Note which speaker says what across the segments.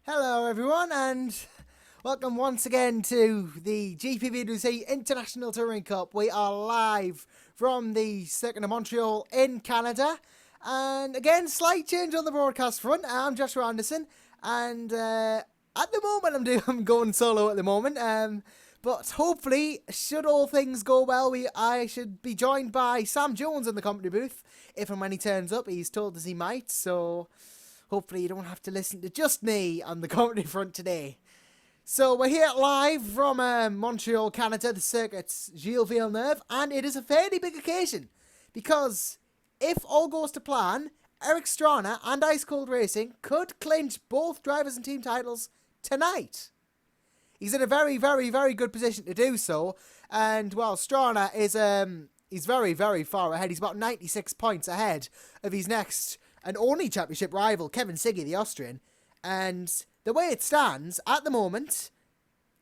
Speaker 1: Hello everyone and welcome once again to the GPVWC International Touring Cup. We are live from the Circuit of Montreal in Canada, and again slight change on the broadcast front. I'm Joshua Anderson, and at the moment I'm going solo at the moment, but hopefully, should all things go well, I should be joined by Sam Jones in the commentary booth if and when he turns up. He's told us he might, so hopefully you don't have to listen to just me on the commentary front today. So we're here live from Montreal, Canada, the circuit's Gilles Villeneuve, and it is a fairly big occasion because if all goes to plan, Eric Stranne and Ice Cold Racing could clinch both drivers and team titles tonight. He's in a very, very, very good position to do so, and well, Stranne is he's very, very far ahead. He's about 96 points ahead of his next and only championship rival, Kevin Siggy, the Austrian. And the way it stands, at the moment,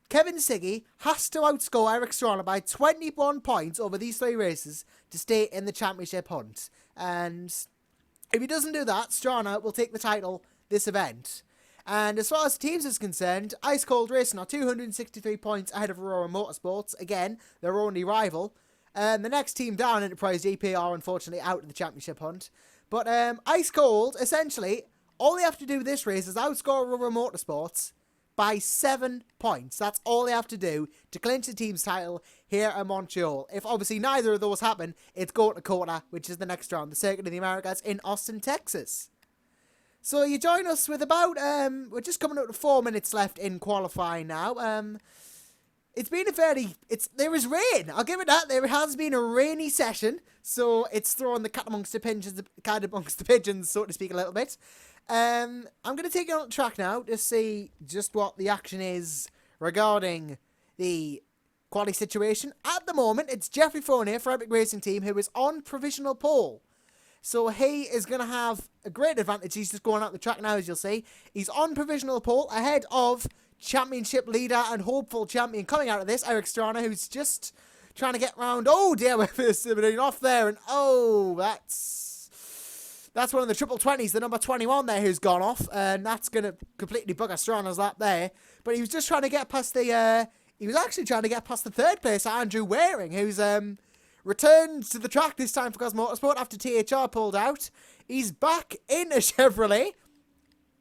Speaker 1: Kevin Siggy has to outscore Eric Stranne by 21 points over these three races to stay in the championship hunt. And if he doesn't do that, Stranne will take the title this event. And as far as the teams is concerned, Ice Cold Racing are 263 points ahead of Aurora Motorsports. Again, their only rival. The next team down, Enterprise GP, are unfortunately out of the championship hunt. But Ice Cold, essentially, all they have to do this race is outscore Aurora Motorsports by 7 points. That's all they have to do to clinch the team's title here at Montreal. If obviously neither of those happen, it's going to Kota, which is the next round, the Circuit of the Americas in Austin, Texas. So you join us with about, we're just coming up to 4 minutes left in qualifying now. It's been a there is rain, I'll give it that. There has been a rainy session, so it's throwing the cat amongst the pigeons, so to speak, a little bit. I'm going to take you on the track now to see just what the action is regarding the quality situation. At the moment, it's Jeffrey Fournier for Epic Racing Team, who is on provisional pole. So he is going to have a great advantage. He's just going out the track now, as you'll see. He's on provisional pole ahead of championship leader and hopeful champion coming out of this, Eric Stranne, who's just trying to get round. Oh dear, we're sitting off there, and oh, that's one of the triple 20s, the number 21 there, who's gone off, and that's going to completely bugger Stranne's lap there. But he was just trying to get past the, he was actually trying to get past the third place, Andrew Waring, who's returned to the track this time for Cos Motorsport after THR pulled out. He's back in a Chevrolet,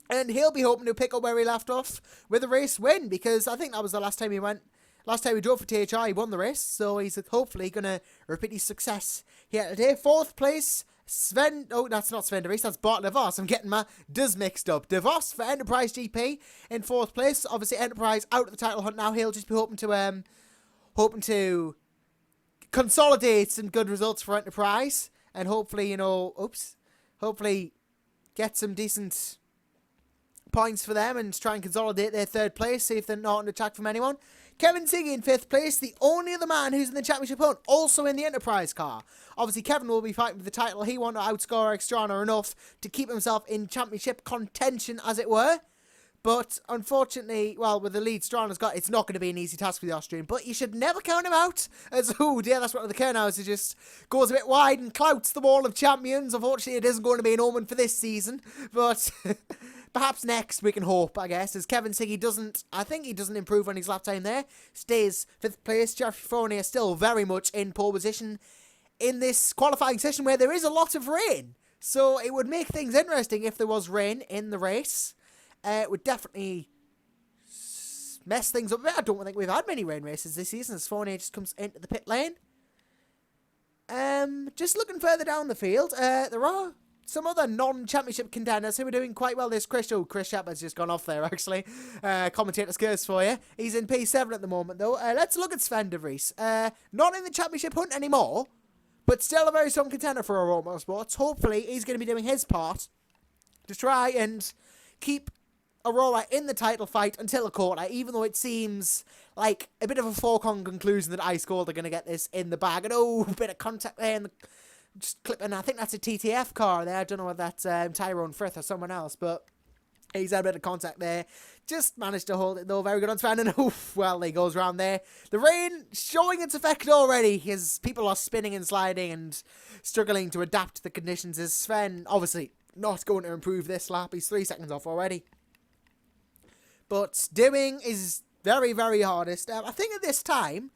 Speaker 1: and he'll be hoping to pick up where he left off with a race win, because I think that was the last time he drove for THR, he won the race, so he's hopefully going to repeat his success here today. Fourth place, Sven, oh, that's not Sven de Vries, that's Bart DeVos. I'm getting my does mixed up. DeVos for Enterprise GP in fourth place. Obviously, Enterprise out of the title hunt now. He'll just be hoping to consolidate some good results for Enterprise, and hopefully, hopefully get some decent points for them and try and consolidate their third place, see if they're not under attack from anyone. Kevin Siggy in fifth place, the only other man who's in the championship hunt, also in the Enterprise car. Obviously, Kevin will be fighting for the title. He wanted to outscore Eric Stranne enough to keep himself in championship contention, as it were. But unfortunately, well, with the lead Stranne's got, it's not going to be an easy task for the Austrian. But you should never count him out. As, oh dear, that's what the car now is. It just goes a bit wide and clouts the wall of champions. Unfortunately, it isn't going to be an omen for this season. But perhaps next we can hope, I guess, as Kevin Siggy doesn't improve on his lap time there. Stays fifth place. Jeffrey Fournier still very much in pole position in this qualifying session where there is a lot of rain. So it would make things interesting if there was rain in the race. It would definitely mess things up a bit. I don't think we've had many rain races this season as Fournier just comes into the pit lane. Just looking further down the field, there are some other non-championship contenders who are doing quite well this Chris Shepard's just gone off there, actually. Commentator's curse for you. He's in P7 at the moment, though. Let's look at Sven de Vries. Not in the championship hunt anymore, but still a very strong contender for Aurora Motorsports. Hopefully, he's going to be doing his part to try and keep Aurora in the title fight until a quarter, even though it seems like a bit of a foregone conclusion that Ice Cold are going to get this in the bag. And oh, a bit of contact there, and just clipping. I think that's a TTF car there. I don't know whether that's Tyrone Frith or someone else, but he's had a bit of contact there. Just managed to hold it though. Very good on Sven, and oof, well, he goes round there. The rain showing its effect already, as people are spinning and sliding and struggling to adapt to the conditions. As Sven obviously not going to improve this lap. He's 3 seconds off already. but doing is very, very hardest. I think at this time,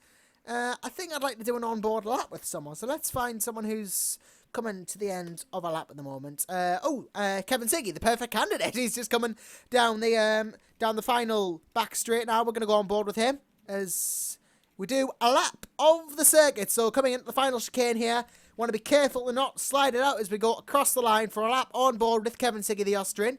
Speaker 1: I think I'd like to do an onboard lap with someone. So let's find someone who's coming to the end of a lap at the moment. Kevin Siggy, the perfect candidate. He's just coming down the final back straight now. We're going to go on board with him as we do a lap of the circuit. So coming into the final chicane here, want to be careful to not slide it out as we go across the line for a lap on board with Kevin Siggy, the Austrian.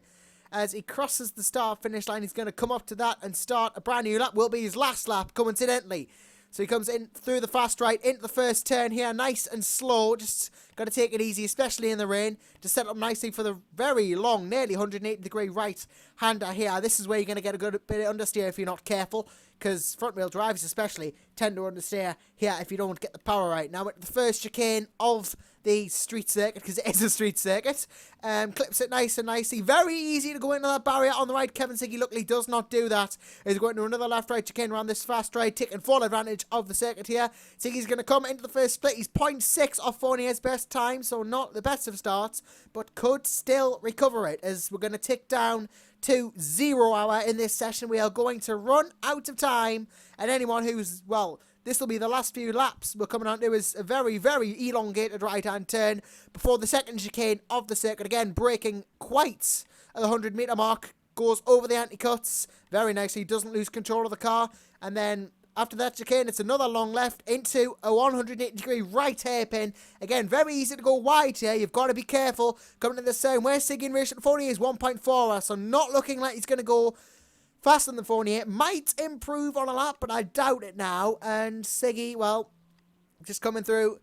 Speaker 1: As he crosses the start-finish line, he's going to come up to that and start a brand new lap. Will be his last lap, coincidentally. So he comes in through the fast right into the first turn here, nice and slow. Just got to take it easy, especially in the rain, to set up nicely for the very long, nearly 180-degree right-hander here. This is where you're going to get a good bit of understeer if you're not careful, because front-wheel drives especially tend to understeer here if you don't get the power right. Now, at the first chicane of the street circuit, because it is a street circuit, clips it nice and nicely. Very easy to go into that barrier on the right. Kevin Siggy luckily does not do that. He's going to another left-right chicane around this fast right, taking full advantage of the circuit here. Siggy's going to come into the first split. He's 0.6 off Fournier's best time, so not the best of starts, but could still recover it as we're going to tick down to 0 hour in this session. We are going to run out of time, and anyone who's, well, this will be the last few laps we're coming on to is a very, very elongated right-hand turn before the second chicane of the circuit. Again, braking quite at the 100-metre mark. Goes over the anti-cuts very nicely. Doesn't lose control of the car. And then after that chicane, it's another long left into a 180-degree right hairpin. Again, very easy to go wide here. You've got to be careful coming to this zone where Siggy in race at 40 is 1.4. So not looking like he's going to go faster than Fournier. Might improve on a lap, but I doubt it now. And Siggy, well, just coming through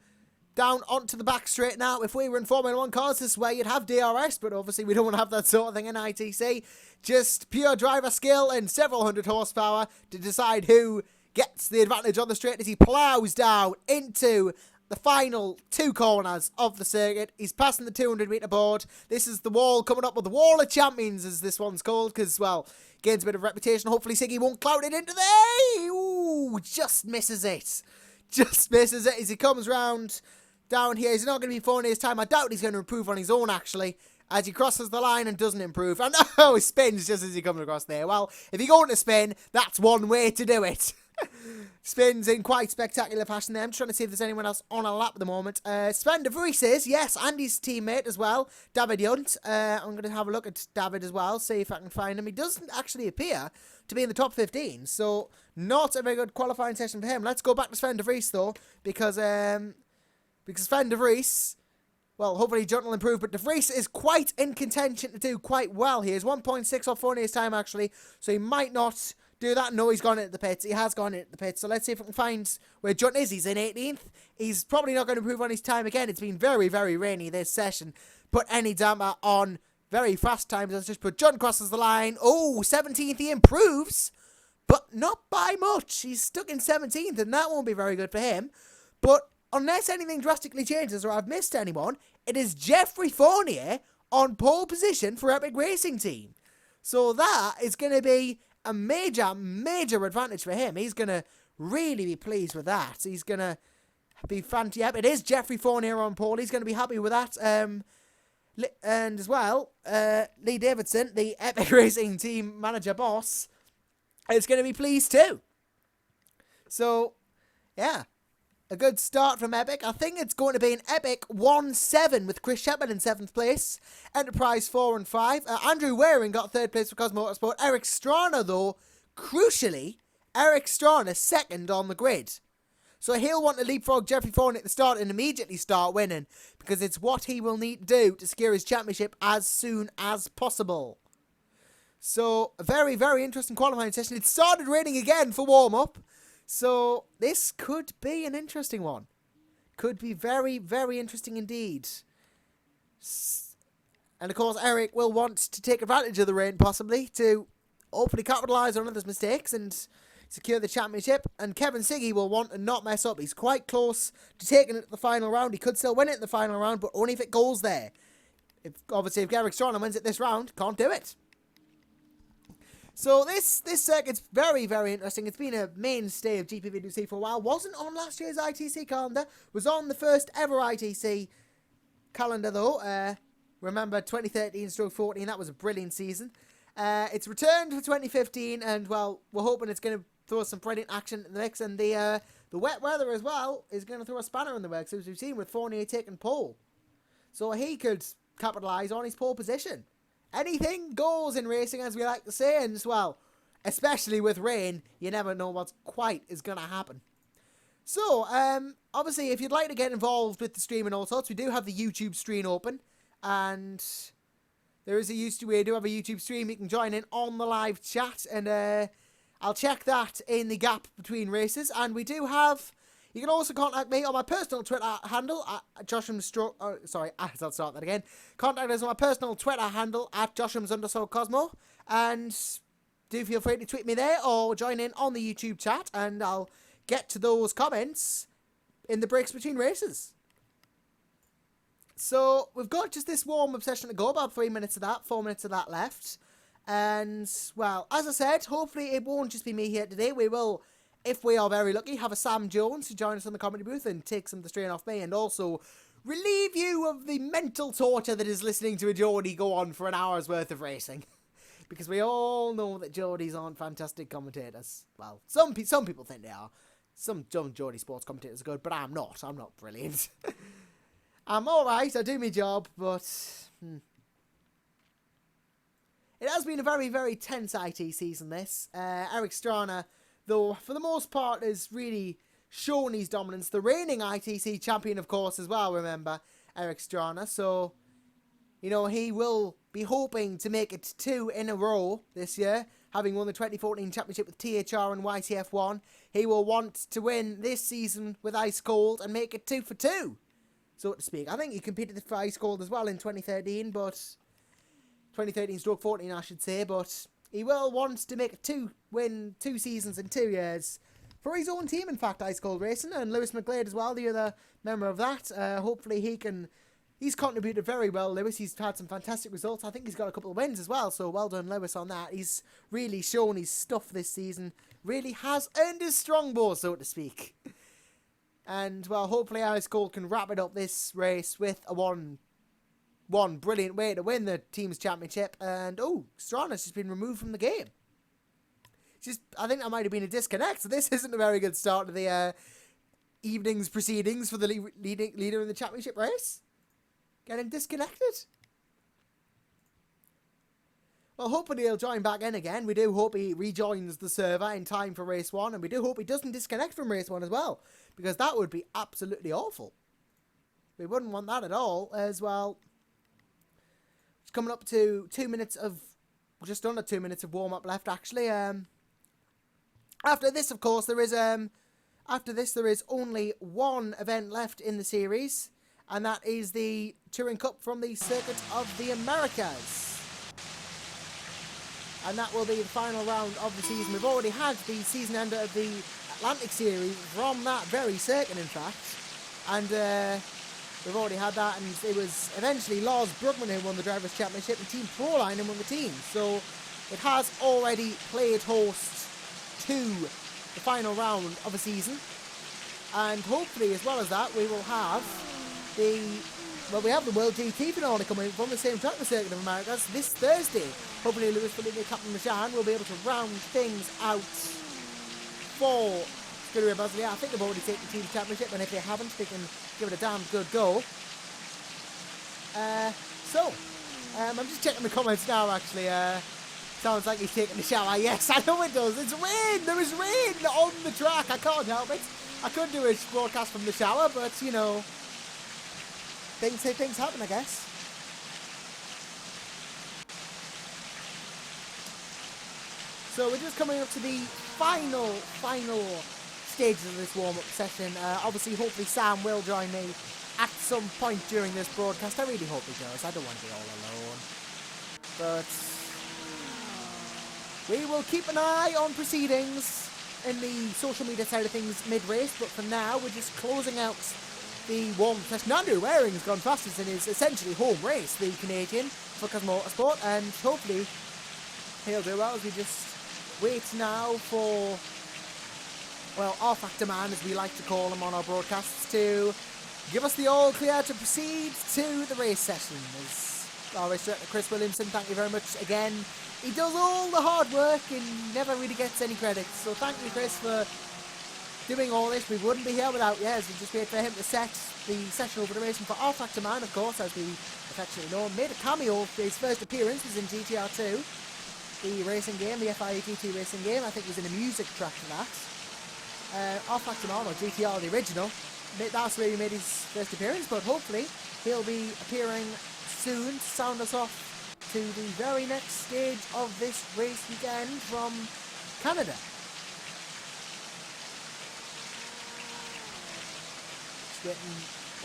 Speaker 1: down onto the back straight now. If we were in Formula 1 cars, this is where you'd have DRS, but obviously we don't want to have that sort of thing in ITC. Just pure driver skill and several hundred horsepower to decide who gets the advantage on the straight as he ploughs down into the final two corners of the circuit. He's passing the 200-metre board. This is the wall coming up with the Wall of Champions, as this one's called, because, well, gains a bit of reputation. Hopefully Siggy won't cloud it into there. Ooh, just misses it. Just misses it as he comes round down here. He's not going to be falling his time. I doubt he's going to improve on his own, actually, as he crosses the line and doesn't improve. And oh, he spins just as he comes across there. Well, if you're going to spin, that's one way to do it. Spins in quite spectacular fashion there. I'm trying to see if there's anyone else on a lap at the moment. Sven de Vries is, yes, Andy's teammate as well. David Yunt. I'm going to have a look at David as well, see if I can find him. He doesn't actually appear to be in the top 15, so not a very good qualifying session for him. Let's go back to Sven de Vries, though, because Sven de Vries, well, hopefully Junt will improve, but de Vries is quite in contention to do quite well here. He's 1.6 off Fournier's time, actually, so he might not do that. No, he's gone into the pits. He has gone into the pits. So let's see if we can find where Junt is. He's in 18th. He's probably not going to improve on his time again. It's been very, very rainy this session. Put any damper on very fast times. Let's just put Junt crosses the line. Oh, 17th. He improves, but not by much. He's stuck in 17th, and that won't be very good for him. But unless anything drastically changes or I've missed anyone, it is Jeffrey Fournier on pole position for Epic Racing Team. So that is going to be a major, major advantage for him. He's going to really be pleased with that. He's going to be fantastic. Yep, it is Jeffrey Fournier on pole. He's going to be happy with that. And as well, Lee Davidson, the Epic Racing Team manager boss, is going to be pleased too. So, yeah, a good start from Epic. I think it's going to be an Epic 1-7 with Chris Shepard in 7th place. Enterprise 4 and 5. Andrew Waring got 3rd place for Cosmo Motorsport. Eric Stranne, though, crucially, Eric Stranne 2nd on the grid. So he'll want to leapfrog Jeffrey Fournier at the start and immediately start winning, because it's what he will need to do to secure his championship as soon as possible. So, a very, very interesting qualifying session. It started raining again for warm-up. So, this could be an interesting one. Could be very, very interesting indeed. And, of course, Eric will want to take advantage of the rain, possibly, to hopefully capitalise on others' mistakes and secure the championship. And Kevin Siggy will want to not mess up. He's quite close to taking it to the final round. He could still win it in the final round, but only if it goes there. Obviously, if Eric Stranne wins it this round, can't do it. So this circuit's very, very interesting. It's been a mainstay of GPVWC for a while. Wasn't on last year's ITC calendar. Was on the first ever ITC calendar, though. Remember 2013-14, that was a brilliant season. It's returned for 2015, and, well, we're hoping it's going to throw some brilliant action in the mix, and the wet weather as well is going to throw a spanner in the works, as we've seen with Fournier taking pole. So he could capitalise on his pole position. Anything goes in racing, as we like to say, and, well, especially with rain, you never know what quite is going to happen. So, obviously, if you'd like to get involved with the stream and all sorts, we do have the YouTube stream open, and we do have a YouTube stream. You can join in on the live chat, and I'll check that in the gap between races. And we do have, you can also contact me on my personal Twitter handle at I'll start that again. Contact us on my personal Twitter handle at Joshams_Cosmo, and do feel free to tweet me there or join in on the YouTube chat, and I'll get to those comments in the breaks between races. So, we've got just this warm-up session to go, about 3 minutes of that, 4 minutes of that left. And, well, as I said, hopefully it won't just be me here today. We will, if we are very lucky, have a Sam Jones to join us on the comedy booth and take some of the strain off me, and also relieve you of the mental torture that is listening to a Geordie go on for an hour's worth of racing. Because we all know that Geordies aren't fantastic commentators. Well, some people think they are. Some Geordie sports commentators are good, but I'm not. I'm not brilliant. I'm alright, I do my job, but it has been a very, very tense IT season, this. Eric Stranne, though, for the most part, has really shown his dominance. The reigning ITC champion, of course, as well, remember, Eric Stranne. So, you know, he will be hoping to make it 2 in a row this year, having won the 2014 championship with THR and YTF1. He will want to win this season with Ice Cold and make it 2 for 2, so to speak. I think he competed for Ice Cold as well in 2013, but 2013/14, I should say, but he will want to make it win 2 seasons in 2 years for his own team, in fact, Ice Cold Racing, and Lewis McGlade as well, the other member of that. Hopefully he's contributed very well, Lewis. He's had some fantastic results. I think he's got a couple of wins as well, so well done, Lewis, on that. He's really shown his stuff this season. Really has earned his strongbow, so to speak. And, well, hopefully Ice Cold can wrap it up this race with a one brilliant way to win the team's championship. And, Stranne has just been removed from the game. I think that might have been a disconnect, so this isn't a very good start to the evening's proceedings for the leader in the championship race. Getting disconnected. Well, hopefully he'll join back in again. We do hope he rejoins the server in time for race 1. And we do hope he doesn't disconnect from race 1 as well, because that would be absolutely awful. We wouldn't want that at all, as well. It's coming up to 2 minutes of, just under 2 minutes of warm-up left, actually. After this, of course, there is only one event left in the series, and that is the Touring Cup from the Circuit of the Americas. And that will be the final round of the season. We've already had the season ender of the Atlantic Series from that very circuit, in fact. And we've already had that, and it was eventually Lars Brugman who won the Drivers' Championship, and Team Proline won the team. So it has already played host to the final round of a season. And hopefully, as well as that, we will have the World GT finale coming from the same track, the Circuit of Americas, this Thursday. Hopefully Lewis Felipe, Captain Machan, will be able to round things out for Scuderia Basel. I think they've already taken the team championship, and if they haven't, they can give it a damn good go. I'm just checking the comments now, actually. Sounds like he's taking a shower. Yes, I know it does. It's rain. There is rain on the track. I can't help it. I could do a broadcast from the shower, but, you know, things happen, I guess. So we're just coming up to the final stages of this warm-up session. Obviously, hopefully Sam will join me at some point during this broadcast. I really hope he does. I don't want to be all alone. But we will keep an eye on proceedings in the social media side of things mid-race. But for now, we're just closing out the warm-up session. Andrew Waring's gone fastest in his essentially home race, the Canadian, for Cosmo Motorsport. And hopefully he'll do well as we just wait now for, well, our factor man, as we like to call him on our broadcasts, to give us the all clear to proceed to the race session. As our race director Chris Williamson, thank you very much again. He does all the hard work and never really gets any credit. So thank you, Chris, for doing all this. We wouldn't be here without you, as we just wait for him to set the session over the racing for R Factor Man, of course, as we affectionately know. Made a cameo. His first appearance was in GTR 2, the racing game, the FIA GT racing game. I think it was in a music track for that. R Factor Man, or GTR, the original. That's where he made his first appearance, but hopefully he'll be appearing soon to sound us off to the very next stage of this race weekend from Canada.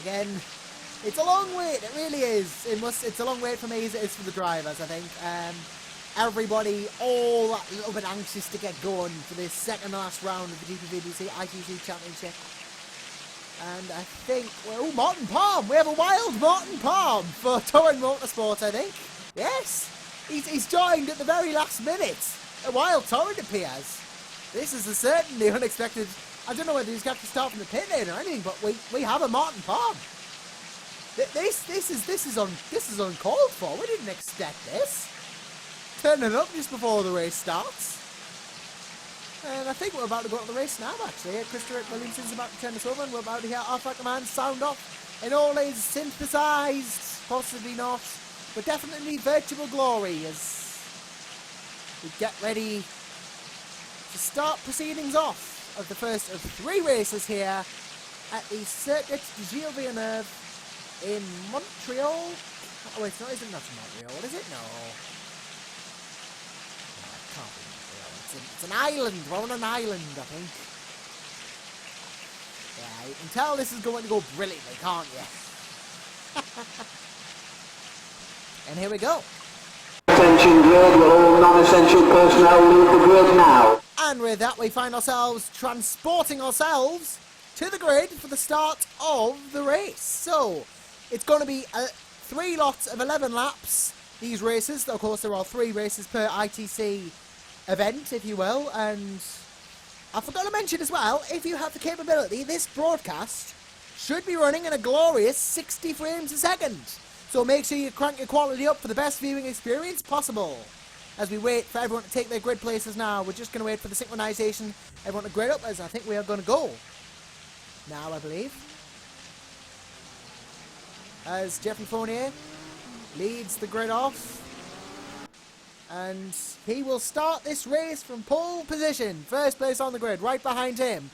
Speaker 1: Again, it's a long wait, it really is. It's a long wait for me as it is for the drivers, I think. Everybody all a little bit anxious to get going for this second to last round of the GPVWC ITC Championship. And I think, well, Martin Palm, we have a wild Martin Palm for Touring Motorsport, I think. Yes, he's joined at the very last minute. A wild Touring appears. This is certainly unexpected. I don't know whether he's got to start from the pit lane or anything, but we have a Martin Palm. This is uncalled for. We didn't expect this. Turning up just before the race starts. And I think we're about to go to the race now, actually. Christopher Williamson's about to turn us over, and we're about to hear our Factor Man sound off in all his synthesised, possibly not, but definitely virtual glory as we get ready to start proceedings off of the first of 3 races here at the Circuit de Gilles Villeneuve in Montreal. Oh wait, no, is it not Montreal? Is it? No. No, it can't be Montreal. It's an island. We're on an island, I think. Yeah, you can tell this is going to go brilliantly, can't you? And here we go.
Speaker 2: Attention grid, will all non-essential personnel leave the grid now.
Speaker 1: And with that, we find ourselves transporting ourselves to the grid for the start of the race. So, it's going to be 3 lots of 11 laps, these races. Of course, there are 3 races per ITC event, if you will. And I forgot to mention as well, if you have the capability, this broadcast should be running in a glorious 60 frames a second. So make sure you crank your quality up for the best viewing experience possible. As we wait for everyone to take their grid places now, we're just going to wait for the synchronisation. Everyone to grid up, as I think we are going to go now, I believe. As Jeffrey Fournier leads the grid off. And he will start this race from pole position. First place on the grid, right behind him.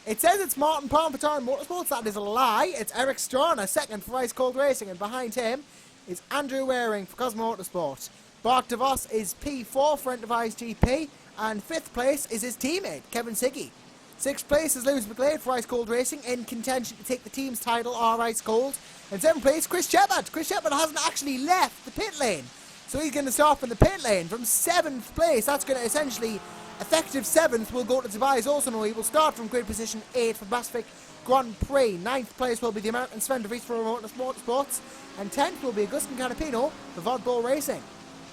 Speaker 1: It says it's Martin Palm for Touring Motorsports. That is a lie. It's Eric Stranne, second for Ice Cold Racing. And behind him is Andrew Waring for Cosmo Motorsport. Bart DeVos is P4 for Enterprise GP. And 5th place is his teammate, Kevin Siggy. 6th place is Lewis McGlade for Ice Cold Racing, in contention to take the team's title, R Ice Cold. And 7th place, Chris Shepard. Chris Shepard hasn't actually left the pit lane. So he's going to start from the pit lane from 7th place. That's going to essentially, effective 7th, will go to Tobias Olsen. He will start from grid position 8 for Pacific Grand Prix. 9th place will be the American Sven de Vries for Motorsports. And 10th will be Augustin Canapino for Vodball Racing.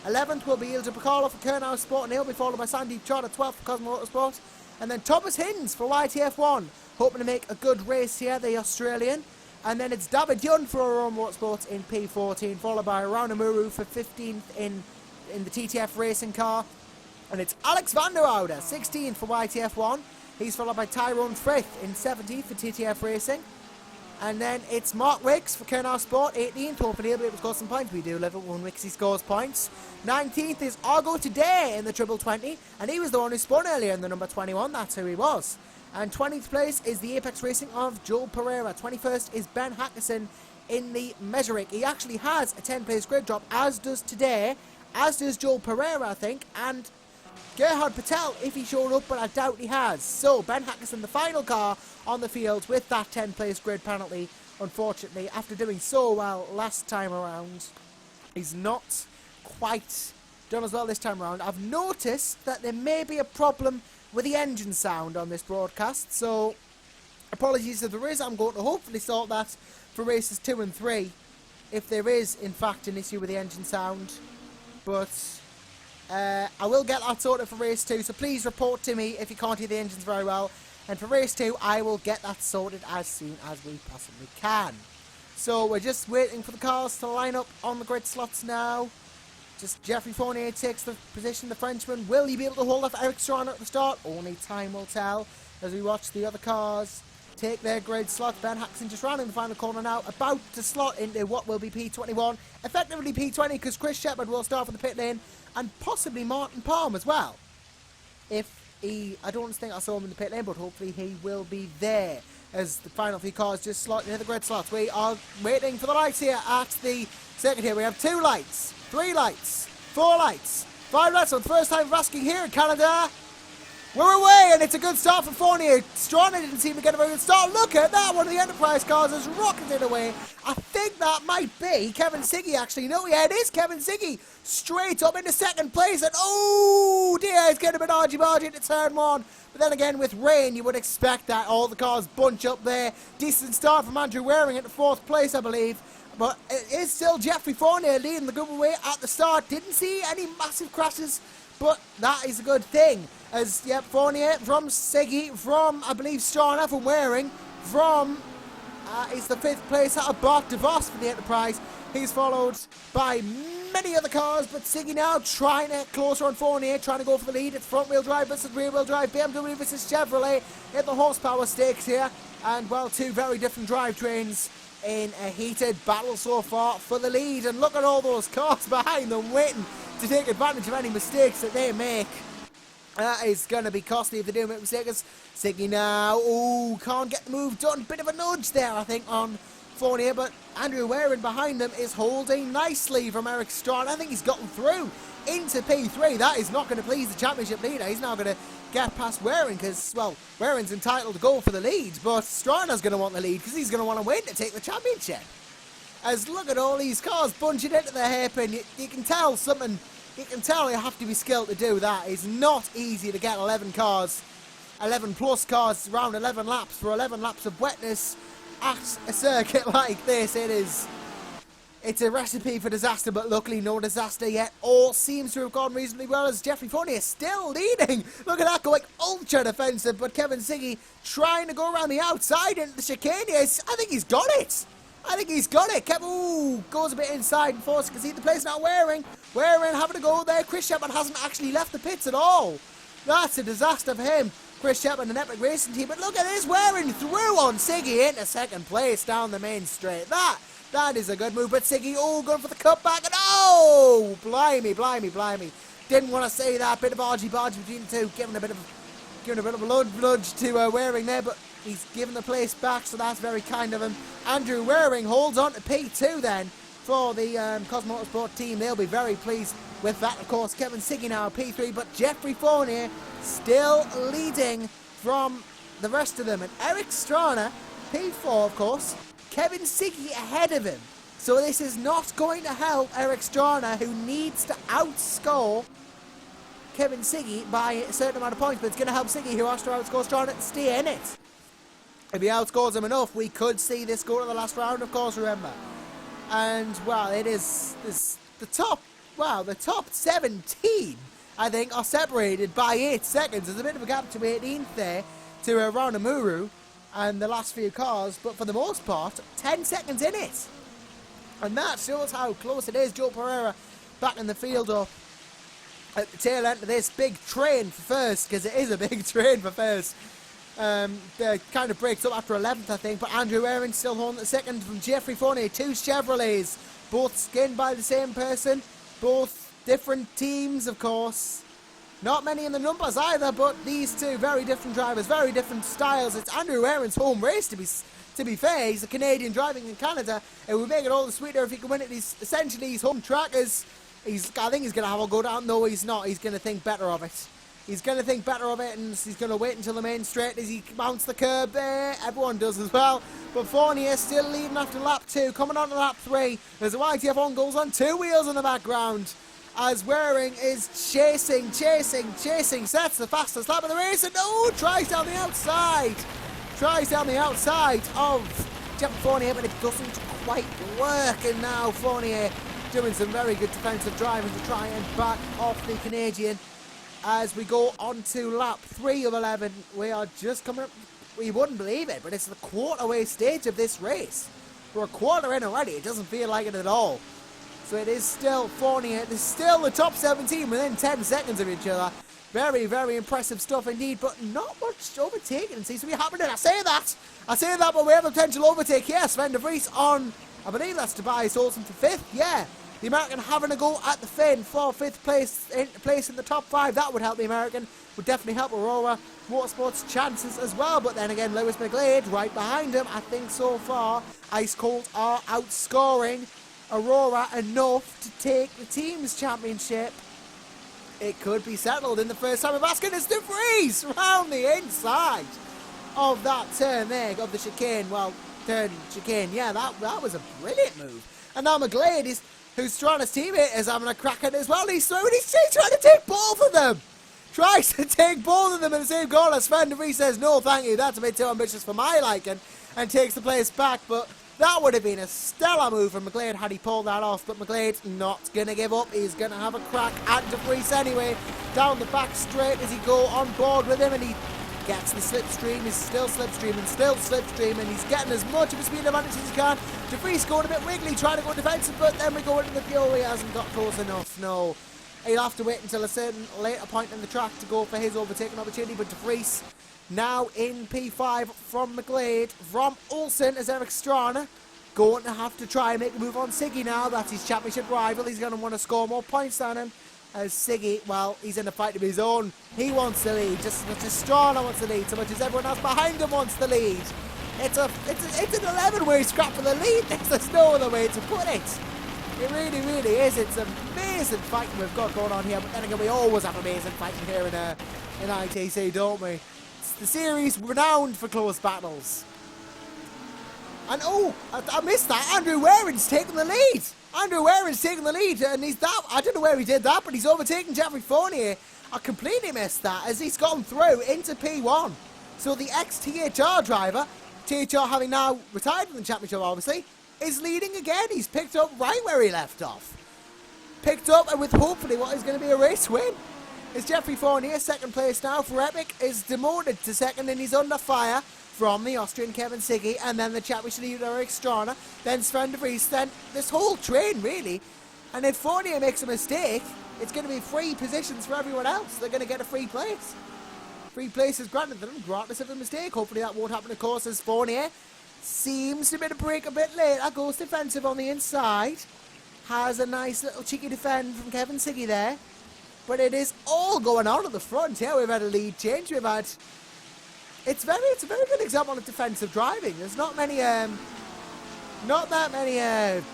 Speaker 1: 11th will be Ilja Picalo for Kernhouse Sport, and he'll be followed by Sandeep Chod at 12th for Cosmo Motorsport. And then Thomas Hinds for YTF1, hoping to make a good race here, the Australian. And then it's David Yun for Aurora Motorsports in P14, followed by Raunamuru for 15th in the TTF racing car. And it's Alex van der Oude, 16th for YTF1. He's followed by Tyrone Frith in 17th for TTF racing. And then it's Mark Wicks for Kernhouse Sport, 18th. Hopefully he'll be able to score some points. We do love it when Wixie scores points. 19th is Argo Today in the Triple 20. And he was the one who spun earlier in the number 21. That's who he was. And 20th place is the Apex Racing of Joel Pereira. 21st is Ben Hackison in the Measuring. He actually has a 10-place grid drop, as does Today, as does Joel Pereira, I think, and Gerhard Patel, if he showed up, but I doubt he has. So, Ben Hackison, the final car on the field with that 10-place grid penalty, unfortunately, after doing so well last time around, he's not quite done as well this time around. I've noticed that there may be a problem with the engine sound on this broadcast, so apologies if there is. I'm going to hopefully sort that for races 2 and 3, if there is in fact an issue with the engine sound. But I will get that sorted for race 2, so please report to me if you can't hear the engines very well. And for race 2, I will get that sorted as soon as we possibly can. So we're just waiting for the cars to line up on the grid slots now. Just Geoffrey Fournier takes the position, the Frenchman. Will he be able to hold off Eric Stranne at the start? Only time will tell as we watch the other cars take their grid slots. Ben Haxon just rounding the final corner now, about to slot into what will be P21. Effectively P20 because Chris Shepherd will start for the pit lane and possibly Martin Palm as well. I don't think I saw him in the pit lane, but hopefully he will be there as the final few cars just slot into the grid slots. We are waiting for the lights here at the circuit here. We have 2 lights, 3 lights, 4 lights, 5 lights for the first time for asking here in Canada. We're away, and it's a good start for Fournier. Stranne didn't seem to get a very good start. Look at that, one of the Enterprise cars has rocketed away. I think that might be Kevin Siggy, actually. No, yeah, it is Kevin Siggy. Straight up into second place, and oh dear, it's getting a bit argy-bargy into turn 1. But then again, with rain, you would expect that all the cars bunch up there. Decent start from Andrew Waring into 4th place, I believe. But it is still Geoffrey Fournier leading the group away at the start. Didn't see any massive crashes, but that is a good thing. As, yep, Fournier from Siggy, from, I believe, Stranne from Waring, from, is the 5th place out of Bart DeVos for the Enterprise. He's followed by many other cars, but Siggy now trying to get closer on Fournier, trying to go for the lead. It's front-wheel drive versus rear-wheel drive, BMW versus Chevrolet in the horsepower stakes here. And, well, 2 very different drivetrains in a heated battle so far for the lead. And look at all those cars behind them waiting to take advantage of any mistakes that they make. That is going to be costly if they do make mistakes. Siggy now, ooh, can't get the move done. Bit of a nudge there, I think, on Fournier, but Andrew Waring behind them is holding nicely from Eric Stranne. I think he's gotten through into P3. That is not going to please the championship leader. He's now going to get past Waring because, well, Waring's entitled to go for the lead, but Stranne's going to want the lead because he's going to want to win to take the championship. As look at all these cars bunching into the hairpin, you can tell something. You can tell you have to be skilled to do that. It's not easy to get 11 cars, 11 plus cars, around 11 laps for 11 laps of wetness at a circuit like this. It's a recipe for disaster, but luckily no disaster yet. All seems to have gone reasonably well as Geoffrey Fournier still leading. Look at that, going ultra defensive, but Kevin Siggy trying to go around the outside into the chicane. Yes, I think he's got it. I think he's got it. Ooh, goes a bit inside and forced to concede the place now. Waring having to go there. Chris Shepherd hasn't actually left the pits at all. That's a disaster for him. Chris Shepherd and Epic Racing Team. But look at this, Waring through on Siggy into 2nd place down the main straight. That is a good move. But Siggy, oh, going for the cutback. And oh, blimey. Didn't want to say that. Bit of argy-bargy between the two. Giving a bit of a nudge to Waring there. But he's given the place back, so that's very kind of him. Andrew Waring holds on to P2 then for the Cosmo Motorsport team. They'll be very pleased with that, of course. Kevin Siggy now P3, but Geoffrey Fournier still leading from the rest of them. And Eric Stranne, P4, of course. Kevin Siggy ahead of him. So this is not going to help Eric Stranne, who needs to outscore Kevin Siggy by a certain amount of points, but it's going to help Siggy, who has to outscore Stranne, to stay in it. If he outscores him enough, we could see this go to the last round, of course, remember. And, well, it is the top 17, I think, are separated by 8 seconds. There's a bit of a gap to 18th there, to Ranamuru and the last few cars, but for the most part, 10 seconds in it. And that shows how close it is. Joe Pereira back in the field up at the tail end of this big train for first, because it is a big train for first. Kind of breaks up after 11th, I think, but Andrew Waring still holding the 2nd from Geoffrey Fournier. 2 Chevrolets, both skinned by the same person, both different teams, of course. Not many in the numbers either, but these 2 very different drivers, very different styles. It's Andrew Waring's home race, to be fair. He's a Canadian driving in Canada. It would make it all the sweeter if he could win it. He's essentially his home track. I think he's going to have a go down. No, he's not. He's going to think better of it. He's going to think better of it, and he's going to wait until the main straight as he mounts the curb there. Everyone does as well. But Fournier still leading after lap 2. Coming on to lap 3. There's a YTF1 goes on 2 wheels in the background. As Waring is chasing. Sets the fastest lap of the race. And oh, tries down the outside. Of Geoffrey Fournier, but it doesn't quite work. And now Fournier doing some very good defensive driving to try and back off the Canadian. As we go on to lap 3 of 11, we are just coming up, we wouldn't believe it, but it's the quarterway stage of this race. We're a quarter in already. It doesn't feel like it at all. So it is still Fournier. There's still the top 17 within 10 seconds of each other. Very, very impressive stuff indeed, but not much overtaking seems to be happening. I say that, but we have a potential overtake. Yes, Sven de Vries on, I believe that's Tobias Olsen for 5th. Yeah, the American having a go at the Finn for 5th place in the top 5. That would help the American. Would definitely help Aurora Motorsports' chances as well. But then again, Lewis McGlade right behind him. I think so far, Ice Cold are outscoring Aurora enough to take the team's championship. It could be settled in the first time of asking. It's de Vries round the inside of that turn there, of the chicane. Well, turn chicane. Yeah, that was a brilliant move. And now McGlade is, who's Stranne's teammate, is having a crack at it as well. He's trying to take both of them. Tries to take both of them in the same corner. Sven de Vries says, no, thank you. That's a bit too ambitious for my liking, and takes the place back. But that would have been a stellar move from McGlade had he pulled that off. But McGlade's not going to give up. He's going to have a crack at de Vries anyway. Down the back straight as he go on board with him, and he gets the slipstream. He's still slipstreaming. He's getting as much of a speed advantage as he can. De Vries going a bit wiggly, trying to go defensive, but then we go into the fuel. He hasn't got close enough. No. He'll have to wait until a certain later point in the track to go for his overtaking opportunity. But de Vries now in P5 from McGlade. From Olsen as Eric Stranne going to have to try and make a move on Siggy now. That's his championship rival. He's going to want to score more points than him. As Siggy, well, he's in a fight of his own. He wants the lead just as much as Stranne wants the lead, so much as everyone else behind him wants the lead. It's an 11-way scrap for the lead. There's no other way to put it. It really, really is. It's amazing fighting we've got going on here. But then again, we always have amazing fighting here in ITC, don't we? It's the series renowned for close battles. And oh, I missed that. Andrew Waring's taking the lead. And he's that. I don't know where he did that, but he's overtaken Jeffrey Fournier. I completely missed that as he's gone through into P1. So the ex-THR driver, THR having now retired from the championship, obviously, is leading again. He's picked up right where he left off. Picked up, and with hopefully what is going to be a race win. Is Jeffrey Fournier, second place now for Epic, is demoted to second, and he's under fire from the Austrian Kevin Siggy, and then the championship leader Eric Stranne, then Sven de Vries, then this whole train really. And if Fournier makes a mistake, it's going to be free positions for everyone else. They're going to get a free place. Free place is granted them, regardless of a mistake. Hopefully that won't happen, of course, as Fournier seems to be to break a bit later. Goes defensive on the inside. Has a nice little cheeky defend from Kevin Siggy there. But it is all going on at the front here. We've had a lead change. We've had... It's a very good example of defensive driving. There's not that many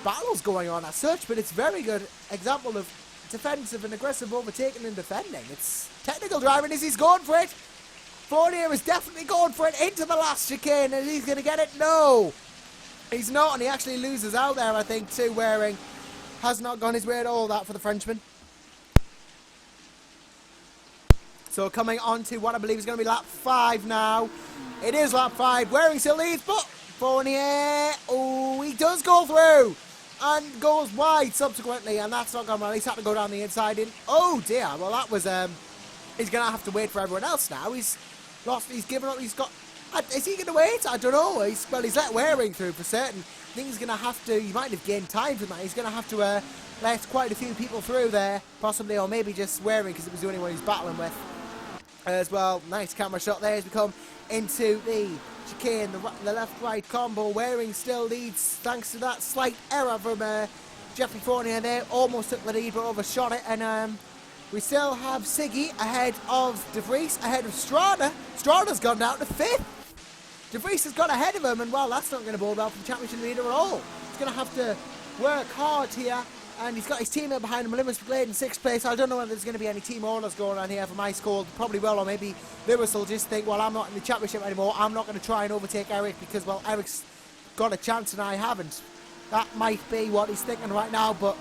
Speaker 1: battles going on as such, but it's a very good example of defensive and aggressive overtaking and defending. It's technical driving as he's going for it. Fournier is definitely going for it into the last chicane, and he's going to get it. No, he's not, and he actually loses out there, I think, too. Waring has not gone his way at all, that for the Frenchman. So coming on to what I believe is going to be lap 5 now. It is lap 5. Waring still leads, but Fournier, oh, he does go through and goes wide subsequently, and that's not gone well. He's had to go down the inside in. Oh dear, well that was, he's going to have to wait for everyone else now. He's lost, he's given up, he's got, is he going to wait? I don't know. He's let Waring through for certain. I think he's going to have to, he might have gained time from that. He's going to have to let quite a few people through there, possibly, or maybe just Waring because it was the only one he's battling with. As well, nice camera shot there as we come into the chicane, the left-right combo. Waring still leads thanks to that slight error from Jeffrey Fournier there. Almost took the lead but overshot it, and we still have Siggy ahead of de Vries, ahead of Stranne. Stranne's gone down to 5th. De Vries has got ahead of him, and well, that's not going to bode well for the championship leader at all. He's going to have to work hard here. And he's got his teammate behind him, Lewis McGlade in 6th place. I don't know whether there's going to be any team orders going on here from Ice Cold. Probably will, or maybe Lewis will just think, well, I'm not in the championship anymore. I'm not going to try and overtake Eric because, well, Eric's got a chance and I haven't. That might be what he's thinking right now, but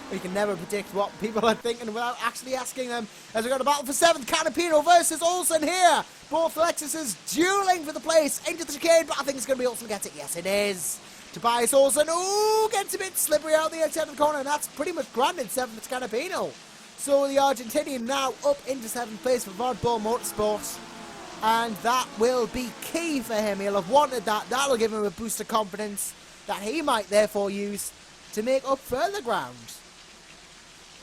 Speaker 1: we can never predict what people are thinking without actually asking them. As we've got a battle for 7th, Canapino versus Olsen here. Both Lexuses dueling for the place into the chicane, but I think it's going to be Olsen gets it. Yes, it is. Tobias Olsen, ooh, gets a bit slippery out the outside of the corner, and that's pretty much granted 7th Canapino. So the Argentinian now up into 7th place for Vodbull Motorsports, and that will be key for him. He'll have wanted that. That'll give him a boost of confidence. that he might therefore use to make up further ground.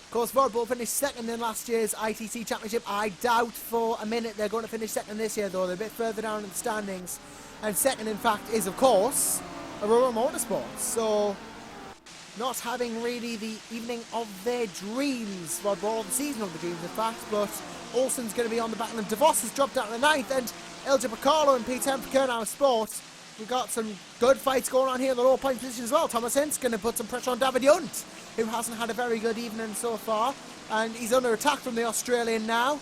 Speaker 1: Of course, Vodbull finished second in last year's ITC Championship. I doubt for a minute they're going to finish second this year, though. They're a bit further down in the standings. And second, in fact, is, of course, Aurora Motorsports. So, not having really the evening of their dreams. Vodbull, the season of the dreams, in fact. But Olsen's going to be on the back. And DeVos has dropped out in the 9th. And Ilja Picarlo and P10 for Kernau Sport. We've got some good fights going on here in the low point position as well. Thomas Hintz going to put some pressure on David Hunt, who hasn't had a very good evening so far. And he's under attack from the Australian now.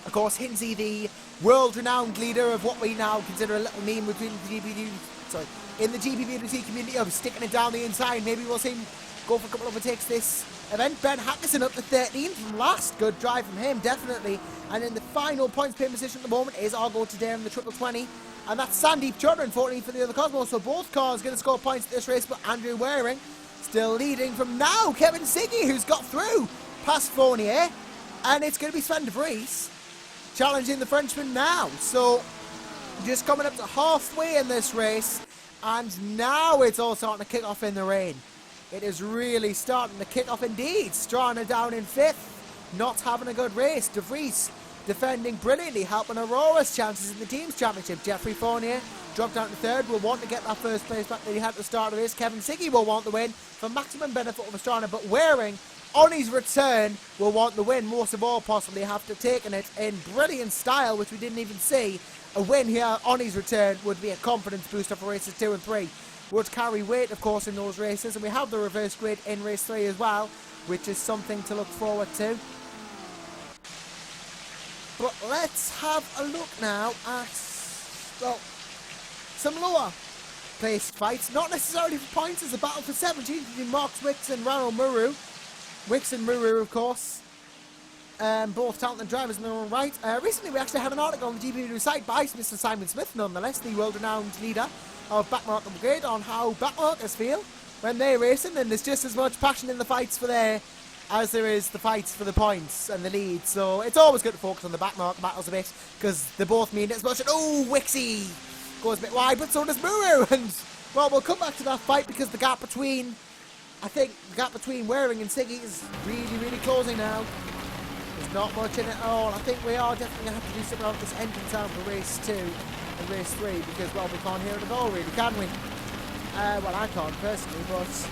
Speaker 1: Of course, Hinsey, the world-renowned leader of what we now consider a little meme between the in the GPVWC community of sticking it down the inside. Maybe we'll see him go for a couple of overtakes this event. Ben Hackerson up to 13 from last. Good drive from him, definitely. And in the final points pay position at the moment is Argo Today in the 2020. And that's Sandeep Chudra in 14 for the other Cosmos. So both cars going to score points at this race, but Andrew Waring still leading from now. Kevin Siggy, who's got through past Fournier. And it's going to be Sven de Vries challenging the Frenchman now. So just coming up to halfway in this race. And now it's all starting to kick off in the rain. It is really starting to kick off indeed. Stranne down in 5th. Not having a good race. De Vries defending brilliantly, helping Aurora's chances in the team's championship. Jeffrey Fournier dropped down to 3rd, will want to get that first place back that he had at the start of the race. Kevin Siggy will want the win for maximum benefit of Stranne, but Waring, on his return, will want the win most of all possibly after taking it in brilliant style, which we didn't even see. A win here on his return would be a confidence booster for races 2 and 3. Would carry weight, of course, in those races, and we have the reverse grid in race 3 as well, which is something to look forward to. But let's have a look now at, well, some lower placed fights. Not necessarily for points. There's a battle for 17 between Marks Wicks and Rano Muru. Wicks and Muru, of course. Both talented drivers in their own right. Recently, we actually had an article on the GPVWC site by Mr. Simon Smith, nonetheless, the world-renowned leader of Backmarker Brigade, on how backmarkers feel when they're racing. And there's just as much passion in the fights for there as there is the fights for the points and the lead. So it's always good to focus on the backmarker battles a bit, because they both mean as much. And oh, Wixie goes a bit wide, but so does Muru. And well, we'll come back to that fight, because the gap between, I think, the gap between Waring and Siggy is really, really closing now. There's not much in it at all. I think we are definitely going to have to do something about this engine sound for race 2 and race 3, because, well, we can't hear it at all, really, can we? Well, I can't personally, but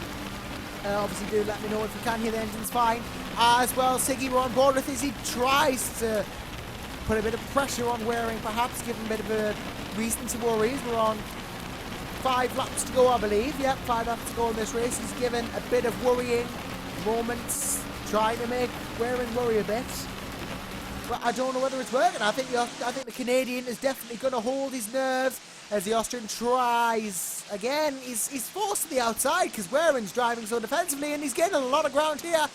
Speaker 1: obviously do let me know if you can hear the engines fine. As well, Siggy, we're on board with this. He tries to put a bit of pressure on Waring, perhaps, give him a bit of a reason to worry. We're on 5 laps to go, I believe. Yep, 5 laps to go in this race. He's given a bit of worrying moments, trying to make Waring worry a bit. But I don't know whether it's working. I think the Canadian is definitely going to hold his nerve as the Austrian tries again. He's forced to the outside because Waring's driving so defensively, and he's getting a lot of ground here.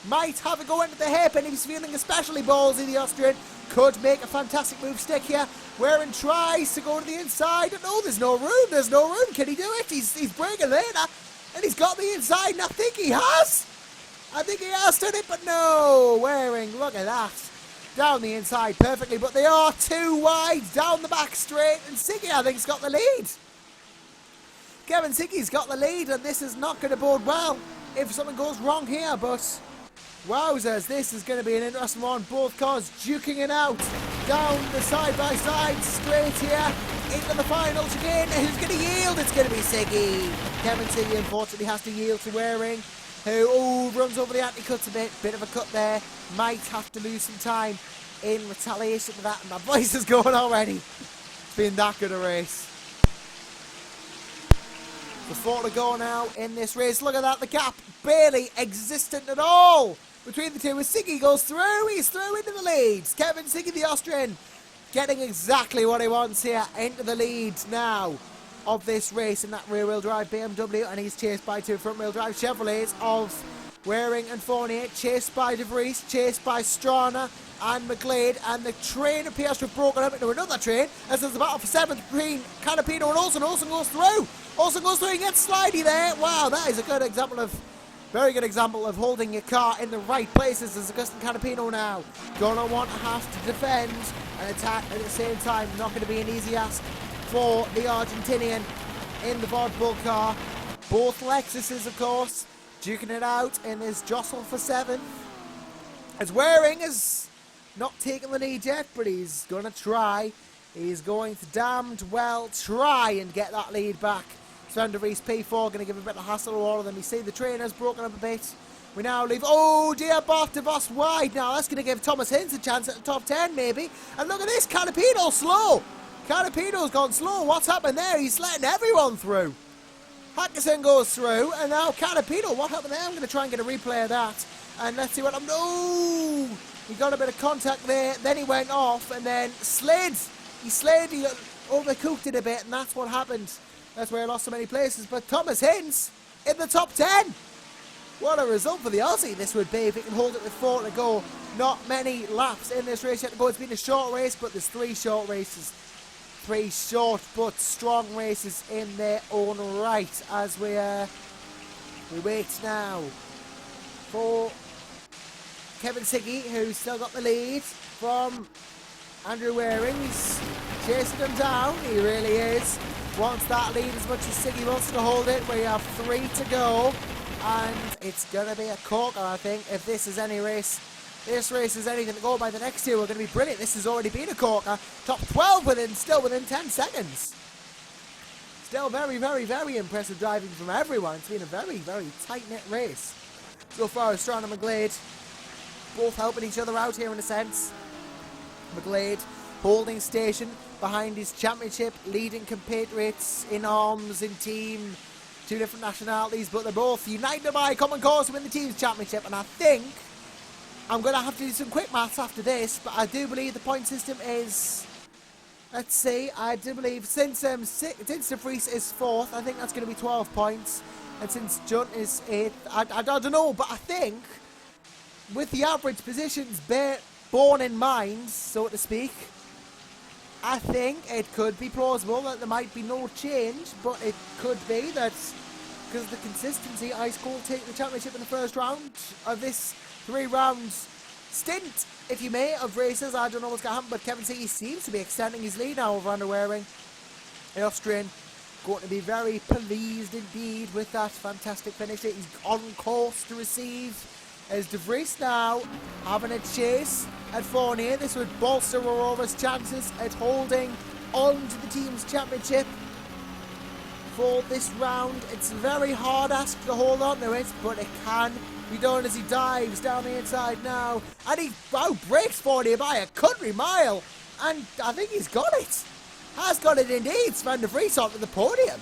Speaker 1: Might have a go into the hairpin if he's feeling especially ballsy. The Austrian could make a fantastic move stick here. Waring tries to go to the inside. No, there's no room. There's no room. Can he do it? He's breaking later, and he's got the inside. And I think he has. I think he has done it, but no. Waring, look at that. Down the inside perfectly, but they are too wide down the back straight, and Siggy, I think, has got the lead. Kevin Siggy's got the lead, and this is not going to bode well if something goes wrong here, but wowzers, this is going to be an interesting one. Both cars duking it out down the side-by-side straight here into the final chicane. Who's going to yield? It's going to be Siggy. Kevin Siggy, unfortunately, has to yield to Waring, who runs over the anti-cuts a bit of a cut there. Might have to lose some time in retaliation for that, and my voice is going already. It's been that good a race. The 4 to go now in this race. Look at that, the gap barely existent at all between the two. As Siggy goes through, he's through into the lead. Kevin Siggy, the Austrian, getting exactly what he wants here, into the lead now of this race in that rear-wheel drive BMW, and he's chased by 2 front-wheel drive Chevrolets of Waring and Fournier, chased by De Vries, chased by Stranne and McGlade, and the train appears to have broken up into another train as there's a battle for 7th between Canapino and Olsen. Olsen goes through. Olsen goes through and gets slidey there. Wow, that is a good example of, very good example of holding your car in the right places as Augustin Canapino now gonna want to have to defend and attack at the same time. Not going to be an easy ask for the Argentinian in the Vodbull car. Both Lexuses, of course, duking it out in this jostle for 7th. As Waring is not taking the lead yet, but he's going to try. He's going to damned well try and get that lead back. Sven de Vries P4 going to give a bit of hassle to all of them. You see the trainer's broken up a bit. We now leave. Oh dear, Bart de Vos wide now. That's going to give Thomas Hinz a chance at the top 10 maybe. And look at this, Canapino slow. Canapino's gone slow. What's happened there? He's letting everyone through. Hackerson goes through, and now Canapino. What happened there? I'm going to try and get a replay of that. And let's see what happened. Oh! He got a bit of contact there. Then he went off and then slid. He slid. He overcooked it a bit, and that's what happened. That's where he lost so many places. But Thomas Hinz in the top 10. What a result for the Aussie this would be if he can hold it with 4 to go. Not many laps in this race yet to go. It's been a short race, but there's 3 short races. 3 short but strong races in their own right as we wait now for Kevin Siggy, who's still got the lead from Andrew Waring. He's chasing him down, he really is. Wants that lead as much as Siggy wants to hold it. We have 3 to go, and it's going to be a corker, I think, if this is any race. This race is anything to go by. The next 2 are going to be brilliant. This has already been a corker. Top 12 still within 10 seconds. Still very, very, very impressive driving from everyone. It's been a very, very tight-knit race. So far, Stranne and McGlade both helping each other out here in a sense. McGlade holding station behind his championship, leading compatriots in arms, in team, 2 different nationalities, but they're both united by a common cause to win the team's championship. And I think I'm going to have to do some quick maths after this, but I do believe the point system is, let's see, I do believe since de Vries is 4th, I think that's going to be 12 points, and since Junt is 8th, I don't know, but I think with the average positions borne in mind, so to speak, I think it could be plausible that there might be no change, but it could be that because of the consistency, Ice Cold take the championship in the first round of this 3-round stint, if you may, of races. I don't know what's going to happen, but Kevin Siggy seems to be extending his lead now over Andrew Waring. The Austrian going to be very pleased indeed with that fantastic finish. He's on course to receive as de Vries now having a chase at Fournier. This would bolster Aurora's chances at holding on to the team's championship for this round. It's a very hard ask to hold on to it, but it can be done as he dives down the inside now. And he breaks Fournier by a country mile, and I think he's got it. Has got it indeed. Sven de Vries onto the podium.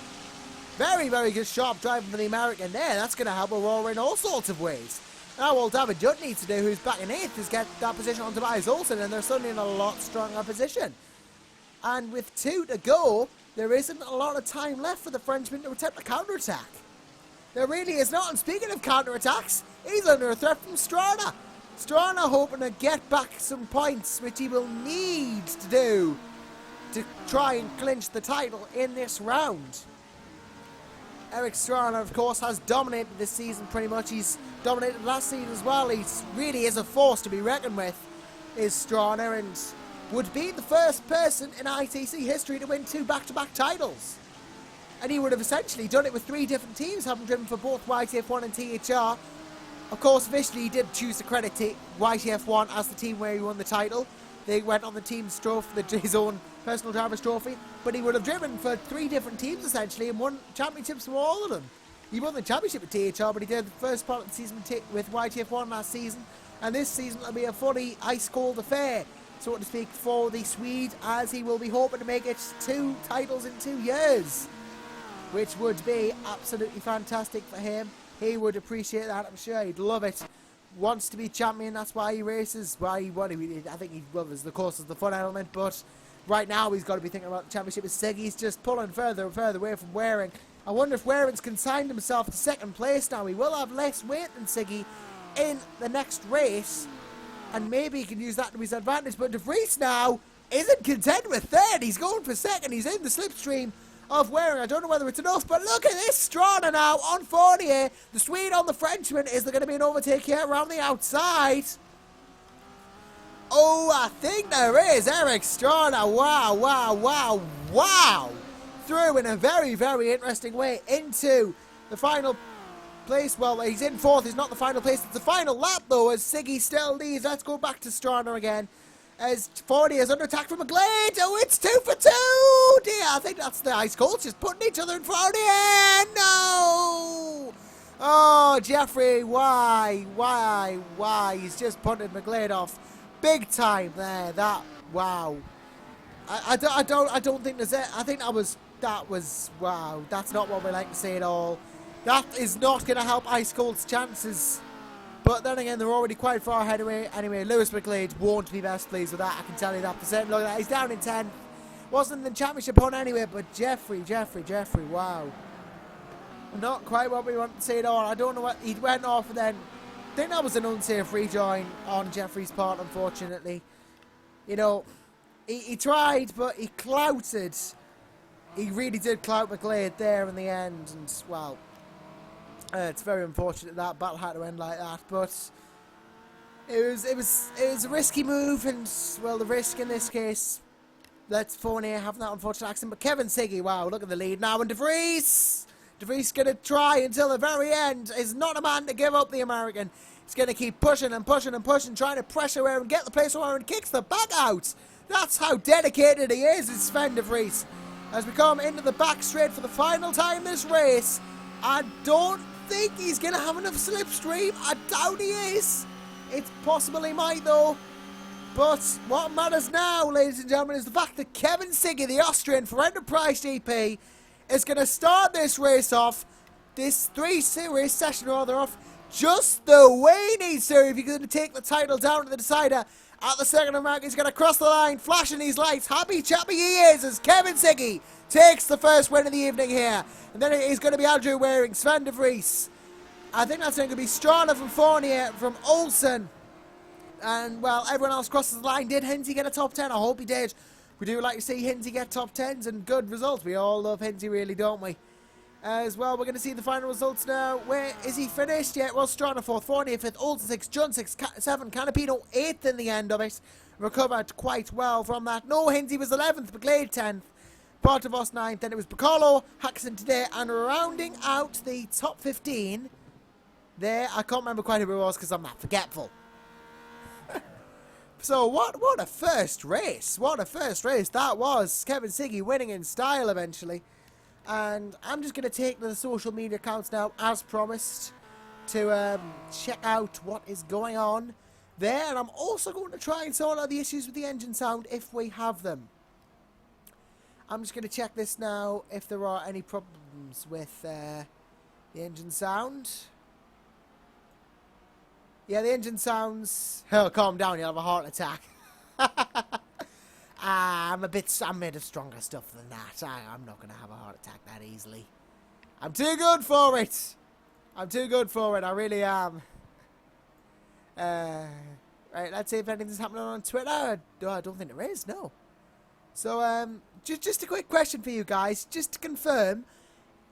Speaker 1: Very, very good sharp driving for the American there. That's going to help Aurora in all sorts of ways. Now all David Judd needs to do, who's back in 8th, is get that position on Tobias Olsen, and they're suddenly in a lot stronger position. And with 2 to go, there isn't a lot of time left for the Frenchman to attempt a counter-attack. There really is not. And speaking of counter-attacks, he's under a threat from Stranne. Stranne hoping to get back some points, which he will need to do to try and clinch the title in this round. Eric Stranne, of course, has dominated this season pretty much. He's dominated last season as well. He really is a force to be reckoned with, is Stranne, and would be the first person in ITC history to win 2 back-to-back titles. And he would have essentially done it with 3 different teams, having driven for both YTF1 and THR. Of course, officially he did choose to credit YTF1 as the team where he won the title. They went on the team's trophy, his own personal driver's trophy, but he would have driven for 3 different teams essentially and won championships for all of them. He won the championship with THR, but he did the first part of the season with YTF1 last season, and this season will be a fully ice-cold affair, so to speak, for the Swede, as he will be hoping to make it 2 titles in 2 years, which would be absolutely fantastic for him. He would appreciate that, I'm sure. He'd love it. Wants to be champion, that's why he races. I think he loves the course as the fun element, but right now he's got to be thinking about the championship. Siggy's just pulling further and further away from Waring. I wonder if Waring's consigned himself to 2nd place now. He will have less weight than Siggy in the next race, and maybe he can use that to his advantage. But de Vries now isn't content with 3rd. He's going for 2nd. He's in the slipstream of Waring. I don't know whether it's enough, but look at this. Stranne now on Fournier. The Swede on the Frenchman. Is there going to be an overtake here around the outside? Oh, I think there is. Eric Stranne. Wow. Through in a very, very interesting way into the final place. Well, he's in 4th. He's not the final place. It's the final lap, though, as Siggy still leads. Let's go back to Stranne again. As 40 is under attack from McGlade. Oh, it's 2 for 2. Dear, I think that's the ice colts just putting each other in 40. No! Oh, Jeffrey, why? He's just punted McGlade off big time there. That, wow. I don't think there's it. I think that was wow. That's not what we like to see at all. That is not going to help Ice Cold's chances. But then again, they're already quite far ahead anyway. Lewis McGlade won't be best pleased with that. I can tell you that for certain. Look at that. He's down in 10th. Wasn't in the championship hunt anyway. But Jeffrey, wow. Not quite what we want to see at all. I don't know what he went off and then. I think that was an unsafe rejoin on Jeffrey's part, unfortunately. You know, he tried, but he clouted. He really did clout McGlade there in the end, and well, it's very unfortunate that battle had to end like that. But it was a risky move, and well, the risk in this case, let's Fournier having that unfortunate accident. But Kevin Siggy, wow, look at the lead now, and De Vries going to try until the very end. Is not a man to give up the American. He's going to keep pushing and pushing and pushing, trying to pressure her and get the place where and kicks the back out. That's how dedicated he is Sven De Vries. As we come into the back straight for the final time this race, I don't think he's going to have enough slipstream. I doubt he is. It's possible he might though. But what matters now, ladies and gentlemen, is the fact that Kevin Siggy, the Austrian for Enterprise GP, is going to start this race off, this 3-series session rather off, just the way he needs to if he's going to take the title down to the decider at the second mark. He's going to cross the line, flashing these lights. Happy chappy he is as Kevin Siggy takes the first win of the evening here. And then it is going to be Andrew Waring, Sven De Vries. I think that's going to be Stranne from Fournier, from Olsen. And, well, everyone else crosses the line. Did Hinty get a top 10? I hope he did. We do like to see Hinty get top 10s and good results. We all love Hinty, really, don't we? As well, we're going to see the final results now. Where is he finished? Yeah, well, Stranne 4th, Fournier 5th, Olsen 6th, Jun 6th, 7th, Canapino 8th in the end of it. Recovered quite well from that. No, Hinty was 11th, McGlade 10th, Bartavos 9th, then it was Bacalo, Haxon today, and rounding out the top 15 there, I can't remember quite who it was because I'm that forgetful. So what a first race. What a first race that was. Kevin Siggy winning in style eventually. And I'm just going to take the social media accounts now, as promised, to check out what is going on there. And I'm also going to try and sort out the issues with the engine sound if we have them. I'm just going to check this now if there are any problems with the engine sound. Yeah, the engine sounds... Oh, calm down, you'll have a heart attack. I'm made of stronger stuff than that. I'm not going to have a heart attack that easily. I'm too good for it. I'm too good for it. I really am. Right, let's see if anything's happening on Twitter. No, I don't think there is, no. So, just a quick question for you guys. Just to confirm,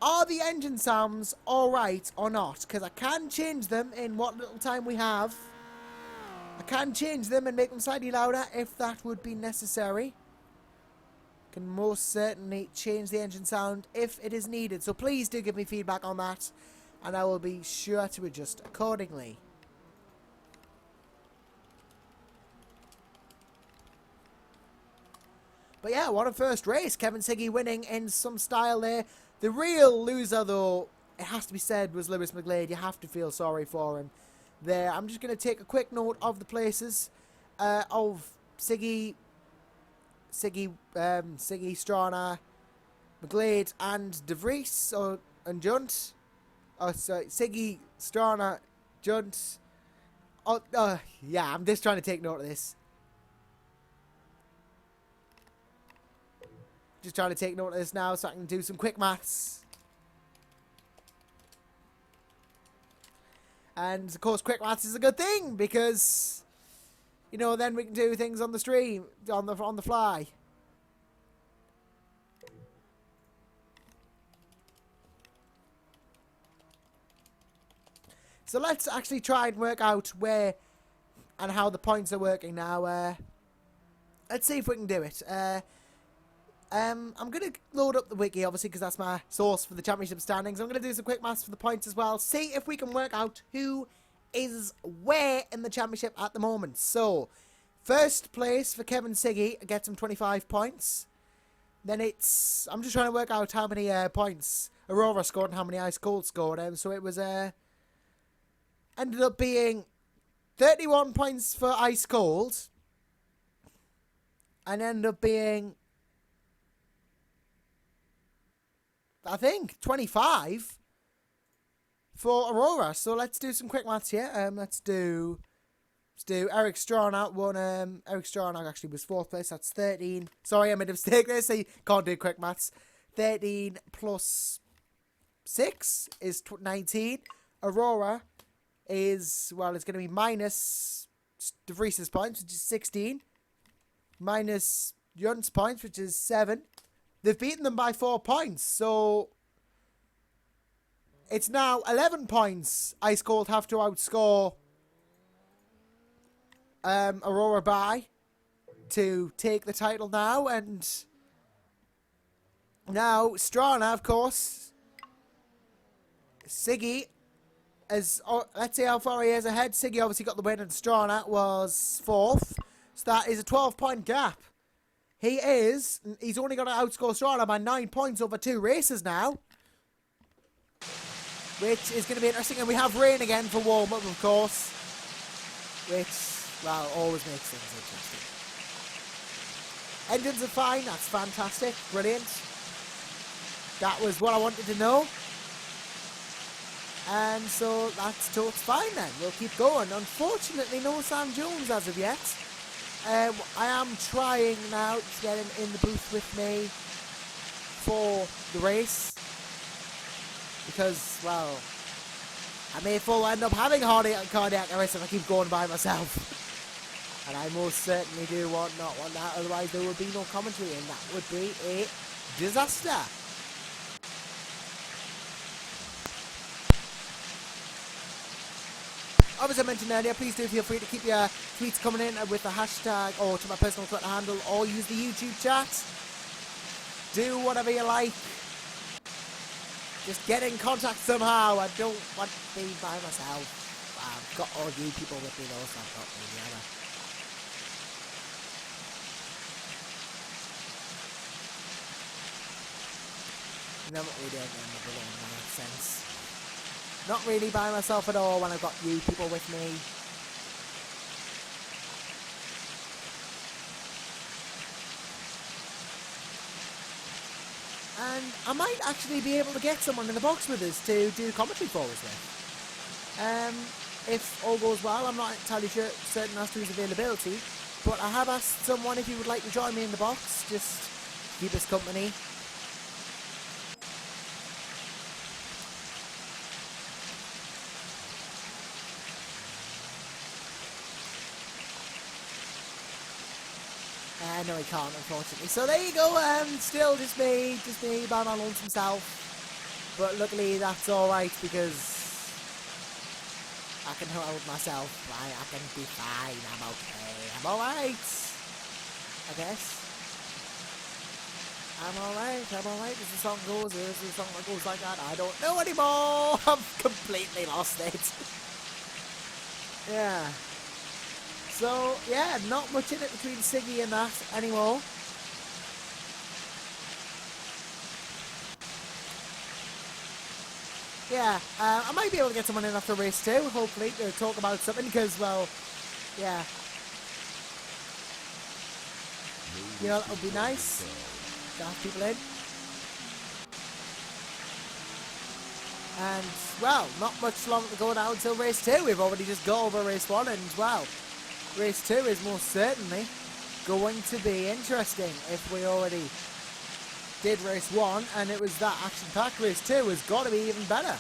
Speaker 1: are the engine sounds alright or not? Because I can change them in what little time we have. I can change them and make them slightly louder if that would be necessary. Can most certainly change the engine sound if it is needed. So please do give me feedback on that, and I will be sure to adjust accordingly. But yeah, what a first race. Kevin Siggy winning in some style there. The real loser, though, it has to be said, was Lewis McGlade. You have to feel sorry for him there. I'm just going to take a quick note of the places of Siggy, Stranne, McGlade, and De Vries, and Junt. Oh, sorry, Siggy, Stranne, Junt. Oh, yeah, I'm just trying to take note of this. Just trying to take note of this now so I can do some quick maths. And, of course, quick maths is a good thing because, you know, then we can do things on the stream, on the fly. So let's actually try and work out where and how the points are working now. Let's see if we can do it. I'm going to load up the wiki, obviously, because that's my source for the championship standings. I'm going to do some quick maths for the points as well. See if we can work out who is where in the championship at the moment. So, first place for Kevin Siggy gets him 25 points. Then it's... I'm just trying to work out how many points Aurora scored and how many Ice Cold scored. So it was... ended up being 31 points for Ice Cold. And ended up being... I think 25 for Aurora. So let's do some quick maths here. Let's do Eric Stranne out one. Eric Stranne actually was 4th place. That's 13. Sorry, I made a mistake there. So you can't do quick maths. 13 plus 6 is 19. Aurora is, well, it's going to be minus De Vries's points, which is 16. Minus Junt's points, which is 7. They've beaten them by 4 points, so it's now 11 points Ice Cold have to outscore Aurora by to take the title now. And now Stranne, of course, Siggy, let's see how far he is ahead. Siggy obviously got the win and Stranne was 4th, so that is a 12-point gap. He's only got to outscore Stranne by 9 points over 2 races now. Which is going to be interesting. And we have rain again for warm-up, of course. Which, well, always makes things interesting. Engines are fine. That's fantastic. Brilliant. That was what I wanted to know. And so that's totes fine then. We'll keep going. Unfortunately, no Sam Jones as of yet. I am trying now to get him in the booth with me for the race. Because, well, I may full end up having cardiac arrest if I keep going by myself. And I most certainly do not want that. Otherwise, there would be no commentary, and that would be a disaster. As I mentioned earlier, please do feel free to keep your tweets coming in with the hashtag or to my personal Twitter handle, or use the YouTube chat. Do whatever you like. Just get in contact somehow. I don't want to be by myself. I've got all you people with me though, so I've got really other. Not really in that sense. Not really by myself at all when I've got you people with me. And I might actually be able to get someone in the box with us to do commentary for us with. If all goes well, I'm not entirely certain as to his availability, but I have asked someone if he would like to join me in the box, just keep us company. No, he can't, unfortunately. So there you go. Still just me by my lonesome self. But luckily, that's all right because I can hold myself. I can be fine. I'm okay. I'm all right. I guess. I'm all right. I'm all right. As the song goes, as the song that goes like that, I don't know anymore. I've completely lost it. Yeah. So, yeah, not much in it between Siggy and that anymore. Yeah, I might be able to get someone in after race 2, hopefully, to talk about something, because, well, yeah. You know, that would be nice to have people in. And, well, not much longer to go now until race 2. We've already just got over race 1, and, well, race 2 is most certainly going to be interesting. If we already did race 1 and it was that action-packed, race 2 has got to be even better.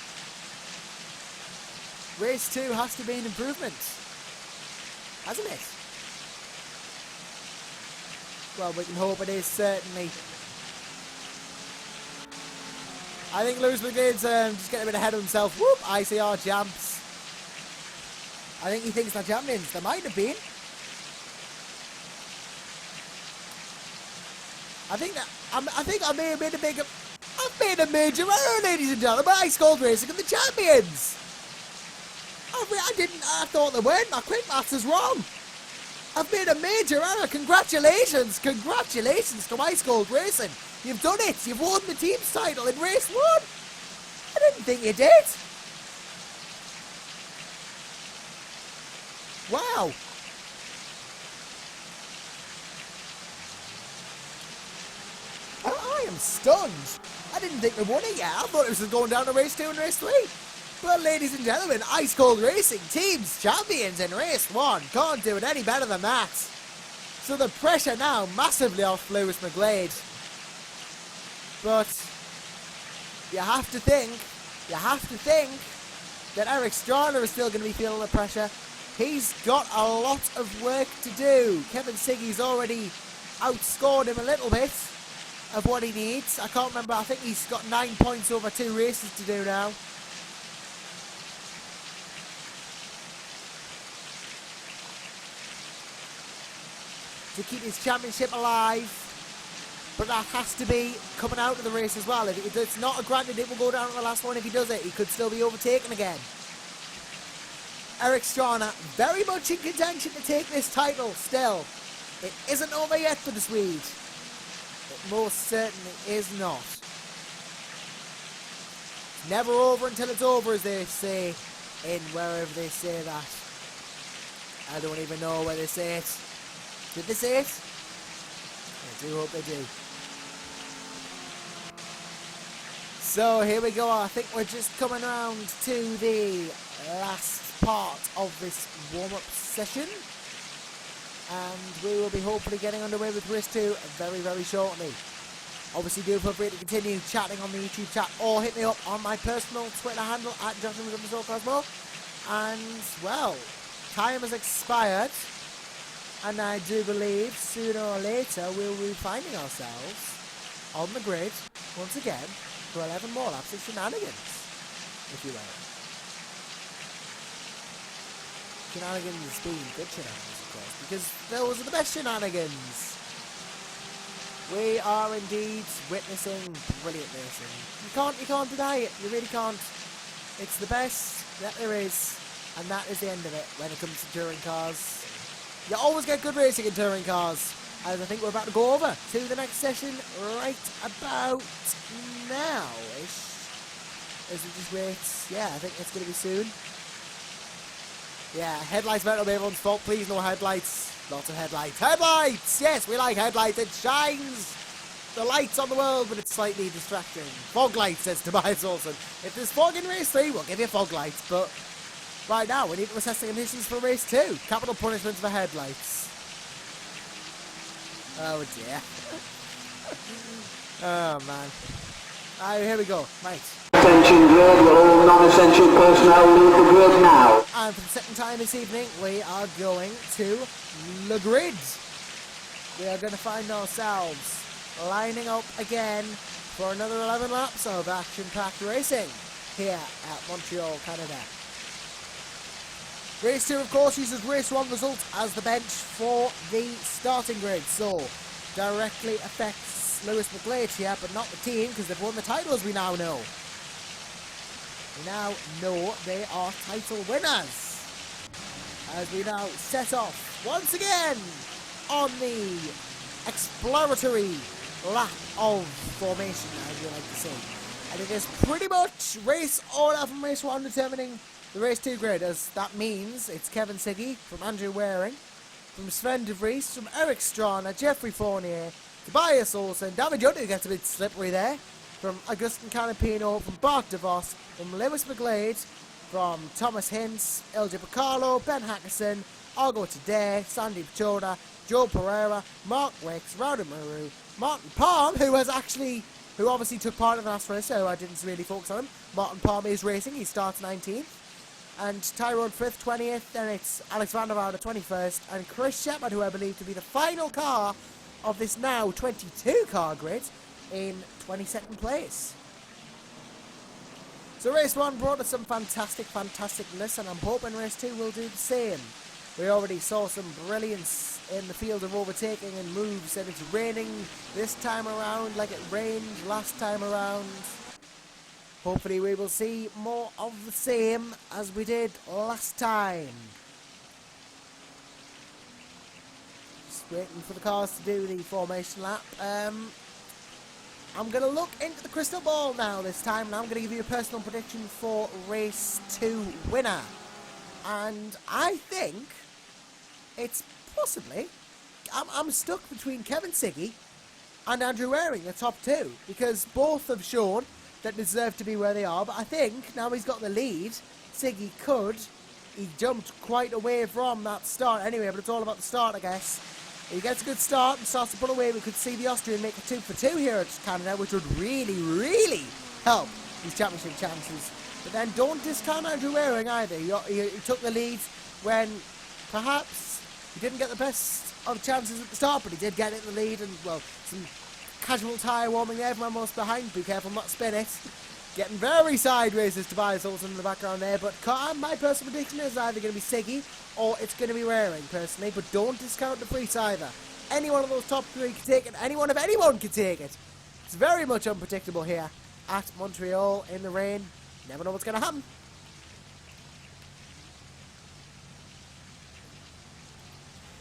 Speaker 1: Race 2 has to be an improvement, hasn't it? Well, we can hope it is, certainly. I think Lewis McLeod's just getting a bit ahead of himself. Whoop, ICR champs. I think he thinks they're champions. They might have been. I think I may have made I've made a major error, ladies and gentlemen. Ice Cold Racing are the champions. I thought they weren't. My quick maths is wrong. I've made a major error. Congratulations to Ice Cold Racing. You've done it. You've won the team's title in race 1. I didn't think you did. Wow. I am stunned. I didn't think they won it yet. I thought it was going down to race 2 and race 3. But ladies and gentlemen, Ice Cold Racing team's champions in race 1. Can't do it any better than that. So the pressure now massively off Lewis McGlade. But you have to think that Eric Stranne is still going to be feeling the pressure. He's got a lot of work to do. Kevin Siggy's already outscored him a little bit of what he needs. I can't remember. I think he's got 9 points over 2 races to do now. To keep his championship alive, but that has to be coming out of the race as well. If it's not a granted, it will go down to the last one. If he does it, he could still be overtaken again. Eric Stranne very much in contention to take this title still. It isn't over yet for the Swede. It most certainly is not. It's never over until it's over, as they say in wherever they say that. I don't even know where they say it. Did they say it? I do hope they do. So here we go. I think we're just coming around to the last part of this warm-up session. And we will be hopefully getting underway with race 2 very, very shortly. Obviously do feel free to continue chatting on the YouTube chat or hit me up on my personal Twitter handle at Johnson_Cosmo. And, well, time has expired. And I do believe sooner or later we'll be finding ourselves on the grid once again for 11 more laps of shenanigans, if you will. Shenanigans being good shenanigans, of course, because those are the best shenanigans. We are indeed witnessing brilliant racing. You can't deny it. You really can't. It's the best that there is, and that is the end of it when it comes to touring cars. You always get good racing in touring cars, as I think we're about to go over to the next session right about now-ish. As we just wait, yeah, I think it's going to be soon. Yeah, headlights might not be everyone's fault, please no headlights. Lots of headlights. Headlights! Yes, we like headlights, it shines the lights on the world, but it's slightly distracting. Fog lights, says Tobias Olsen. If there's fog in race 3, we'll give you fog lights, but right now, we need to assess the conditions for race 2. Capital punishments for headlights. Oh dear. Oh man. Here we go. Right.
Speaker 2: Attention grid, will all non-essential personnel leave the grid now.
Speaker 1: And for the second time this evening, we are going to the grid. We are going to find ourselves lining up again for another 11 laps of action-packed racing here at Montreal, Canada. Race 2, of course, uses race 1 results as the bench for the starting grid, so directly affects Lewis McGlade here, but not the team, because they've won the title, as we now know. We now know they are title winners, as we now set off once again on the exploratory lap of formation, as you like to say. And it is pretty much race order from race 1 determining the race 2 grid, as that means it's Kevin Siggy from Andrew Waring, from Sven de Vries, from Eric Stranne, Jeffrey Fournier, Tobias Olsen, David Jutta gets a bit slippery there, from Augustin Canapino, from Bart DeVos, from Lewis McGlade, from Thomas Hintz, LJ Picarlo, Ben Hackerson, Argo Today, Sandy Pachoda, Joe Pereira, Mark Wicks, Rowdy Maru, Martin Palm, who obviously took part in the last race, so I didn't really focus on him. Martin Palm is racing, he starts 19th. And Tyrone 5th, 20th, then it's Alex van der Waal 21st, and Chris Shepard, who I believe to be the final car of this now 22 car grid, in 22nd place. So race 1 brought us some fantasticness, and I'm hoping race 2 will do the same. We already saw some brilliance in the field of overtaking and moves, and it's raining this time around like it rained last time around. Hopefully we will see more of the same as we did last time. Just waiting for the cars to do the formation lap. I'm going to look into the crystal ball now this time, and I'm going to give you a personal prediction for race 2 winner. And I think it's possibly, I'm stuck between Kevin Siggy and Andrew Waring, the top two, because both have shown that deserve to be where they are. But I think now he's got the lead, Siggy he jumped quite away from that start anyway, but it's all about the start, I guess. If he gets a good start and starts to pull away, we could see the Austrian make a 2 for 2 here at Canada, which would really, really help his championship chances. But then don't discount Andrew Waring either. He took the lead when perhaps he didn't get the best of chances at the start, but he did get it in the lead, and, well, some casual tyre warming there from almost behind. Be careful not to spin it. Getting very sideways is Tobias Olsen in the background there, but my personal prediction is either going to be Siggy or it's going to be Waring, personally, but don't discount the Priest either. Any one of those top three can take it, anyone can take it. It's very much unpredictable here at Montreal in the rain. Never know what's going to happen.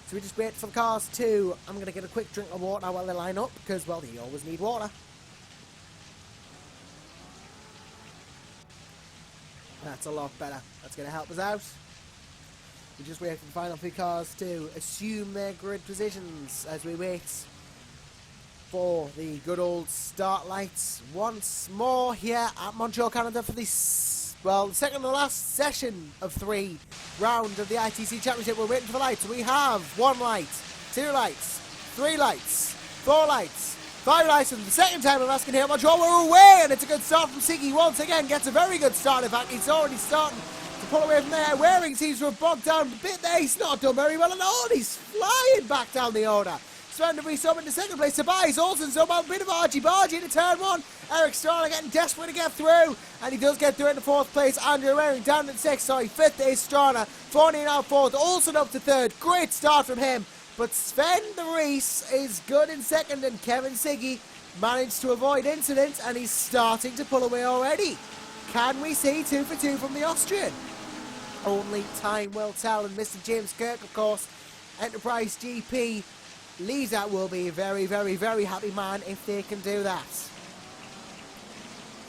Speaker 1: So we just wait for the cars to... I'm going to get a quick drink of water while they line up, because, well, you always need water. That's a lot better. That's going to help us out. We just wait for the final few cars to assume their grid positions as we wait for the good old start lights once more here at Montreal, Canada for this, well, the second to last session of 3 round of the ITC Championship. We're waiting for the lights. We have 1 light, 2 lights, 3 lights, 4 lights, 5 lights, and the second time I'm asking here at Montreal, we're away, and it's a good start from Siggy. Once again, gets a very good start. In fact, he's already starting to pull away from there. Waring seems to have bogged down a bit there. He's not done very well at all. He's flying back down the order. Stranne de Vries up into second place. Tobias Olsen's up a bit of argy-bargy into turn 1. Eric Stranne getting desperate to get through, and he does get through into 4th place. Andrew Waring down in 6th. Sorry, 5th is Stranne. Fournier now 4th. Olsen up to 3rd. Great start from him. But Sven de Vries is good in 2nd, and Kevin Siggy managed to avoid incidents, and he's starting to pull away already. Can we see 2 for 2 from the Austrian? Only time will tell, and Mr. James Kirk, of course, Enterprise GP leader, will be a very, very, very happy man if they can do that.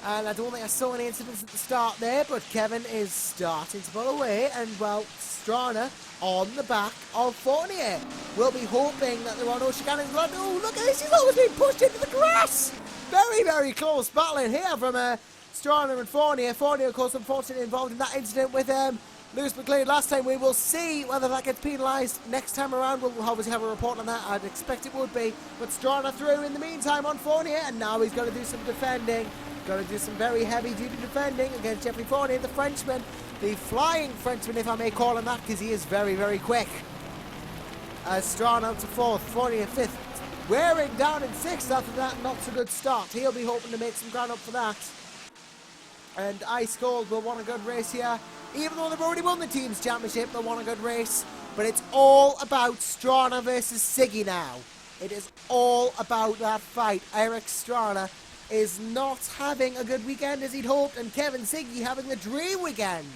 Speaker 1: And I don't think I saw any incidents at the start there, but Kevin is starting to pull away, and, well, Stranne on the back of Fournier. We'll be hoping that there are no shenanigans. Oh, look at this, he's always been pushed into the grass! Very, very close battling here from Stranne and Fournier. Fournier, of course, unfortunately involved in that incident with Lewis McLeod last time. We will see whether that gets penalised next time around. We'll obviously have a report on that. I'd expect it would be. But Stranne through in the meantime on Fournier, and now he's going to do some defending. Going to do some very heavy-duty defending against Jeffrey Fournier, the Frenchman. The flying Frenchman, if I may call him that, because he is very, very quick. As Stranne out to 4th, Fournier 5th. Waring down in 6th after that not so good start. He'll be hoping to make some ground up for that. And Ice Cold will want a good race here. Even though they've already won the team's championship, they'll want a good race. But it's all about Stranne versus Siggy now. It is all about that fight. Eric Stranne is not having a good weekend as he'd hoped, and Kevin Siggy having the dream weekend.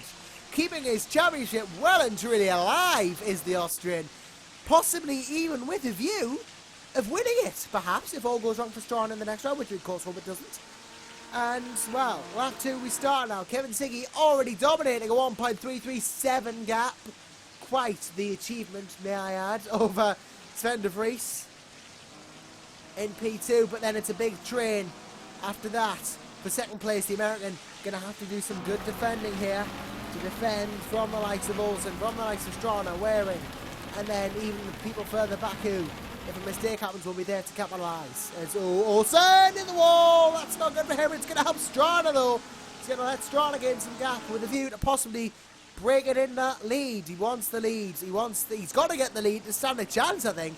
Speaker 1: Keeping his championship well and truly alive is the Austrian. Possibly even with a view of winning it, perhaps, if all goes wrong for Stranne in the next round, which we of course hope it doesn't. And, well, lap 2 we start now. Kevin Siggy already dominating a 1.337 gap. Quite the achievement, may I add, over Sven de Vries in P2. But then it's a big train after that. For second place, the American going to have to do some good defending here. To defend from the likes of Olsen, from the likes of Stranne, Waring. And then even the people further back who, if a mistake happens, will be there to capitalise. It's Olsen in the wall. That's not good for him. It's going to help Stranne, though. It's going to let Stranne gain some gap with a view to possibly break it in that lead. He wants the lead. He's got to get the lead to stand a chance, I think,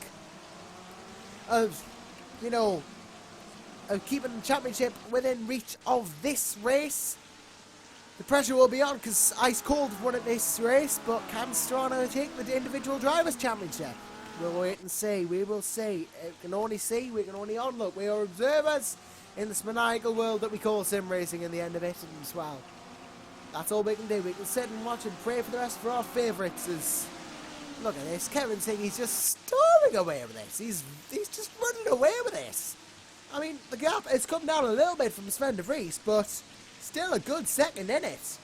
Speaker 1: of, you know, of keeping the championship within reach of this race. The pressure will be on because Ice Cold have won at this race, but can Stranne take the individual drivers' championship? We'll wait and see. We will see. We can only see. We can only onlook. We are observers in this maniacal world that we call sim racing in the end of it, and well, that's all we can do. We can sit and watch and pray for the rest for our favourites. Look at this. Kevin Singh, he's just storming away with this. He's just running away with this. I mean, the gap has come down a little bit from Sven de Vries, but still a good second in it.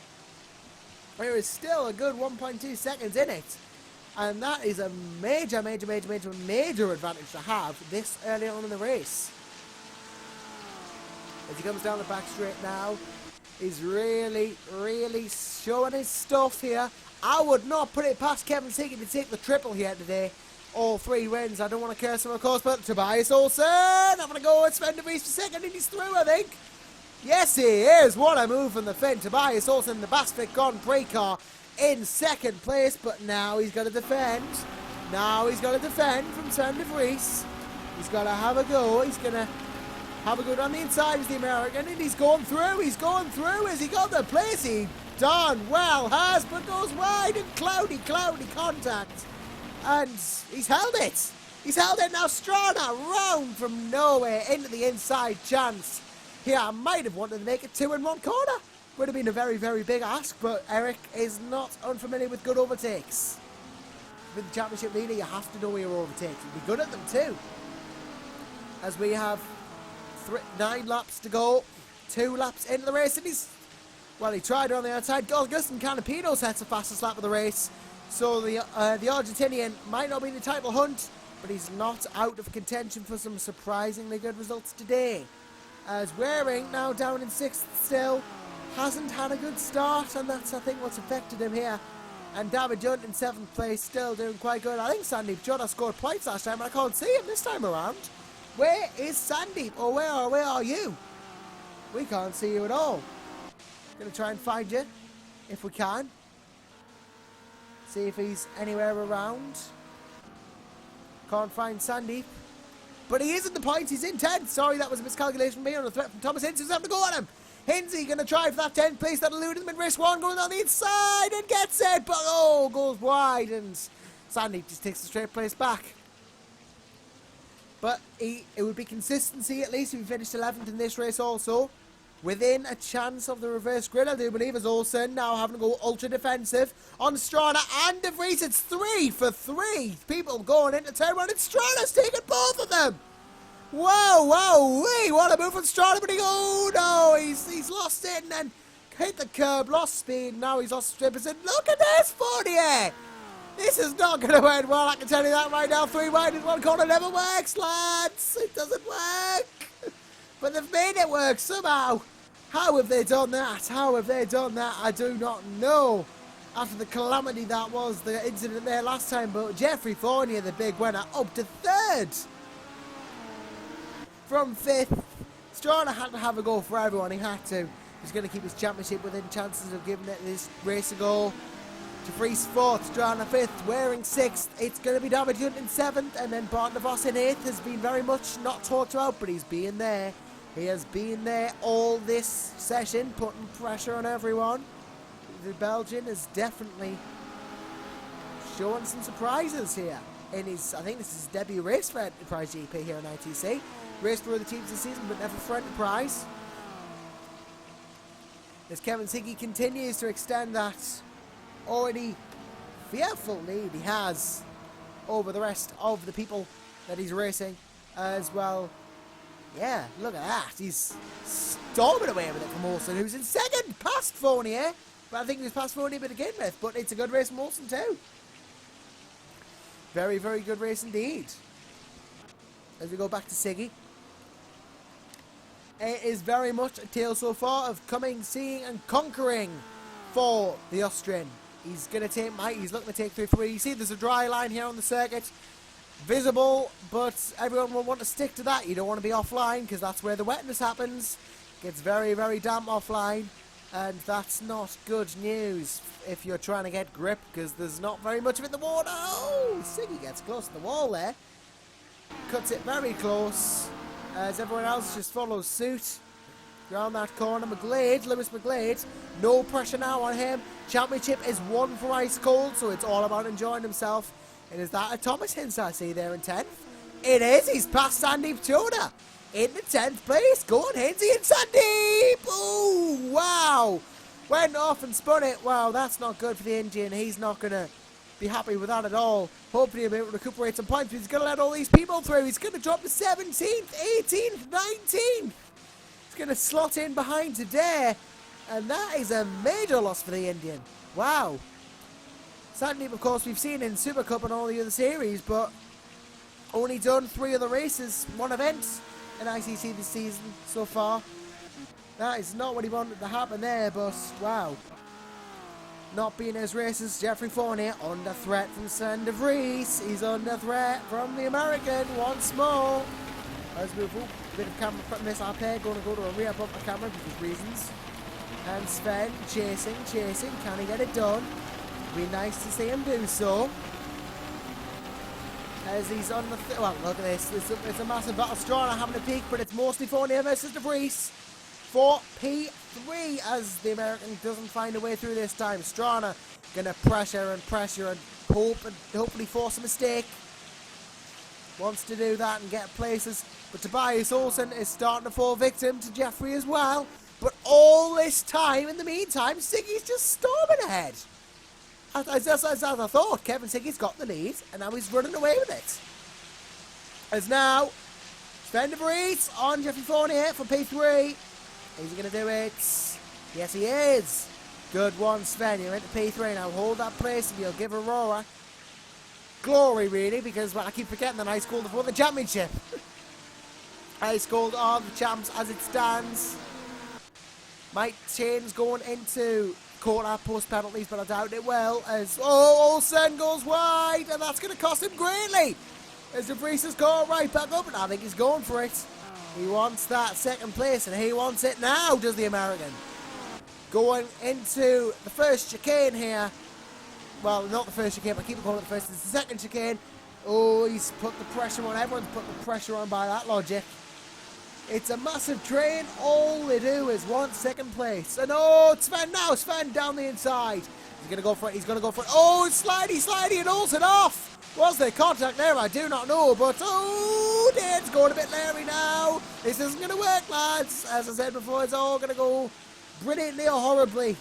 Speaker 1: There is still a good 1.2 seconds in it. And that is a major advantage to have this early on in the race. As he comes down the back straight now, he's really showing his stuff here. I would not put it past Kevin Singh to take the triple here today. All 3 wins. I don't want to curse him, of course, but Tobias Olsen, I'm going to go with Sven de Vries for second, and he's through, I think. Yes, he is. What a move from the Finn. Tobias Olsen, the Basfik Grand Prix car, in second place, but now he's got to defend. Now he's got to defend from Sven de Vries. He's got to have a go. He's going to have a go down the inside as the American, and he's going through. He's going through. Has he got the place? He done well, has, but goes wide and cloudy contact. And he's held it. He's held it now. Stranne round from nowhere into the inside chance. Here, I might have wanted to make it 2 in 1 corner. Would have been a very big ask, but Eric is not unfamiliar with good overtakes. With the championship leader, you have to know your overtakes and be good at them too. As we have 9 laps to go, 2 laps into the race, and he tried on the outside. Augustin Canapino sets the fastest lap of the race. So the Argentinian might not be in the title hunt, but he's not out of contention for some surprisingly good results today. As Waring, now down in 6th still, hasn't had a good start, and that's, I think, what's affected him here. And David Junt in 7th place, still doing quite good. I think Sandeep Jodha scored points last time, but I can't see him this time around. Where is Sandeep? Or where are you? We can't see you at all. Gonna try and find you, if we can. See if he's anywhere around. Can't find Sandeep. But he is in the points. He's in 10th. Sorry, that was a miscalculation from me on a threat from Thomas Hinz, who's having to go on him. Hinsey going to try for that 10th place. That eluded him in race 1, going on the inside and gets it. But goes wide, and Sandeep just takes the straight place back. But it would be consistency at least if he finished 11th in this race also. Within a chance of the reverse grid, I do believe, as Olsen now having to go ultra defensive on Stranne and De Vries. It's 3 for 3 people going into turn 1, and Stranne's taken both of them. Wow, what a move from Stranne, but he's lost it and then hit the curb, lost speed, now he's lost strip. And look at this, Fournier! This is not going to end well, I can tell you that right now. 3 wide in 1 corner never works, lads. It doesn't work. But they've made it work somehow. How have they done that? I do not know. After the calamity that was the incident there last time, but Jeffrey Fournier, the big winner, up to 3rd. From 5th, Stranne had to have a go for everyone. He had to. He's going to keep his championship within chances of giving it this race a go. De Vries 4th, Stranne 5th, Waring 6th. It's going to be David Junt in 7th, and then Bart de Vos in 8th. Has been very much not talked about, but he's been there. He has been there all this session, putting pressure on everyone. The Belgian is definitely showing some surprises here. I think this is his debut race for Enterprise GP here in ITC. Raced for other teams this season, but never for Enterprise. As Kevin Siggy continues to extend that already fearful lead he has over the rest of the people that he's racing as well. Yeah, look at that. He's storming away with it from Olsen, who's in 2nd, past Fournier. But I think he was past Fournier to begin with. But it's a good race from Olsen too. Very good race indeed. As we go back to Siggy. It is very much a tale so far of coming, seeing and conquering for the Austrian. He's looking to take through 3. You see there's a dry line here on the circuit. Visible, but everyone will want to stick to that. You don't want to be offline because that's where the wetness happens. Gets very damp offline, and that's not good news if you're trying to get grip because there's not very much of it in the water. Siggy gets close to the wall there. Cuts it very close as everyone else just follows suit. Around that corner, Lewis McGlade, no pressure now on him. Championship is one for Ice Cold, so it's all about enjoying himself. And is that a Thomas Hinz I see there in 10th? It is, he's past Sandeep Choda in the 10th place. Go on, Hinsey and Sandeep! Ooh, wow! Went off and spun it. Wow, that's not good for the Indian. He's not going to be happy with that at all. Hopefully he'll be able to recuperate some points, but he's going to let all these people through. He's going to drop to 17th, 18th, 19th. Going to slot in behind today, and that is a major loss for the Indian. Wow. Sandeep, of course, we've seen in Super Cup and all the other series, but only done 3 other races, 1 event in ICC this season so far. That is not what he wanted to happen there, but wow. Not being his races, Jeffrey Fournier under threat from Sander Vries. He's under threat from the American once more. Let's move up. A bit of camera miss up here. Going to go to a rear bumper camera because reasons. And Sven chasing. Can he get it done? Be nice to see him do so. As he's on the... well, look at this. It's a massive battle. Stranne having a peak, but it's mostly Fournier versus De Vries. For P3 as the American doesn't find a way through this time. Stranne going to pressure and hopefully force a mistake. Wants to do that and get places, but Tobias Olsen is starting to fall victim to Jeffrey as well. But all this time, in the meantime, Siggy's just storming ahead. As I thought, Kevin Siggy's got the lead, and now he's running away with it. As now, Sven de Vries on Jeffrey Fournier for P3. Is he going to do it? Yes, he is. Good one, Sven. You're into P3 now. Hold that place and you'll give Aurora glory, really, because, well, I keep forgetting that Ice Cold have won the championship. Ice Cold are the champs as it stands. Might change going into corner post penalties, but I doubt it will, as Olsen goes wide, and that's going to cost him greatly as De Vries has gone right back up, and I think he's going for it. He wants that second place, and he wants it now, does the American. Going into the first chicane here. Well, not the first chicane, but I keep calling it the first. It's the second chicane. Oh, he's put the pressure on. Everyone's put the pressure on by that logic. It's a massive train. All they do is want second place. And it's Sven now. Sven down the inside. He's going to go for it. He's going to go for it. Oh, it's slidey, and Olsen off. Was there contact there? I do not know. But, Dan's going a bit leery now. This isn't going to work, lads. As I said before, it's all going to go brilliantly or horribly.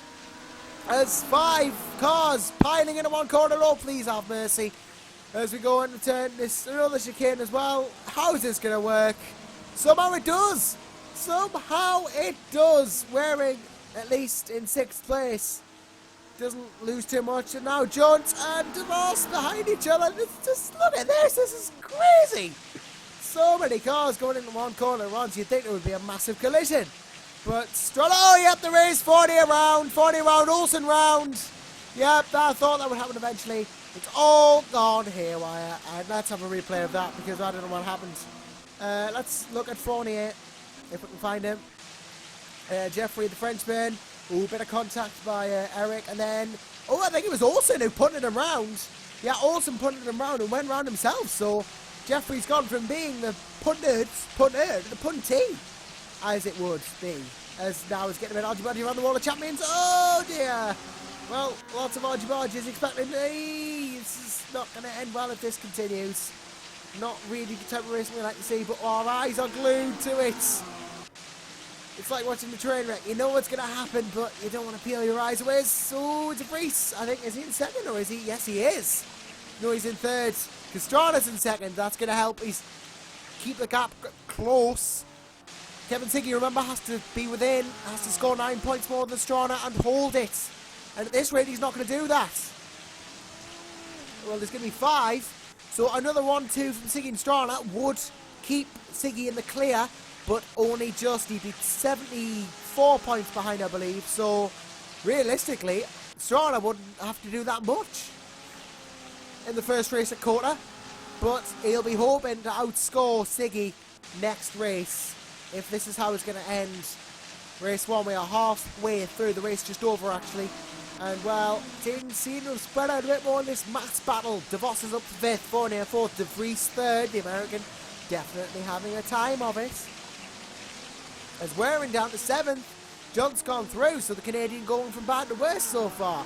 Speaker 1: As 5 cars piling into one corner. Oh, please have mercy. As we go into turn this another chicane as well. How is this going to work? Somehow it does. Wearing at least in 6th place. Doesn't lose too much. And now Jones and DeVos behind each other. Just look at this. This is crazy. So many cars going into one corner at once. You'd think there would be a massive collision. But yep, there is 40 round, Olsen round. Yep, I thought that would happen eventually. It's all gone haywire. And let's have a replay of that because I don't know what happened. Let's look at Fournier, if we can find him. Jeffrey, the Frenchman. Ooh, bit of contact by Eric. And then, I think it was Olsen who punted him round. Yeah, Olsen punted him round and went round himself. So Jeffrey's gone from being the punter to the puntee, as it would be. As now he's getting a bit argy-bargy around the wall of champions. Oh dear. Well, lots of argy-bargies expected. This is not going to end well if this continues. Not really the type of racing we like to see, but our eyes are glued to it. It's like watching the train wreck. You know what's going to happen, but you don't want to peel your eyes away. So it's a Vries. I think, is he in 2nd or is he? Yes, he is. No, he's in 3rd. Because Stranne's in 2nd. That's going to help. He's keep the gap close. Kevin Siggy, remember, has to be within, has to score 9 points more than Stranne and hold it. And at this rate, he's not going to do that. Well, there's going to be 5. So another 1-2 from Siggy and Stranne would keep Siggy in the clear, but only just. He'd be 74 points behind, I believe. So realistically, Stranne wouldn't have to do that much in the first race at Kota. But he'll be hoping to outscore Siggy next race. If this is how it's going to end. Race 1, we are halfway through the race, just over actually. And well, things seem to have spread out a bit more in this max battle. DeVos is up 5th, Fournier 4th, De Vries 3rd. The American definitely having a time of it. As Waring down to 7th. John's gone through, so the Canadian going from bad to worse so far.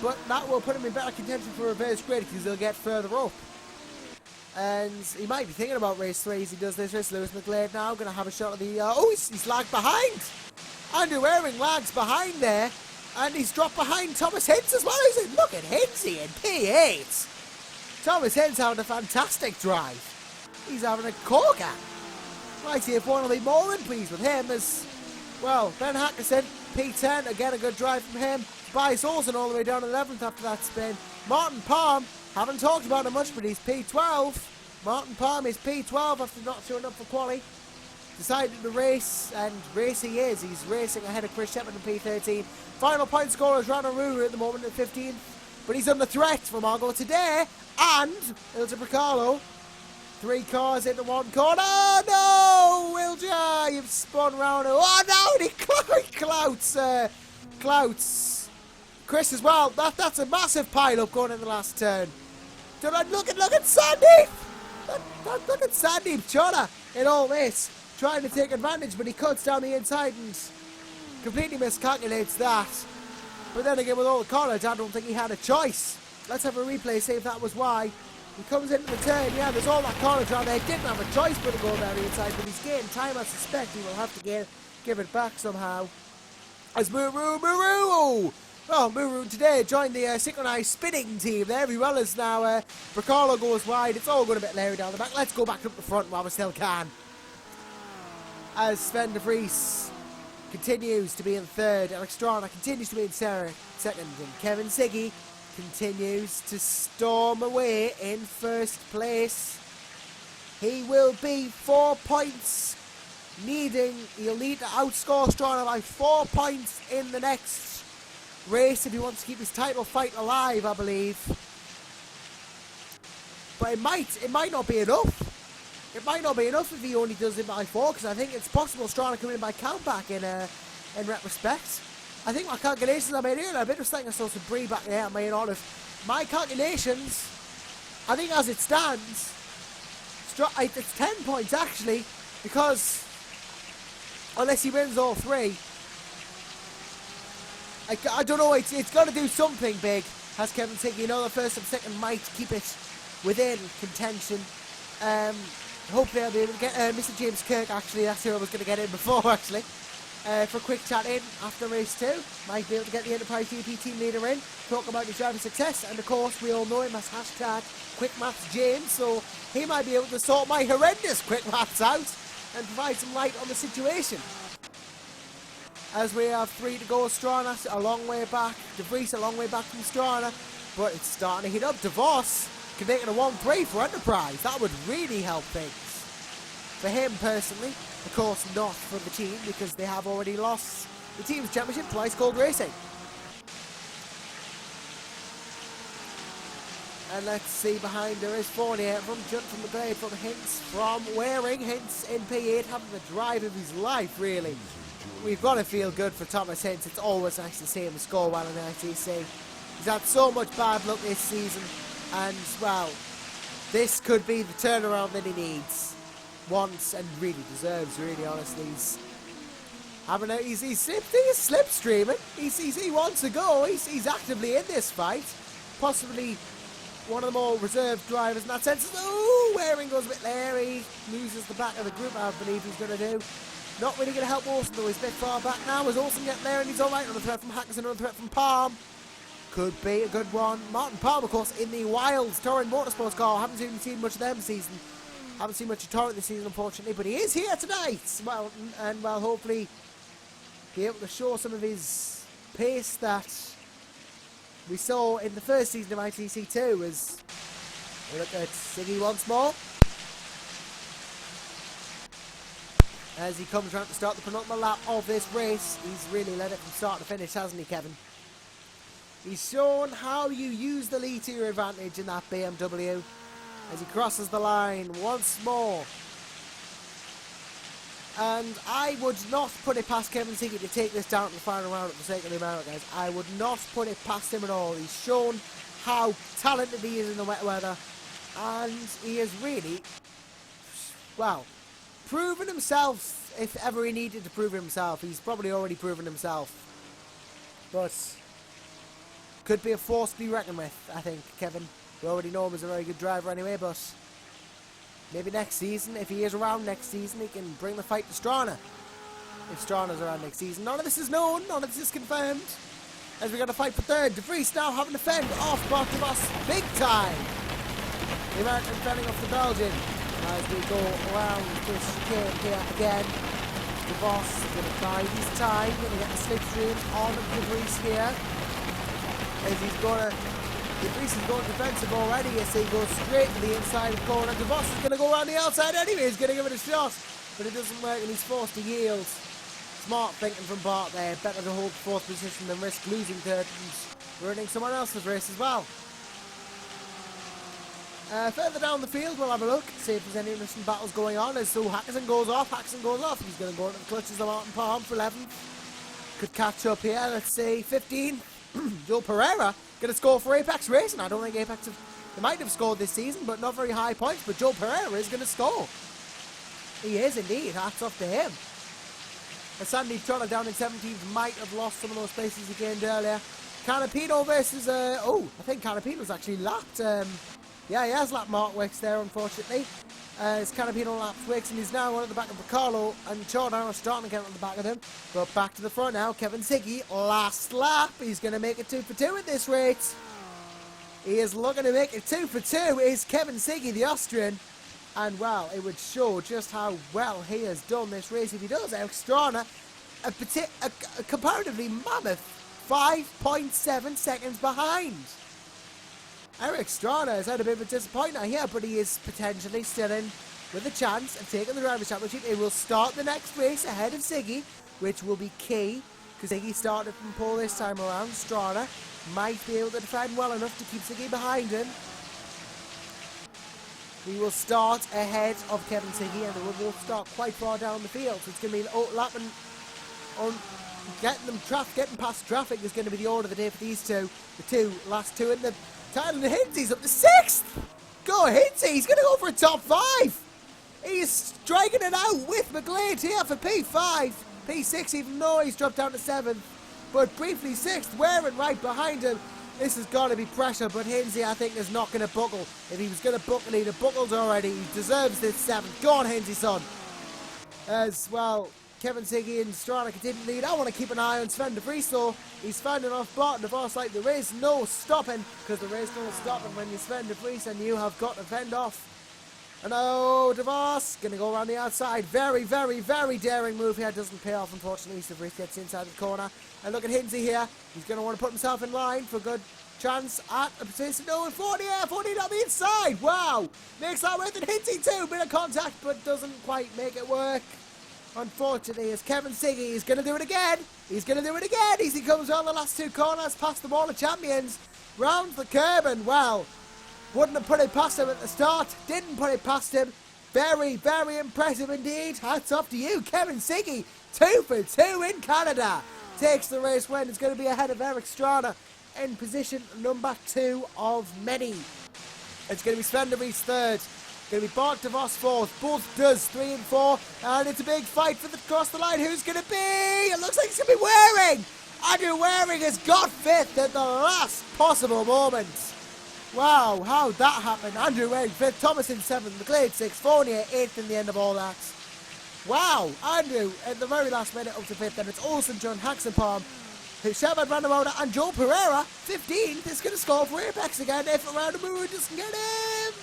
Speaker 1: But that will put him in better contention for reverse grid because he'll get further up. And he might be thinking about race 3 as he does this race. Lewis McGlade now going to have a shot at the... he's lagged behind. Andrew Waring lags behind there. And he's dropped behind Thomas Hintz as well. Look at Hintzey in P8. Thomas Hintz having a fantastic drive. He's having a corker. Might see if one will be more than pleased with him as... Well, Ben Hackerson, P10, again a good drive from him. Tobias Olsen all the way down to 11th after that spin. Martin Palm, haven't talked about him much, but he's P12. Martin Palm is P12 after not showing up for quali. Decided to race, and race he is. He's racing ahead of Chris Shepard in P13. Final point scorer is Rana Ruru at the moment at 15th. But he's under threat from Argo today. And Ilja Bracalo. 3 cars into one corner. Oh no! Ilja, you've spun round. Oh no! He clouts Chris as well. That's a massive pile up going in the last turn. Look at Sandeep! Look at Sandeep Chona in all this. Trying to take advantage, but he cuts down the inside and completely miscalculates that. But then again, with all the corners, I don't think he had a choice. Let's have a replay, see if that was why. He comes into the turn, yeah, there's all that corners around there. He didn't have a choice but to go down the inside, but he's gained time. I suspect he will have to give it back somehow. As Muru! Well, Muru today joined the synchronised spinning team there, as well as now Bracalo goes wide. It's all going a bit Larry down the back. Let's go back up the front while we still can. As Sven de Vries continues to be in 3rd, Alex Stranne continues to be in 2nd, and Kevin Siggy continues to storm away in 1st place. He will be 4 points he'll need to outscore Stranne by 4 points in the next race if he wants to keep his title fight alive, I believe. But it might not be enough. It might not be enough if he only does it by 4, because I think it's possible Stranne coming in by countback in retrospect. I think my calculations I made earlier, I bet was thinking I saw some Bree back there at main order. My calculations, I think as it stands, it's 10 points actually, because unless he wins all 3, I don't know, it's got to do something big, has Kevin Siggy. The 1st and 2nd might keep it within contention. Hopefully I'll be able to get Mr. James Kirk, actually, that's who I was going to get in before, actually. For a quick chat in after race 2. Might be able to get the Enterprise GP team leader in, talk about his driving success, and of course we all know him as #QuickMathsJames, so he might be able to sort my horrendous quick maths out and provide some light on the situation. As we have 3 to go, Stranne a long way back, De Vries a long way back from Stranne, but it's starting to heat up. DeVos can make it a 1-3 for Enterprise. That would really help things. For him personally, of course not for the team, because they have already lost the team's championship twice called racing. And let's see behind there is Fournier from McGlade, from Hintz, from Waring. Hintz in P8 having the drive of his life, really. We've got to feel good for Thomas Hintz. It's always nice to see him score well in the ITC. He's had so much bad luck this season, and well, this could be the turnaround that he needs. Wants and really deserves, really, honestly. He's slipstreaming. He wants to go. He's actively in this fight. Possibly one of the more reserved drivers in that sense. Oh, Waring goes a bit Larry. Loses the back of the group, I believe he's going to do. Not really going to help Olsen, though. He's a bit far back now. As Olsen get there, and he's all right. Another threat from Hackerson, another threat from Palm. Could be a good one. Martin Palm, of course, in the Wilds Touring Motorsports car. Haven't even seen much of them this season. Haven't seen much of Torrent this season, unfortunately, but he is here tonight. Well, and well, hopefully be able to show some of his pace that we saw in the first season of ITC2. As we look at Siggy once more, as he comes around to start the penultimate lap of this race. He's really led it from start to finish, hasn't he, Kevin? He's shown how you use the lead to your advantage in that BMW as he crosses the line once more. And I would not put it past Kevin Siggy to take this down to the final round for the sake of the Americans. I would not put it past him at all. He's shown how talented he is in the wet weather, and he is really, well, proven himself, if ever he needed to prove himself. He's probably already proven himself. But could be a force to be reckoned with, I think, Kevin. We already know him as a very good driver anyway, but maybe next season, if he is around next season, he can bring the fight to Stranne. If Stranne's around next season. None of this is known, none of this is confirmed. As we got to fight for third. De Vries now having to fend off Bart de Vos big time. The American fending off the Belgian. As we go around this chicane here again. De Vos is going to bide his time. Going to get the slipstream on De Vries here. As he's going to... De Vries is going defensive already. You see, he goes straight to the inside of the corner. De Vos is going to go around the outside anyway. He's going to give it a shot. But it doesn't work and he's forced to yield. Smart thinking from Bart there. Better to hold fourth position than risk losing third and ruining someone else's race as well. Further down the field, we'll have a look, see if there's any interesting battles going on. As so Hackison goes off. He's going to go into the clutches of Martin Palm for 11th. Could catch up here. Let's see, 15. Joe Pereira going to score for Apex Racing. I don't think Apex they might have scored this season, but not very high points. But Joe Pereira is going to score. He is indeed. Hats off to him. Sandy Trotter down in 17th might have lost some of those places he gained earlier. Canapino versus, I think Canapino's actually lapped, yeah, he has lapped Mark Wicks there, unfortunately. As Canapino laps Wicks, and he's now on at the back of Ricardo, and Jordan are starting to get on the back of him. But back to the front now, Kevin Siggy, last lap. He's going to make it 2 for 2 at this rate. He is looking to make it 2 for 2, is Kevin Siggy, the Austrian. And, well, it would show just how well he has done this race. If he does, Eric Stranne, a comparatively mammoth 5.7 seconds behind. Eric Stranne has had a bit of a disappointment here, but he is potentially still in with a chance of taking the Drivers' Championship. He will start the next race ahead of Siggy, which will be key, because Siggy started from pole this time around. Stranne might be able to defend well enough to keep Siggy behind him. We will start ahead of Kevin Siggy, and we will start quite far down the field. So it's going to be lapping on getting past traffic is going to be the order of the day for these two. The last two in the title. And Hinsey's up to 6th. Go Hinsey, he's going to go for a top 5. He's striking it out with McGlade here for P5. P6, even though he's dropped down to 7th. But briefly 6th, Waring right behind him. This has got to be pressure, but Hinsey, I think, is not going to buckle. If he was going to buckle, he'd have buckled already. He deserves this 7th. Go on, Hinsey, son. As well, Kevin Siggy and Stranne continue to lead. I want to keep an eye on Sven de Vries, though. He's finding off Bart de Vos like there is no stopping, because there is no stopping when you're Sven de Vries and you have got to fend off. And oh, de Vos going to go around the outside. Very, very, very daring move here. Doesn't pay off, unfortunately. De Vries gets inside the corner. And look at Hinsey here. He's going to want to put himself in line for a good chance at a position. No, and 40 on the inside. Wow. Makes that worth it. Hinsey too. Bit of contact, but doesn't quite make it work. Unfortunately, as Kevin Siggy is going to do it again. He's going to do it again. As he comes around the last 2 corners past the Wall of Champions. Round the curb, and well, wouldn't have put it past him at the start. Didn't put it past him. Very, very impressive indeed. Hats off to you, Kevin Siggy. 2 for 2 in Canada. Takes the race win. It's going to be ahead of Eric Stranne in position number 2 of many. It's going to be Sven de Vries 3rd. Going to be Bart de Vos 4th. Both does 3 and 4. And it's a big fight for the cross the line. Who's going to be? It looks like it's going to be Waring. Andrew Waring has got 5th at the last possible moment. Wow, how'd that happen? Andrew Waring 5th, Thomas in 7th, McGlade 6th, Fournier 8th in the end of all that. Wow, Andrew at the very last minute up to 5th, and it's Olsen, John Haxenpalm, Shabbat Randamoda, and Joe Pereira 15th is going to score for Apex again if Randamoda doesn't get him.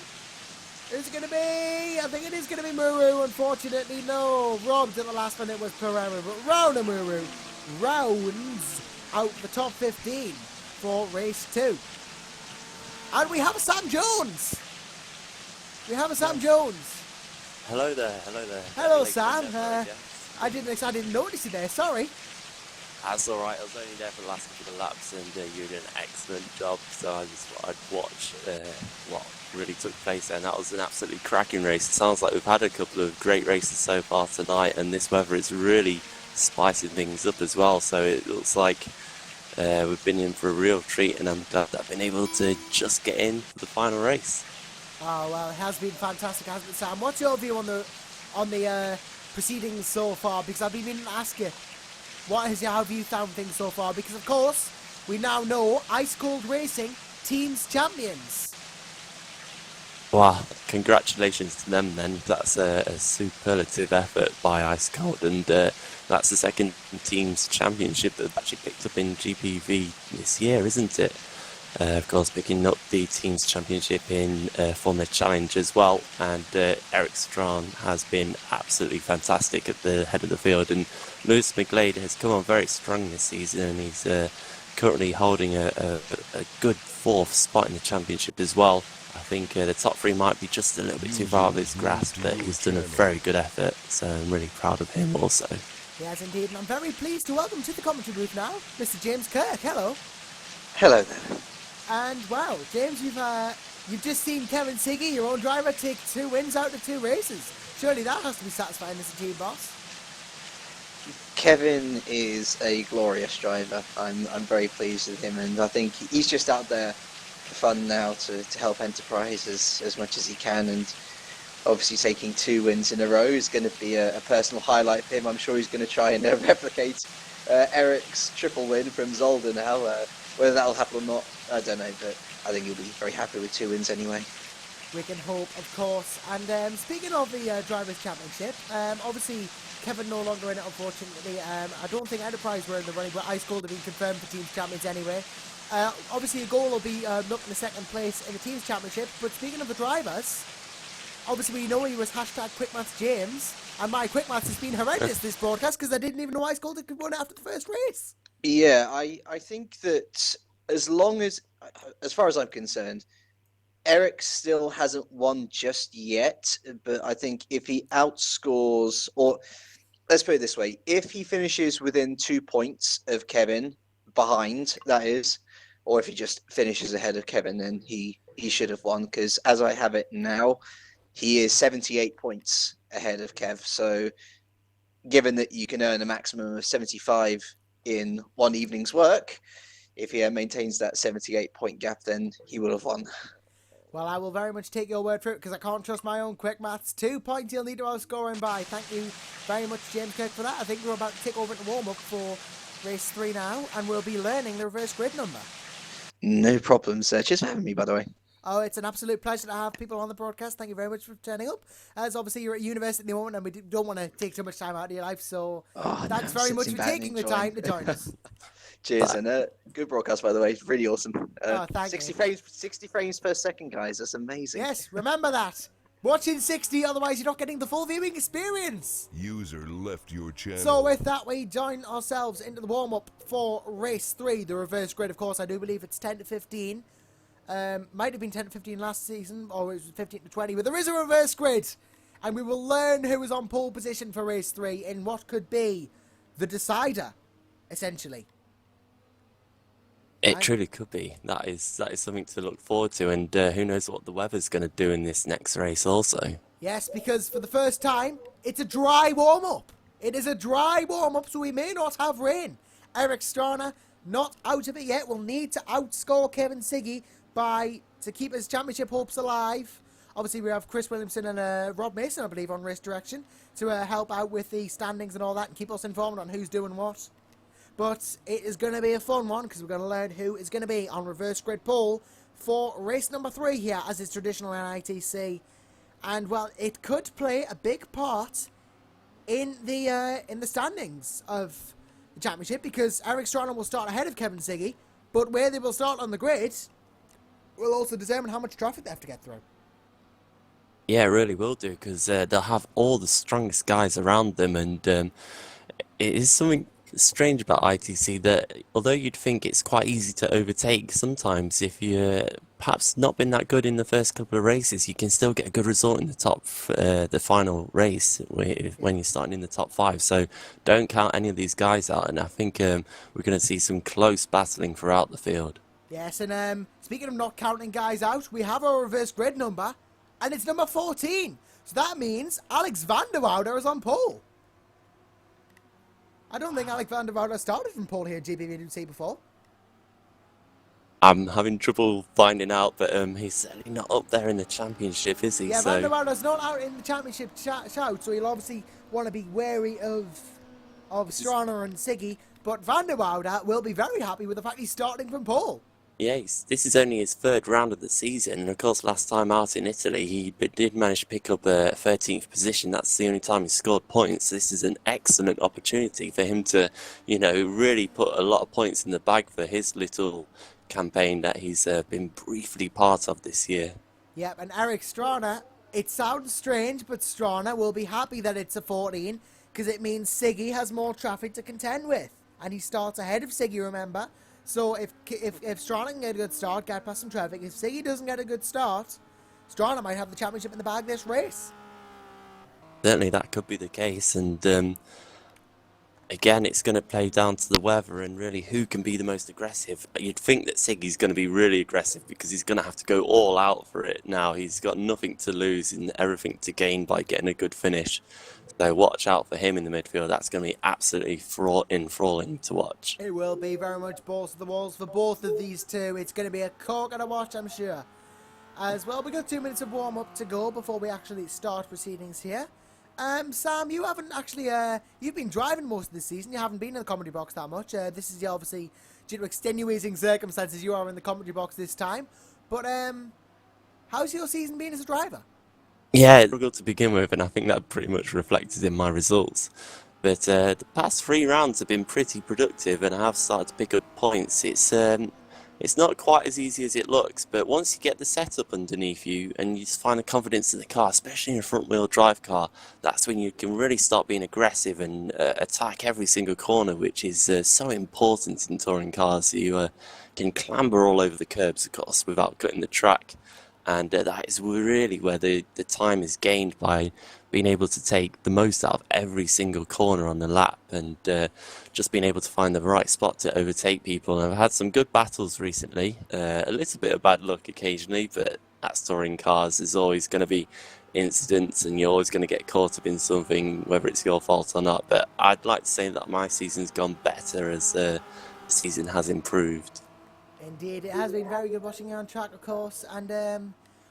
Speaker 1: Who's it going to be? I think it is going to be Muru, unfortunately. No, robbed at the last minute was Pereira, but Randamoda rounds out the top 15 for race 2. And we have a Sam Jones.
Speaker 3: Hello there, hello there.
Speaker 1: Hello, Sam. I didn't notice you there, sorry.
Speaker 3: That's alright, I was only there for the last couple of laps and you did an excellent job, so I just thought I'd watch what really took place there, and that was an absolutely cracking race. It sounds like we've had a couple of great races so far tonight, and this weather is really spicing things up as well, so it looks like we've been in for a real treat, and I'm glad that I've been able to just get in for the final race.
Speaker 1: Oh, well, it has been fantastic, hasn't it, Sam? What's your view on on the proceedings so far, because I've been meaning to ask you, how have you found things so far? Because, of course, we now know Ice Cold Racing team's champions.
Speaker 3: Wow, congratulations to them then. That's a superlative effort by Ice Cold, and that's the second team's championship that they've actually picked up in GPV this year, isn't it? Of course, picking up the team's championship in Formula Challenge as well, and Eric Stranne has been absolutely fantastic at the head of the field, and Lewis McGlade has come on very strong this season, and he's currently holding a good 4th spot in the championship as well. I think the top 3 might be just a little bit too far of his grasp, but he's done a very good effort, so I'm really proud of him also.
Speaker 1: Yes, indeed, and I'm very pleased to welcome to the commentary booth now, Mr. James Kirk. Hello.
Speaker 4: Hello there.
Speaker 1: And wow, James, you've just seen Kevin Siggy, your own driver, take 2 wins out of 2 races. Surely that has to be satisfying as a team boss.
Speaker 4: Kevin is a glorious driver. I'm very pleased with him, and I think he's just out there for fun now to help Enterprise as much as he can, and obviously taking 2 wins in a row is going to be a personal highlight for him. I'm sure he's going to try and replicate Eric's triple win from Zolder now. Whether that'll happen or not, I don't know, but I think he'll be very happy with 2 wins anyway.
Speaker 1: We can hope, of course. And speaking of the Drivers' Championship, obviously Kevin no longer in it, unfortunately. I don't think Enterprise were in the running, but Ice Cold have been confirmed for Teams Champions anyway. Obviously, a goal will be looking the 2nd place in the Teams Championship. But speaking of the drivers, obviously we know he was #QuickMaths James, and my QuickMaths has been horrendous this broadcast because I didn't even know Ice Cold could win after the first race.
Speaker 4: Yeah, I think that as far as I'm concerned, Eric still hasn't won just yet, but I think if he outscores, or let's put it this way, if he finishes within 2 points of Kevin, behind, that is, or if he just finishes ahead of Kevin, then he should have won, because as I have it now, he is 78 points ahead of Kev, so given that you can earn a maximum of 75 in one evening's work, if he maintains that 78-point gap, then he will have won.
Speaker 1: Well, I will very much take your word for it because I can't trust my own quick maths. 2 points he'll need to outscore him by. Thank you very much, James Kirk, for that. I think we're about to take over into warm-up for race 3 now, and we'll be learning the reverse grid number.
Speaker 4: No problems. Cheers for having me, by the way.
Speaker 1: Oh, it's an absolute pleasure to have people on the broadcast. Thank you very much for turning up. As obviously you're at university at the moment and we don't want to take too much time out of your life, so thanks very much for taking the time to join us.
Speaker 4: Cheers, and good broadcast, by the way. Really awesome.
Speaker 1: Thank
Speaker 4: 60 frames per second, guys. That's amazing.
Speaker 1: Yes, remember that. Watching 60, otherwise you're not getting the full viewing experience.
Speaker 5: User left your channel.
Speaker 1: So with that, we join ourselves into the warm-up for race 3, the reverse grid. Of course, I do believe it's 10 to 15. Might have been 10 to 15 last season, or it was 15 to 20, but there is a reverse grid. And we will learn who is on pole position for race 3 in what could be the decider, essentially.
Speaker 3: It truly could be. That is something to look forward to, and who knows what the weather's going to do in this next race also.
Speaker 1: Yes, because for the first time, it's a dry warm-up. It is a dry warm-up, so we may not have rain. Eric Stranne, not out of it yet, will need to outscore Kevin Siggy to keep his championship hopes alive. Obviously, we have Chris Williamson and Rob Mason, I believe, on race direction to help out with the standings and all that and keep us informed on who's doing what. But it is going to be a fun one because we're going to learn who is going to be on reverse grid pole for race number 3 here, as is traditional in ITC. And, well, it could play a big part in the standings of the championship because Eric Stranne will start ahead of Kevin Siggy, but where they will start on the grid will also determine how much traffic they have to get through.
Speaker 3: Yeah, it really will do, because they'll have all the strongest guys around them, and it is something strange about ITC that although you'd think it's quite easy to overtake, sometimes if you're perhaps not been that good in the first couple of races, you can still get a good result in the final race when you're starting in the top 5. So don't count any of these guys out, and I think we're going to see some close battling throughout the field.
Speaker 1: Yes, and speaking of not counting guys out, we have our reverse grid number, and it's number 14. So that means Alex van der Woude is on pole. I don't think Alex van der Woude started from pole here at GPVWC before.
Speaker 3: I'm having trouble finding out, but he's certainly not up there in the championship, is he?
Speaker 1: Yeah,
Speaker 3: So
Speaker 1: Van der Wouder's not out in the championship shout, so he'll obviously want to be wary of Stranne and Siggy. But Van der Wouder will be very happy with the fact he's starting from pole.
Speaker 3: yeah, this is only his third round of the season, and of course, last time out in Italy, he did manage to pick up a 13th position. That's the only time he scored points. This is an excellent opportunity for him to, really put a lot of points in the bag for his little campaign that he's been briefly part of this year.
Speaker 1: Yep, and Eric Stranne, it sounds strange, but Stranne will be happy that it's a 14, because it means Siggy has more traffic to contend with. And he starts ahead of Siggy, remember? So if Stranne can get a good start, get past some traffic, if Siggy doesn't get a good start, Stranne might have the championship in the bag this race.
Speaker 3: Certainly that could be the case, and again, it's going to play down to the weather and really who can be the most aggressive. You'd think that Siggy's going to be really aggressive because he's going to have to go all out for it now. He's got nothing to lose and everything to gain by getting a good finish. So watch out for him in the midfield. That's going to be absolutely enthralling to watch.
Speaker 1: It will be very much balls to the walls for both of these two. It's going to be a corker to watch, I'm sure. As well, we got 2 minutes of warm-up to go before we actually start proceedings here. Sam, you haven't actually, you've been driving most of the season. You haven't been in the commentary box that much. This is obviously due to extenuating circumstances you are in the commentary box this time. But, how's your season been as a driver?
Speaker 3: Yeah, it struggled to begin with, and I think that pretty much reflected in my results. But the past 3 rounds have been pretty productive, and I have started to pick up points. It's not quite as easy as it looks, but once you get the setup underneath you and you just find the confidence in the car, especially in a front-wheel drive car, that's when you can really start being aggressive and attack every single corner, which is so important in touring cars. You can clamber all over the curbs, of course, without cutting the track. And that is really where the time is gained by being able to take the most out of every single corner on the lap and just being able to find the right spot to overtake people. And I've had some good battles recently, a little bit of bad luck occasionally, but that's touring cars. There's always going to be incidents and you're always going to get caught up in something, whether it's your fault or not. But I'd like to say that my season's gone better as the season has improved.
Speaker 1: Indeed, it has been very good watching you on track, of course, and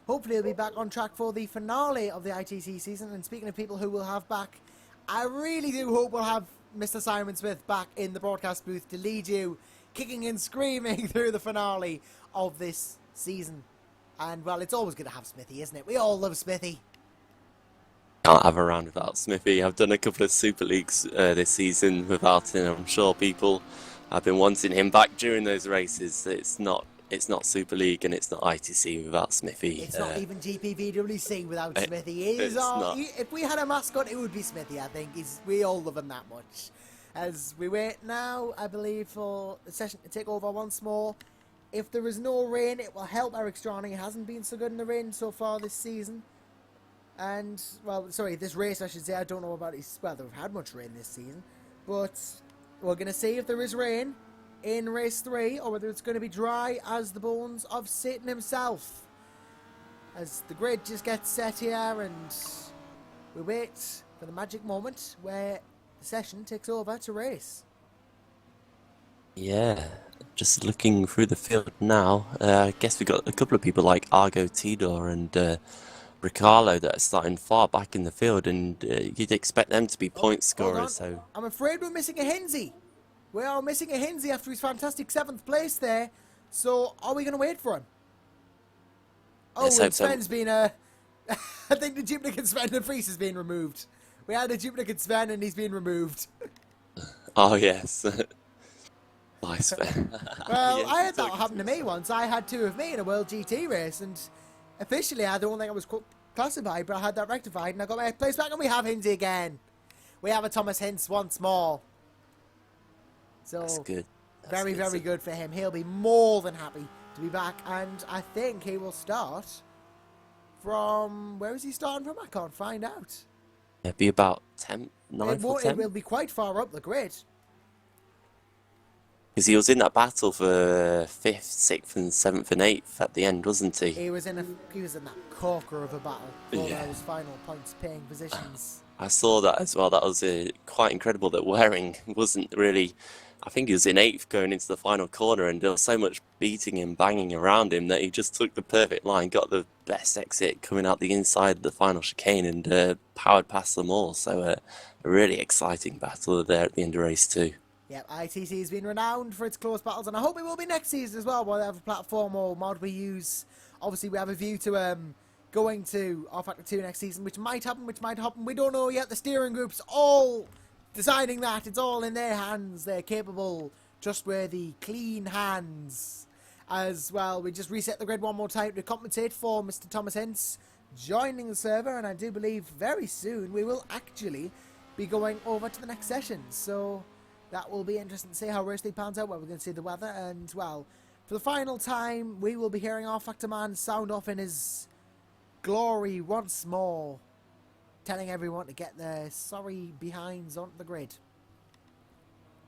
Speaker 1: hopefully we'll be back on track for the finale of the ITC season. And speaking of people who will have back, I really do hope we'll have Mr. Simon Smith back in the broadcast booth to lead you kicking and screaming through the finale of this season. And, well, it's always good to have Smithy, isn't it? We all love Smithy.
Speaker 3: Can't have a round without Smithy. I've done a couple of Super Leagues this season without him. I'm sure people have been wanting him back during those races. It's not Super League and it's not ITC without Smithy.
Speaker 1: It's not even GPVWC without Smithy. If we had a mascot, it would be Smithy, I think. We all love him that much. As we wait now, I believe, for the session to take over once more. If there is no rain, it will help Eric Stranne. He hasn't been so good in the rain so far this season. And, well, sorry, this race, I should say. I don't know about his... Well, they've had much rain this season. But we're going to see if there is rain in race 3, or whether it's going to be dry as the bones of Satan himself. As the grid just gets set here, and we wait for the magic moment where the session takes over to race.
Speaker 3: Yeah, just looking through the field now, I guess we've got a couple of people like Argo Tidor and Riccardo that are starting far back in the field, and you'd expect them to be point scorers. So
Speaker 1: I'm afraid we're missing a Hinsey. We are missing a Hinsey after his fantastic 7th place there. So, are we going to wait for him? Oh, and Sven's been I think the duplicate Sven de Vries has been removed. We had a duplicate Sven and he's been removed.
Speaker 3: Oh, yes. Bye, Sven.
Speaker 1: Well,
Speaker 3: Yeah,
Speaker 1: I had that happen to me once. I had 2 of me in a World GT race, and officially I don't think I was classified, but I had that rectified, and I got my place back, and we have Hinsey again. We have a Thomas Hinz once more. So,
Speaker 3: That's good.
Speaker 1: Very good for him. He'll be more than happy to be back, and I think he will start from... Where is he starting from? I can't find out.
Speaker 3: It'd be about 9th or 10th.
Speaker 1: It will be quite far up the grid.
Speaker 3: Because he was in that battle for 5th, 6th and 7th and 8th at the end, wasn't he?
Speaker 1: He was in that corker of a battle for those final points-paying positions.
Speaker 3: I saw that as well. That was quite incredible that Waring wasn't really... I think he was in 8th going into the final corner, and there was so much beating and banging around him that he just took the perfect line, got the best exit coming out the inside of the final chicane, and powered past them all. So a really exciting battle there at the end of race 2.
Speaker 1: Yep, ITC has been renowned for its close battles, and I hope it will be next season as well, whatever platform or mod we use. Obviously, we have a view to going to R-Factor 2 next season, which might happen, We don't know yet. The steering group's all deciding that. It's all in their hands. They're capable, trustworthy, clean hands. As well, we just reset the grid one more time to compensate for Mr. Thomas Hintz joining the server, and I do believe very soon we will actually be going over to the next session. So that will be interesting to see how race 3 pans out, where we're going to see the weather. And, well, for the final time, we will be hearing our Factor Man sound off in his glory once more, telling everyone to get their sorry behinds onto the grid.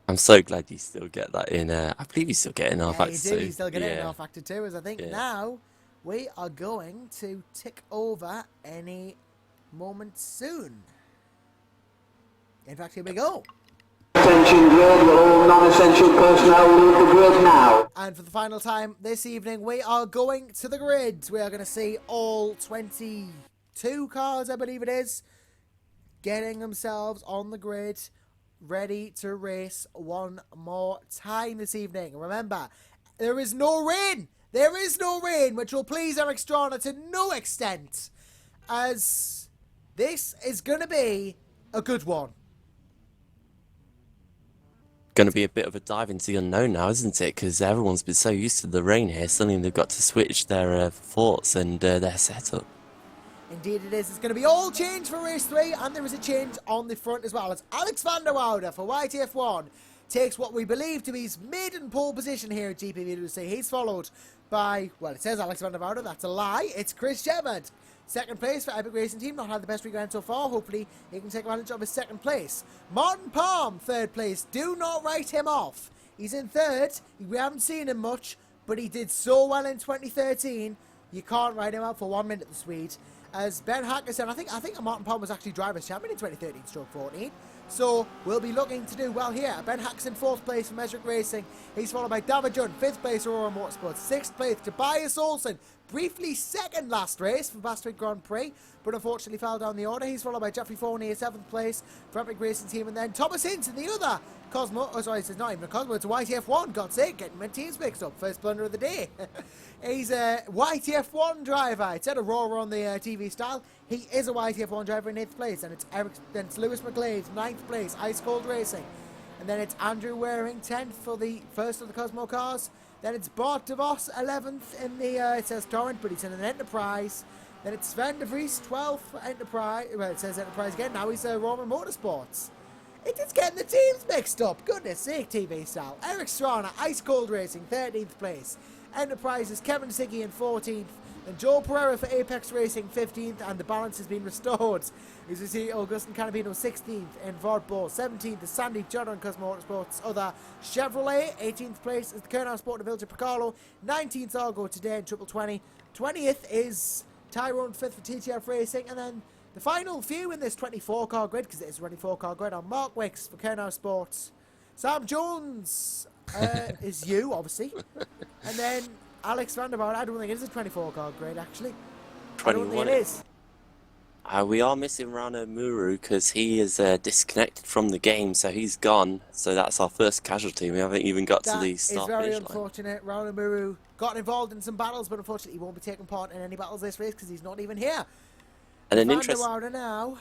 Speaker 3: I'm so glad you still get that in. I believe you still get it in R-Factor 2.
Speaker 1: Yeah, you do. You still get it in R-Factor 2, as I think now we are going to tick over any moment soon. In fact, here we go.
Speaker 2: Attention grid, will all non-essential personnel leave the grid now.
Speaker 1: And for the final time this evening, we are going to the grid. We are going to see all 22 cars, I believe it is, getting themselves on the grid, ready to race one more time this evening. Remember, there is no rain. There is no rain, which will please Eric Stranne to no extent, as this is going to be a good one.
Speaker 3: Going to be a bit of a dive into the unknown now, isn't it? Because everyone's been so used to the rain here, suddenly they've got to switch their thoughts and their setup.
Speaker 1: Indeed it is. It's going to be all change for race 3, and there is a change on the front as well. It's Alex van der Woude for YTF1 takes what we believe to be his maiden pole position here at GPVWC. He's followed by, well, it says Alex van der Woude. That's a lie. It's Chris Shepard. Second place for Epic Racing Team. Not had the best weekend so far. Hopefully he can take advantage of his second place. Martin Palm, third place. Do not write him off. He's in third. We haven't seen him much, but he did so well in 2013. You can't write him out for 1 minute, the Swede. As Ben Hackerson, I think Martin Palm was actually driver's champion in 2013-14. So we'll be looking to do well here. Ben Hackerson, 4th place for Mesrick Racing. He's followed by David Judd, 5th place Aurora Motorsports. 6th place Tobias Olsen, briefly second last race for Bastwick Grand Prix, but unfortunately fell down the order. He's followed by Jeffrey Fournier, 7th place for Epic Racing Team, and then Thomas Hintz in the other Cosmo. Oh, sorry, it's not even a Cosmo, it's a YTF1. God's sake, getting my teams mixed up. First blunder of the day. He's a YTF1 driver. It said Aurora on the TV style. He is a YTF1 driver in 8th place, and it's Lewis McGlade, 9th place, Ice Cold Racing. And then it's Andrew Waring, 10th for the first of the Cosmo cars. Then it's Bart DeVos, 11th in the, it says Torrent, but he's in an Enterprise. Then it's Sven de Vries, 12th for Enterprise. Well, it says Enterprise again. Now he's Roman Motorsports. It's getting the teams mixed up. Goodness sake, TV style. Eric Stranne, Ice Cold Racing, 13th place. Enterprises, Kevin Siggy in 14th. And Joel Pereira for Apex Racing, 15th. And the balance has been restored. As you see, Augustin Canapino, 16th in Vordbo. 17th is Sandy Judd on Cosmo Motorsports. Other Chevrolet, 18th place is the Kernow Sport de Village of Picarlo. 19th Argo today in Triple 20. 20th is Tyrone, 5th for TTF Racing. And then the final few in this 24-car grid, because it is a 24-car grid, are Mark Wicks for Kernow Sports. Sam Jones is you, obviously. And then Alex van der Woude. I don't think it is a 24-car grid, actually.
Speaker 3: 21.
Speaker 1: I don't think it is.
Speaker 3: We are missing Rana Muru because he is disconnected from the game, so he's gone. So that's our first casualty. We haven't even got to the start
Speaker 1: That is very
Speaker 3: finish line.
Speaker 1: unfortunate. Rana Muru got involved in some battles, but unfortunately he won't be taking part in any battles this race because he's not even here.
Speaker 3: And
Speaker 1: Van der Woude now.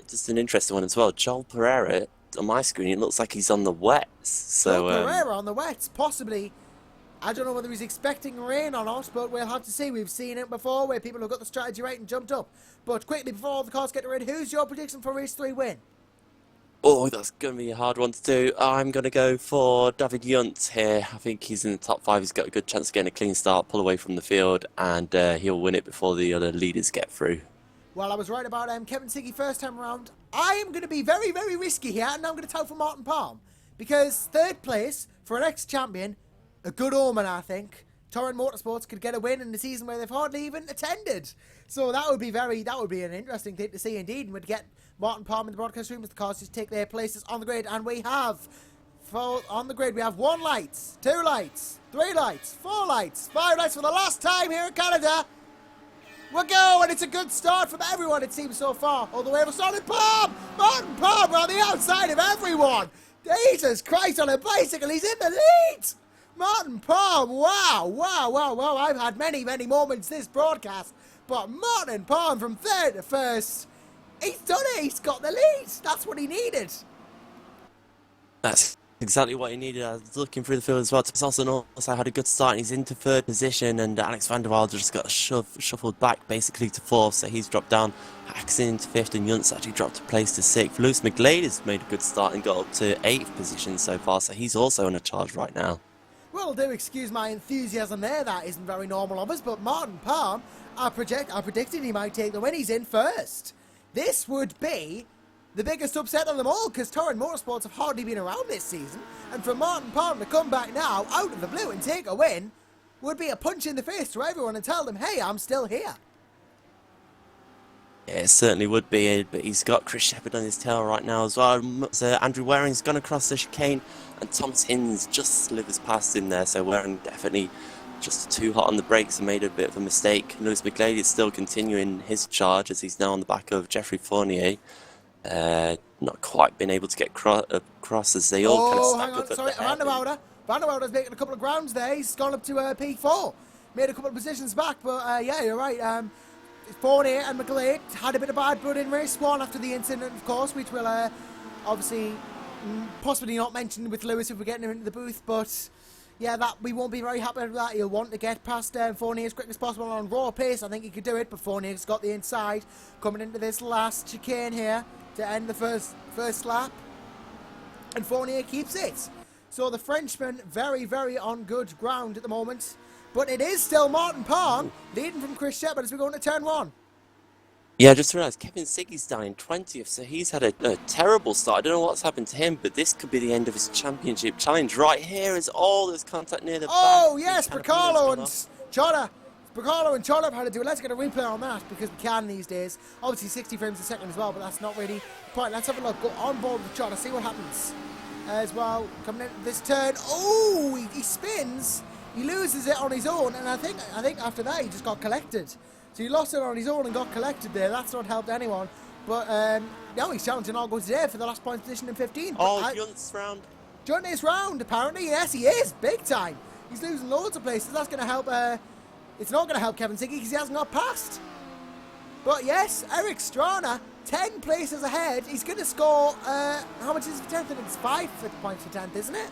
Speaker 3: just an interesting one as well. Joel Pereira on my screen, it looks like he's on the wets. So
Speaker 1: Pereira on the wets, possibly. I don't know whether he's expecting rain or not, but we'll have to see. We've seen it before where people have got the strategy right and jumped up. But quickly, before all the cars get ready, who's your prediction for race 3 win?
Speaker 3: Oh, that's going to be a hard one to do. I'm going to go for David Yunt here. I think he's in the top 5. He's got a good chance of getting a clean start, pull away from the field, and he'll win it before the other leaders get through.
Speaker 1: Well, I was right about Kevin Siggy first time around. I am going to be very, very risky here, and I'm going to tout for Martin Palm. Because 3rd place for an ex-champion, a good omen, I think. Torrent Motorsports could get a win in the season where they've hardly even attended. So that would be an interesting thing to see indeed, and would get Martin Palm in the broadcast room as the cars just take their places on the grid. And we have on the grid. We have 1 light, 2 lights, 3 lights, 4 lights, 5 lights for the last time here in Canada. We're going. It's a good start from everyone, it seems, so far. All the way for Martin Palm. Martin Palm on the outside of everyone. Jesus Christ, on a bicycle. He's in the lead. Martin Palm. Wow, wow, wow, wow. I've had many, many moments this broadcast. But Martin Palm from 3rd to 1st. He's done it. He's got the lead. That's what he needed.
Speaker 3: That's exactly what he needed. I was looking through the field as well. Thomas Olsen also had a good start. He's into 3rd position, and Alex van der Waal just got shuffled back basically to 4th, so he's dropped down. Haxin into 5th, and Yuntz actually dropped a place to 6th. Lewis McGlade has made a good start and got up to 8th position so far, so he's also on a charge right now.
Speaker 1: Well, do excuse my enthusiasm there. That isn't very normal of us, but Martin Palm, I predicted he might take the win. He's in 1st. This would be the biggest upset of them all, because Touring Motorsports have hardly been around this season, and for Martin Palm to come back now out of the blue and take a win would be a punch in the face to everyone and tell them, hey, I'm still here.
Speaker 3: Yeah, it certainly would be, but he's got Chris Shepherd on his tail right now as well. So Andrew Waring's gone across the chicane, and Thomas Hinds just slivers past him there, so Waring definitely just too hot on the brakes and made a bit of a mistake. Lewis McGlade is still continuing his charge as he's now on the back of Jeffrey Fournier. Not quite been able to get across as they all kind of stack up at the head.
Speaker 1: Van der Wouder's making a couple of grounds there. He's gone up to P4. Made a couple of positions back, but yeah, you're right. Fournier and McGlade had a bit of bad blood in race 1 after the incident, of course, which will obviously possibly not mention with Lewis if we're getting him into the booth, but yeah, that we won't be very happy with that. He'll want to get past Fournier as quick as possible on raw pace. I think he could do it, but Fournier's got the inside coming into this last chicane here to end the first lap, and Fournier keeps it. So the Frenchman very, very on good ground at the moment, but it is still Martin Palm leading from Chris Shepherd as we go into turn 1.
Speaker 3: Yeah, I just realised Kevin Siggy's down in 20th, so he's had a terrible start. I don't know what's happened to him, but this could be the end of his championship challenge. Right here is all this contact near the back.
Speaker 1: Oh, yes, Bracalo and Choda. Bracalo and Choda have had to do it. Let's get a replay on that, because we can these days. Obviously 60 frames a second as well, but that's not really the point. Let's have a look. Go on board with Choda, see what happens. As well, coming into this turn. Oh, he spins. He loses it on his own, and I think after that he just got collected. So he lost it on his own and got collected there. That's not helped anyone. But now he's challenging All Go Today for the last point position in 15.
Speaker 3: Oh, Junt's round.
Speaker 1: Junt is round, apparently. Yes, he is. Big time. He's losing loads of places. That's going to help. It's not going to help Kevin Siggy because he hasn't got past. But yes, Eric Stranne, 10 places ahead. He's going to score, how much is it for 10th? I think it's 5 points for 10th, isn't it?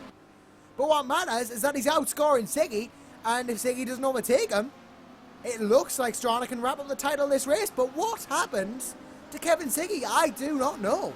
Speaker 1: But what matters is that he's outscoring Siggy, and if Siggy doesn't overtake him, it looks like Stranne can wrap up the title of this race. But what happened to Kevin Siggy? I do not know.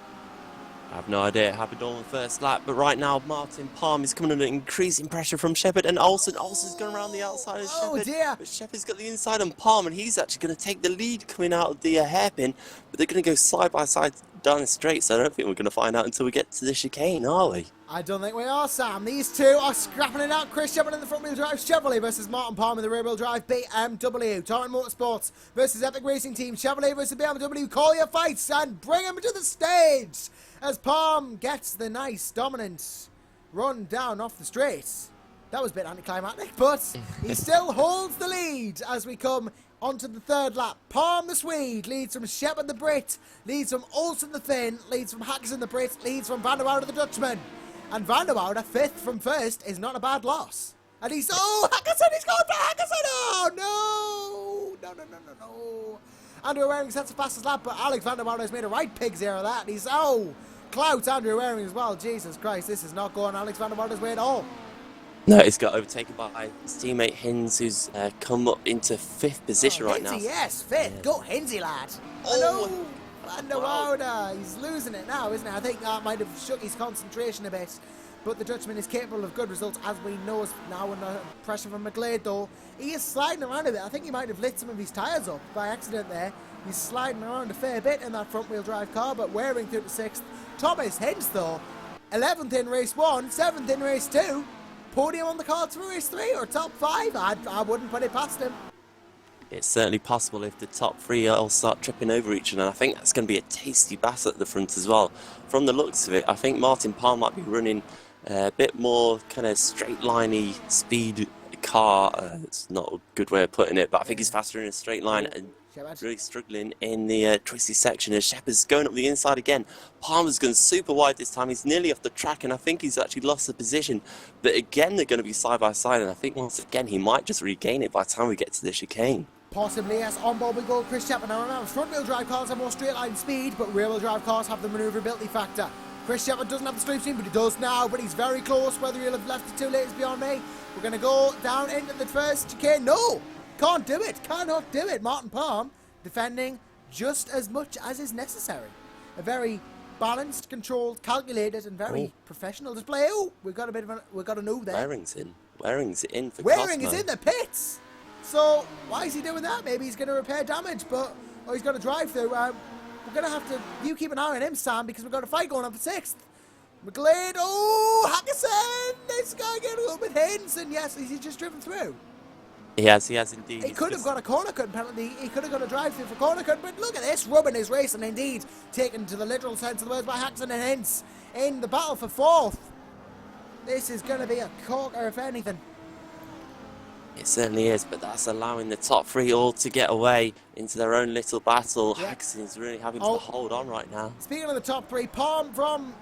Speaker 3: I have no idea. It happened all in the first lap, but right now Martin Palm is coming under increasing pressure from Shepherd and Olsen. Olsen's going around the outside of Shepherd.
Speaker 1: Oh dear!
Speaker 3: But Shepherd's got the inside on Palm, and he's actually going to take the lead coming out of the hairpin. But they're going to go side by side down the straight, so I don't think we're going to find out until we get to the chicane, are we?
Speaker 1: I don't think we are, Sam. These two are scrapping it out. Chris Shepherd in the front-wheel drive Chevrolet versus Martin Palm in the rear-wheel drive BMW. Touring Motorsports versus Epic Racing Team. Chevrolet versus BMW. Call your fights and bring them to the stage as Palm gets the nice dominant run down off the straight. That was a bit anticlimactic, but he still holds the lead as we come onto the third lap. Palm the Swede leads from Shepherd the Brit, leads from Olsen the Finn, leads from Hackson the Brit, leads from Van der Wouder the Dutchman. And Van der Wouder, 5th from 1st, is not a bad loss. And he's, oh, Hackson, he's going for Hackson! Oh, no. Andrew Waring sets the fastest lap, but Alex Van der Wouder has made a right pig's ear of that. And he's, oh, clouts Andrew Waring as well. Jesus Christ, this is not going Alex Van der Wouder's way at all.
Speaker 3: No, he's got overtaken by his teammate Hinds, who's come up into 5th position right now.
Speaker 1: Yes, 5th. Yeah. Go Hinsey, lad.
Speaker 3: Oh,
Speaker 1: Van der Wouder. He's losing it now, isn't he? I think that might have shook his concentration a bit. But the Dutchman is capable of good results, as we know now under pressure from McGlade, though. He is sliding around a bit. I think he might have lit some of his tyres up by accident there. He's sliding around a fair bit in that front-wheel drive car, but Waring through to 6th. Thomas Hinds, though, 11th in race 1, 7th in race 2. Podium on the cards for race 3 or top 5. I wouldn't put it past him.
Speaker 3: It's certainly possible if the top 3 all start tripping over each other, and I think that's going to be a tasty battle at the front as well. From the looks of it, I think Martin Palm might be running A bit more kind of straight-liney speed car. It's not a good way of putting it, but I think he's faster in a straight line and really struggling in the twisty section as Shepard's going up the inside again. Palmer's gone super wide this time. He's nearly off the track and I think he's actually lost the position. But again, they're going to be side by side and I think once again he might just regain it by the time we get to the chicane.
Speaker 1: Possibly, yes. On board we go, Chris Shepard. Now remember, front-wheel drive cars have more straight-line speed, but rear-wheel drive cars have the manoeuvrability factor. Chris Shepard doesn't have the street speed, but he does now, but he's very close. Whether he'll have left it too late is beyond me. We're going to go down into the first chicane. No! Can't do it. Cannot do it. Martin Palm defending just as much as is necessary. A very balanced, controlled, calculated, and very professional display. Oh, we've got a no there.
Speaker 3: Waring's in for
Speaker 1: Waring
Speaker 3: Cosmo.
Speaker 1: is in the pits. So why is he doing that? Maybe he's going to repair damage, or he's going to drive through. We're going to have to. You keep an eye on him, Sam, because we've got a fight going on for 6th. McGlade. Oh, Hackerson! This guy getting up with Henson. Yes, he's just driven through.
Speaker 3: He has indeed.
Speaker 1: He could have got a corner cut penalty. He could have got a drive through for corner cut. But look at this, rubbing his race, and indeed taken to the literal sense of the words by Hackerson and Hens in the battle for 4th. This is going to be a corker, if anything.
Speaker 3: It certainly is, but that's allowing the top 3 all to get away into their own little battle.
Speaker 1: Yeah.
Speaker 3: Hackerson's really having to hold on right now.
Speaker 1: Speaking of the top 3, Palm from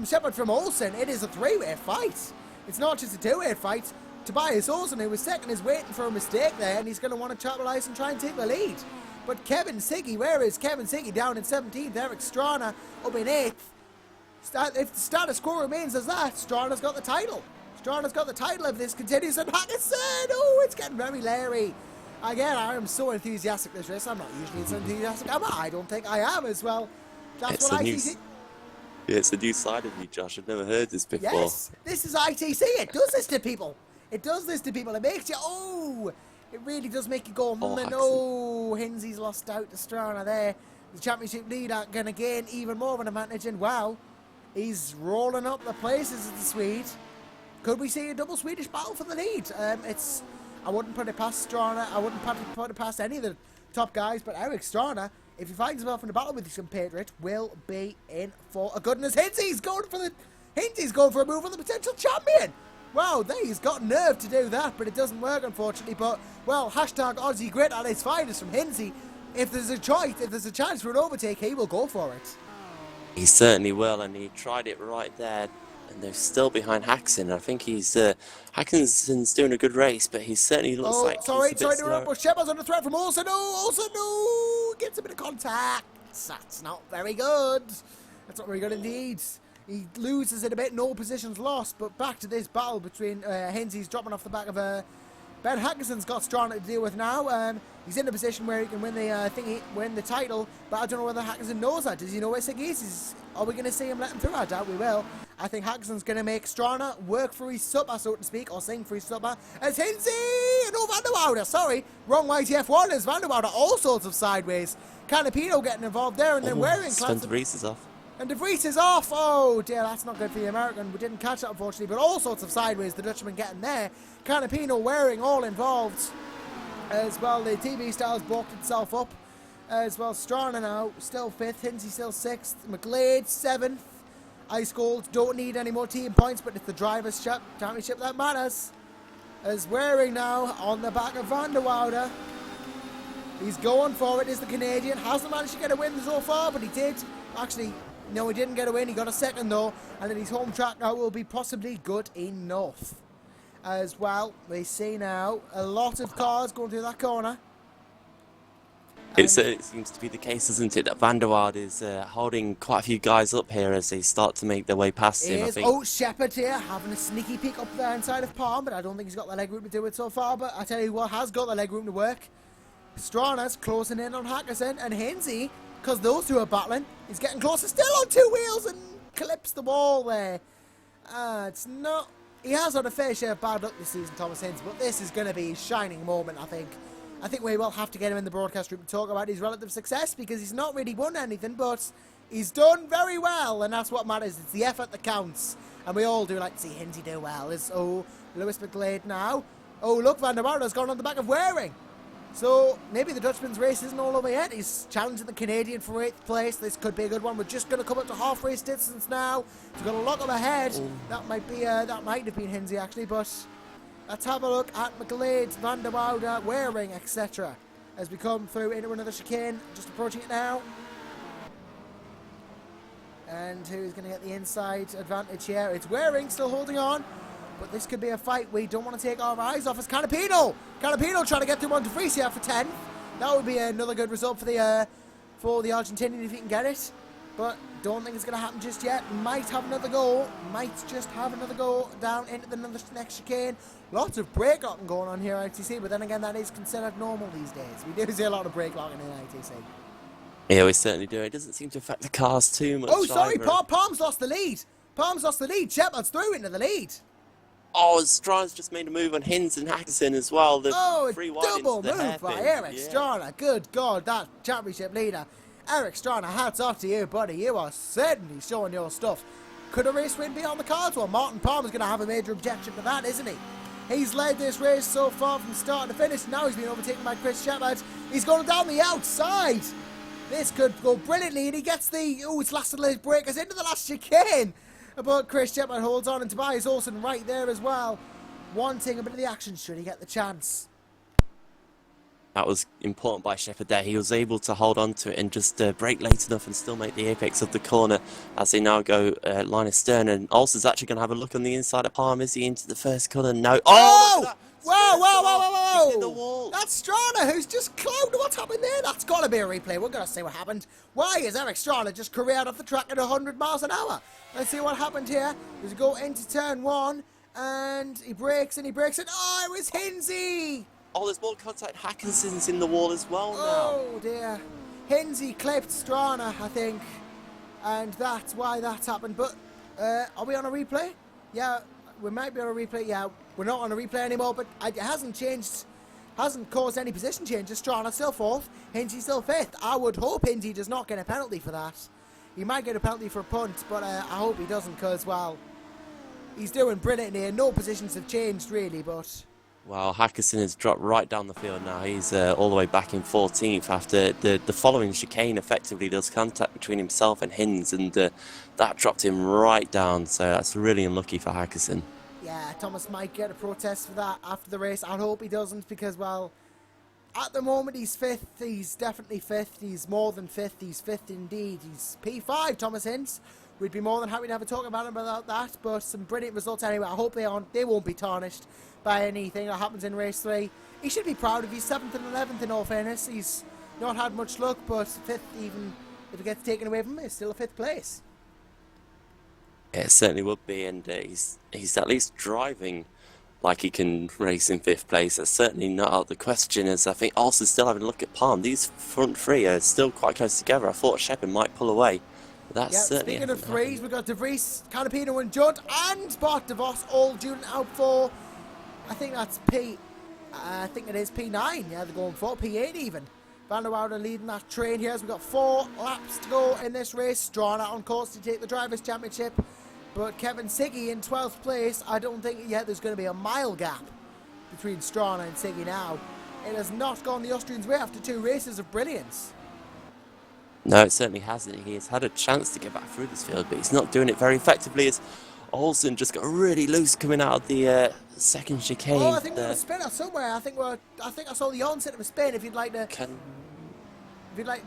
Speaker 1: Shepard from Olsen, it is a 3-way fight. It's not just a 2-way fight. Tobias Olsen, who was second, is waiting for a mistake there, and he's going to want to capitalise and try and take the lead. But Kevin Siggy, where is Kevin Siggy? Down in 17th, Eric Stranne up in 8th. If the status quo remains as that, Stranne's got the title. Stranne's got the title if this continues, and Hackerson, oh, it's getting very leery. Again, I am so enthusiastic this race. I'm not usually so enthusiastic, am I? I don't think I am as well. That's what ITC...
Speaker 3: Yeah, it's a new side of you, Josh. I've never heard this before.
Speaker 1: Yes, this is ITC. It does this to people. It does this to people. It makes you, oh, it really does make you go, no. Hinsley's lost out to Stranne there. The championship leader going to gain even more of an advantage, and wow, he's rolling up the places of the Swede. Could we see a double Swedish battle for the lead? I wouldn't put it past Stranne. I wouldn't put it past any of the top guys, but Eric Stranne, if he finds himself in a battle with his compatriot, will be in for a goodness. Hinsley's going for a move on the potential champion. Wow, he's got nerve to do that, but it doesn't work, unfortunately. But, well, hashtag Aussie grit at its finest from Hinsey. If there's a choice, if there's a chance for an overtake, he will go for it.
Speaker 3: He certainly will, and he tried it right there. And they're still behind Hackerson. I think Hackerson's doing a good race, but he certainly looks like he's a bit
Speaker 1: sorry to
Speaker 3: slow.
Speaker 1: interrupt, but Shepard's under threat from Olsen. No, gets a bit of contact. That's not very good. That's not very good indeed. He loses it a bit, no positions lost, but back to this battle between Hinsey's dropping off the back of Ben Hackerson's got Stranne to deal with now. He's in a position where he can win the title, but I don't know whether Hackerson knows that. Does he know where Siggy is? Are we going to see him let him through? I doubt we will. I think Hackerson's going to make Stranne work for his supper, so to speak, or sing for his supper. As Hinsey! No, Van der Woude, sorry. Wrong YTF1 is Van der Woude, all sorts of sideways. Canapino getting involved there, and then Waring
Speaker 3: Sven de Vries is off.
Speaker 1: And De Vries is off. Oh dear, that's not good for the American. We didn't catch that, unfortunately, but all sorts of sideways the Dutchman getting there. Canapino, Waring, all involved. As well, the TV Styles balked itself up. As well, Stranne now still 5th, Hinsey still 6th, McGlade 7th. Ice Gold don't need any more team points, but it's the Drivers' Championship that matters. As Waring now on the back of Van der Woude. He's going for it, is the Canadian. Hasn't managed to get a win so far, but he did. Actually, no, he didn't get a win. He got a second, though. And then his home track now will be possibly good enough. As well, we see now a lot of cars going through that corner.
Speaker 3: It seems to be the case, isn't it, that Van der Woude is holding quite a few guys up here as they start to make their way past him, I think.
Speaker 1: Oh, Shepard here having a sneaky peek up there inside of Palm, but I don't think he's got the leg room to do it so far. But I tell you what has got the leg room to work. Stranne's closing in on Hackerson, and Hinsey, because those two are battling, he's getting closer, still on 2 wheels, and clips the wall there. It's not... He has had a fair share of bad luck this season, Thomas Hinsey, but this is going to be his shining moment, I think. I think we will have to get him in the broadcast room to talk about his relative success, because he's not really won anything, but he's done very well, and that's what matters. It's the effort that counts, and we all do like to see Hinsey do well. Lewis McGlade now. Oh, look, Van der Woude has gone on the back of Waring. So maybe the Dutchman's race isn't all over yet. He's challenging the Canadian for 8th place. This could be a good one. We're just going to come up to half race distance now. He's going to lock up ahead. That might have been Hinsey actually, but let's have a look at McGlade, Van der Woude, Waring, etc. as we come through into another chicane. Just approaching it now. And who's going to get the inside advantage here? It's Waring still holding on. But this could be a fight we don't want to take our eyes off. It's Canapino. Canapino trying to get through Montefrisi here for 10th. That would be another good result for the Argentinian if he can get it. But don't think it's going to happen just yet. Might have another go. Might just have another go down into the next chicane. Lots of brake locking going on here at ITC. But then again, that is considered normal these days. We do see a lot of brake locking in ITC.
Speaker 3: Yeah, we certainly do. It doesn't seem to affect the cars too much.
Speaker 1: Oh, sorry.
Speaker 3: either.
Speaker 1: Palm's lost the lead. Palm's lost the lead. Shepard's through into the lead.
Speaker 3: Oh, Stranne's just made a move on Hinz and Hackison as well. The
Speaker 1: Oh, a
Speaker 3: free wide
Speaker 1: double
Speaker 3: into the
Speaker 1: move by
Speaker 3: hairpin.
Speaker 1: Eric
Speaker 3: Yeah.
Speaker 1: Stranne. Good God, that championship leader. Eric Stranne, hats off to you, buddy. You are certainly showing your stuff. Could a race win be on the cards? Well, Martin Palmer's going to have a major objection to that, isn't he? He's led this race so far from start to finish. Now he's been overtaken by Chris Shepard. He's going down the outside. This could go brilliantly, and he gets the... Oh, it's lasted his breakers into the last chicane. But Chris Shepard holds on, and Tobias Olsen right there as well. Wanting a bit of the action should he get the chance.
Speaker 3: That was important by Shepard there. He was able to hold on to it and just brake late enough and still make the apex of the corner as they now go line astern. And Olsen's actually going to have a look on the inside of Palm. Is he into the first corner? No.
Speaker 1: Oh!
Speaker 3: Look at that.
Speaker 1: Whoa!
Speaker 3: He's in the wall.
Speaker 1: That's Stranne who's just clowned. What's happened there? That's got to be a replay. We're going to see what happened. Why is Eric Stranne just careered off the track at 100 miles an hour? Let's see what happened here. As we go into turn 1. And he breaks and he breaks it. Oh, it was Hinsey!
Speaker 3: Oh, there's more contact. Hackison's in the wall as well now.
Speaker 1: Oh, dear. Hinsey clipped Stranne, I think. And that's why that's happened. But are we on a replay? Yeah, we might be on a replay. Yeah, we're not on a replay anymore. But it hasn't changed. Hasn't caused any position changes. Stranne still 4th. Hinsey still 5th. I would hope Hinsey does not get a penalty for that. He might get a penalty for a punt. But I hope he doesn't because, well... He's doing brilliant here. No positions have changed, really, but...
Speaker 3: Well, Hackison has dropped right down the field now. He's all the way back in 14th after the following chicane effectively does contact between himself and Hinz, and that dropped him right down. So that's really unlucky for Hackison.
Speaker 1: Yeah, Thomas might get a protest for that after the race. I hope he doesn't because, well, at the moment he's 5th. He's definitely 5th. He's more than 5th. He's 5th indeed. He's P5, Thomas Hinz. We'd be more than happy to have a talk about him about that, but some brilliant results anyway. I hope they won't be tarnished by anything that happens in race 3. He should be proud of his 7th and 11th in all fairness. He's not had much luck, but 5th, even if it gets taken away from him, is still a 5th place.
Speaker 3: Yeah, it certainly would be, and he's at least driving like he can race in 5th place. That's certainly not out of the question, as I think also still having a look at Palm. These front 3 are still quite close together. I thought Shepard might pull away. That's certainly
Speaker 1: speaking of 3s, we've got De Vries, Canapino and Judd and Bart de Vos all due out for, I think that's I think it is P9, yeah, they're going for P8 even. Van der Woude leading that train here as we've got 4 laps to go in this race. Stranne on course to take the Drivers' Championship, but Kevin Siggy in 12th place. I don't think yet there's going to be a mile gap between Stranne and Siggy now. It has not gone the Austrians' way after 2 races of brilliance.
Speaker 3: No, it certainly hasn't. He has had a chance to get back through this field, but he's not doing it very effectively as Olsen just got really loose coming out of the second chicane.
Speaker 1: Oh, I think we're a spinner somewhere. I think I saw the onset of a spin. If you'd like to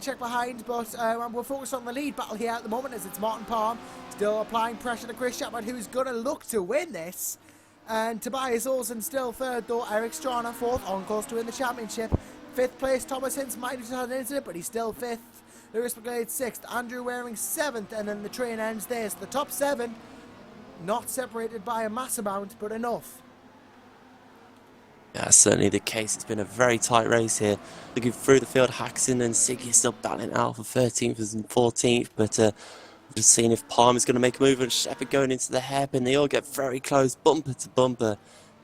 Speaker 1: check behind, but we're focused on the lead battle here at the moment as it's Martin Palm still applying pressure to Chris Shepard, who's going to look to win this. And Tobias Olsen still 3rd, though. Eric Stranne 4th, on course to win the championship. 5th place, Thomas Hinz might have had an incident, but he's still 5th. Lewis McGlade 6th, Andrew Waring 7th, and then the train ends there. So the top 7, not separated by a mass amount, but enough.
Speaker 3: Yeah, certainly the case. It's been a very tight race here. Looking through the field, Hackson and Siggy are still battling out for 13th and 14th, but just seeing if Palm is going to make a move and Shepard going into the hairpin. They all get very close, bumper to bumper,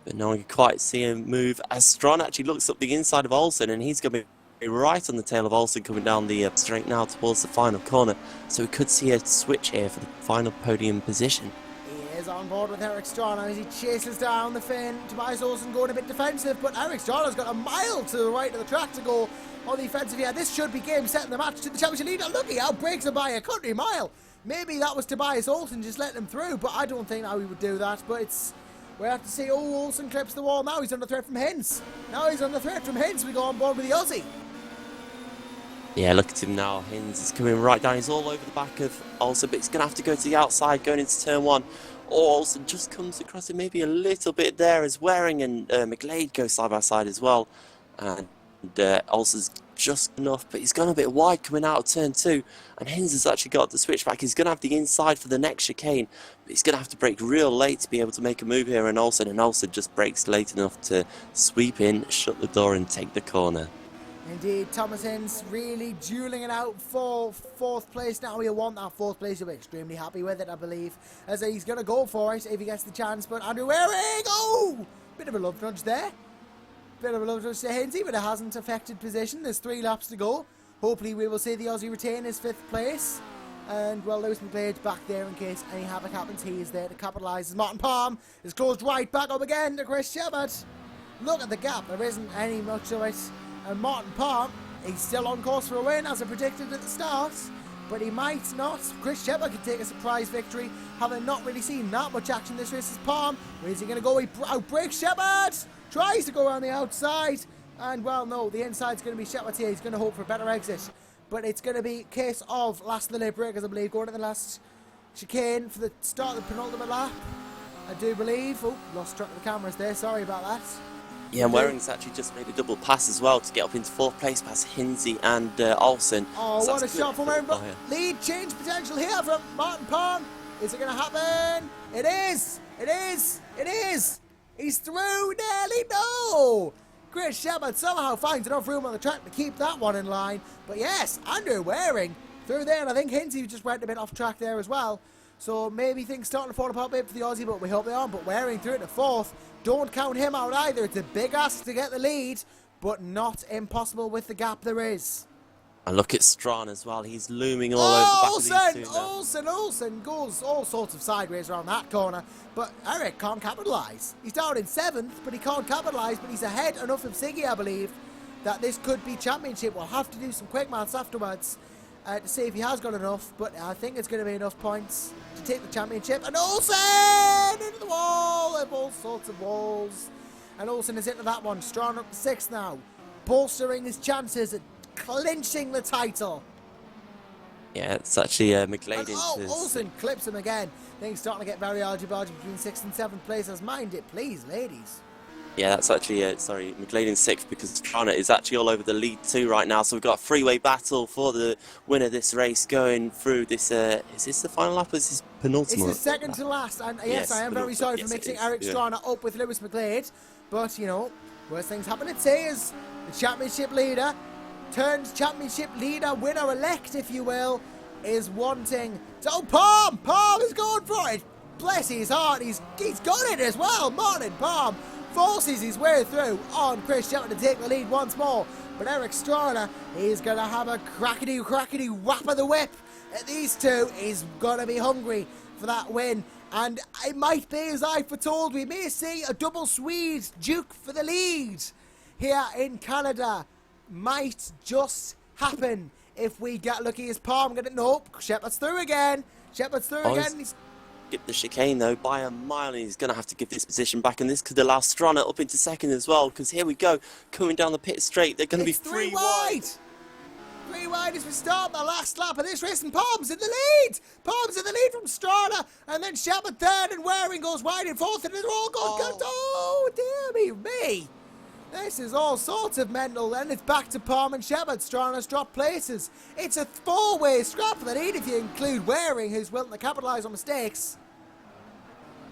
Speaker 3: but no one can quite see him move as Stranne actually looks up the inside of Olsen, and he's going to be right on the tail of Olsen coming down the straight now towards the final corner, so we could see a switch here for the final podium position.
Speaker 1: He is on board with Eric Stranne as he chases down the Finn. Tobias Olsen going a bit defensive, but Eric Stranne has got a mile to the right of the track to go on the offensive here. This should be game set in the match to the championship leader. Look, he outbreaks him by a country mile. Maybe that was Tobias Olsen just letting him through, but I don't think now he would do that. But we have to see. Oh, Olsen clips the wall now. He's under threat from Hinz. We go on board with the Aussie.
Speaker 3: Yeah, look at him now. Hinz is coming right down. He's all over the back of Olsen, but he's going to have to go to the outside going into turn one. Or Olsen just comes across it maybe a little bit there as Waring and McGlade go side by side as well. And Olsen's just enough, but he's gone a bit wide coming out of turn two. And Hinz has actually got the switchback. He's going to have the inside for the next chicane, but he's going to have to brake real late to be able to make a move here. And Olsen just brakes late enough to sweep in, shut the door, and take the corner.
Speaker 1: Indeed, Thomas Hinz really dueling it out for fourth place. Now he'll want that fourth place. He'll be extremely happy with it, I believe, as he's going to go for it if he gets the chance. But Andrew Waring, oh, bit of a love nudge there. Bit of a love nudge to Hinzy, but it hasn't affected position. There's 3 laps to go. Hopefully we will see the Aussie retain his 5th place. And, well, Lewis McGlade back there in case any havoc happens. He is there to capitalise. As Martin Palm is closed right back up again to Chris Shepard. Look at the gap. There isn't any much of it. And Martin Palm, he's still on course for a win as I predicted at the start, but he might not. Chris Shepard could take a surprise victory, having not really seen that much action this race as Palm. Where's he going to go? He outbreaks Shepard, tries to go around the outside, and well, no, the inside's going to be Shepard here. He's going to hope for a better exit, but it's going to be a case of last of the late breakers, I believe, going to the last chicane for the start of the penultimate lap, I do believe. Oh, lost track of the cameras there, sorry about that.
Speaker 3: Yeah, and Waring's actually just made a double pass as well to get up into 4th place past Hinzy and Olsen.
Speaker 1: Oh,
Speaker 3: so
Speaker 1: what a shot from Waring.
Speaker 3: Oh, yeah.
Speaker 1: Lead change potential here from Martin Palm. Is it going to happen? It is. It is. It is. He's through nearly. No. Chris Shepard somehow finds enough room on the track to keep that one in line. But yes, Andrew Waring through there. And I think Hinzy just went a bit off track there as well. So maybe things starting to fall apart a bit for the Aussie, but we hope they aren't. But Waring through to 4th. Don't count him out either. It's a big ask to get the lead, but not impossible with the gap there is.
Speaker 3: And look at Stranne as well. He's looming all over the back of these two now.
Speaker 1: Olsen goes all sorts of sideways around that corner, but Eric can't capitalise. He's down in 7th, but he can't capitalise, but he's ahead enough of Siggy, I believe, that this could be championship. We'll have to do some quick maths afterwards to see if he has got enough, but I think it's going to be enough points to take the championship. And Olsen into the wall, of all sorts of walls, and Olsen is into that one. Stranne up to 6th now, bolstering his chances at clinching the title.
Speaker 3: Yeah, it's actually McGlade into...
Speaker 1: Olsen clips him again. Things starting to get very argy-bargy between 6th and 7th places. Mind it, please, ladies.
Speaker 3: Yeah, that's actually, McGlade in 6th because Stranne is actually all over the lead too right now. So we've got a three-way battle for the winner of this race going through this. Is this the final lap or is this penultimate?
Speaker 1: It's the second to last. And yes, I am very sorry for mixing Eric Stranne up with Lewis McGlade. But, you know, worst things happen. It says the championship leader, turned championship leader, winner-elect, if you will, is wanting to... Oh, Palm is going for it. Bless his heart. He's got it as well. Martin Palm forces his way through on Chris Shepard to take the lead once more. But Eric Stranne is going to have a crackety whap of the whip at these two. He's going to be hungry for that win. And it might be, as I foretold, we may see a double Swede duke for the lead here in Canada. Might just happen if we get lucky as Palm. Nope, Shepard's through again. He's
Speaker 3: skip the chicane though by a mile, and he's going to have to give this position back, and this could allow Stranne up into 2nd as well, because here we go, coming down the pit straight, they're going to be 3 wide.
Speaker 1: 3 wide as we start the last lap of this race, and Palm's in the lead from Stranne, and then Shepard 3rd, and Waring goes wide in 4th, and they're all going, oh dear me. This is all sorts of mental, and it's back to Palm and Shepard. Stranne has dropped places. It's a 4-way scrap for the lead if you include Waring, who's willing to capitalise on mistakes.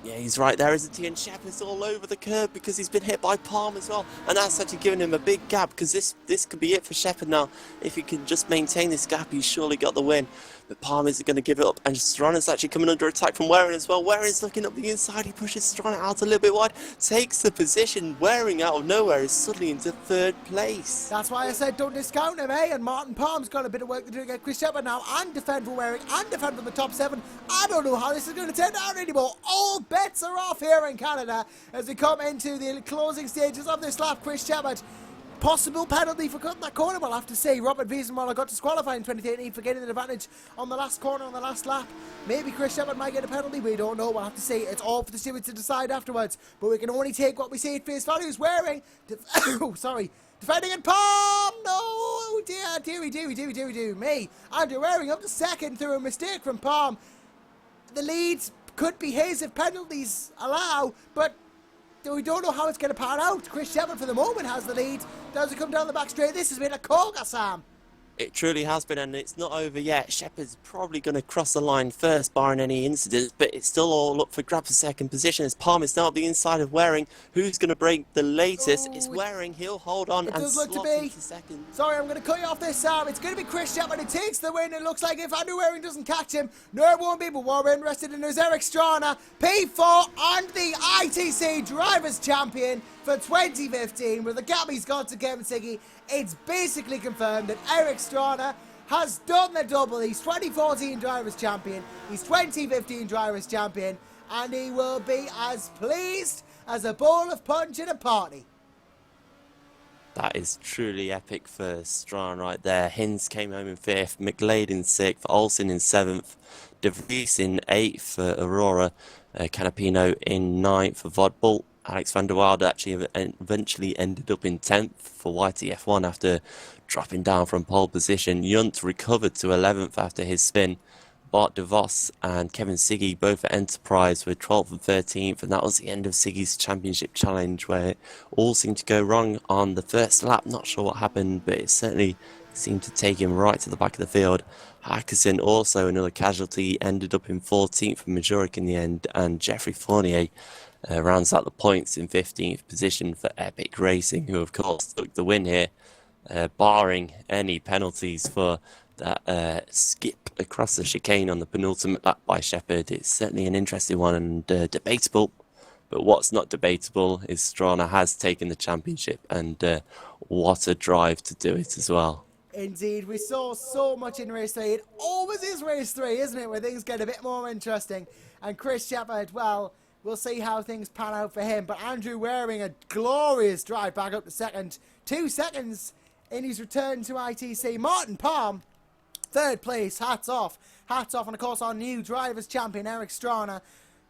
Speaker 3: Yeah, he's right there, isn't he? And Shepard's all over the curb because he's been hit by Palm as well. And that's actually giving him a big gap, because this could be it for Shepard now. If he can just maintain this gap, he's surely got the win. But Palm isn't going to give it up, and Stranne's actually coming under attack from Waring as well. Waring's looking up the inside, he pushes Stranne out a little bit wide, takes the position. Waring out of nowhere is suddenly into third place.
Speaker 1: That's why I said don't discount him, eh? And Martin Palm's got a bit of work to do to get Chris Shepard now and defend for Waring and defend for the top 7. I don't know how this is going to turn out anymore. All bets are off here in Canada as we come into the closing stages of this lap. Chris Shepard, possible penalty for cutting that corner. We'll have to see. Robert Wiesenmaler got disqualified in 2018 for getting an advantage on the last corner on the last lap. Maybe Chris Shepard might get a penalty. We don't know. We'll have to see. It's all for the stewards to decide afterwards. But we can only take what we see at face value. Is Waring. Defending in Palm. No, dear me. Andrew Waring up to second through a mistake from Palm. The lead could be his if penalties allow, but we don't know how it's going to pan out. Chris Shepard for the moment has the lead. Does it come down the back straight? This has been a corker, Sam.
Speaker 3: It truly has been, and it's not over yet. Shepard's probably going to cross the line first, barring any incidents, but it's still all up for grabs for second position as Palm is now up the inside of Waring. Who's going to break the latest? It's Waring. He'll hold on and slot into second.
Speaker 1: Sorry, I'm going to cut you off this, Sam. It's going to be Chris Shepard who takes the win. It looks like if Andrew Waring doesn't catch him, no, it won't be, but what we're interested in is Eric Stranne, P4 and the ITC Drivers' Champion for 2015, with the gap he's got to Kevin Siggy. It's basically confirmed that Eric Stranne has done the double. He's 2014 Drivers' Champion, he's 2015 Drivers' Champion, and he will be as pleased as a bowl of punch at a party.
Speaker 3: That is truly epic for Stranne right there. Hinz came home in 5th, McGlade in 6th, Olsen in 7th, De Vries in 8th for Aurora, Canapino in 9th for Vodbull. Alex van der Waal actually eventually ended up in 10th for YTF1 after dropping down from pole position. Junt recovered to 11th after his spin. Bart de Vos and Kevin Siggy both at Enterprise were 12th and 13th, and that was the end of Siggy's championship challenge, where it all seemed to go wrong on the first lap. Not sure what happened, but it certainly seemed to take him right to the back of the field. Hackerson, also another casualty, ended up in 14th for Majoric in the end, and Jeffrey Fournier rounds out the points in 15th position for Epic Racing, who of course took the win here, barring any penalties for that skip across the chicane on the penultimate lap by Shepard. It's certainly an interesting one and debatable, but what's not debatable is Stranne has taken the championship, and what a drive to do it as well.
Speaker 1: Indeed, we saw so much in race 3. It always is race 3, isn't it, where things get a bit more interesting. And Chris Shepard, well, we'll see how things pan out for him. But Andrew Waring, a glorious drive back up to second. 2 seconds in his return to ITC. Martin Palm, 3rd place. Hats off. Hats off. And, of course, our new Drivers' Champion, Eric Stranne.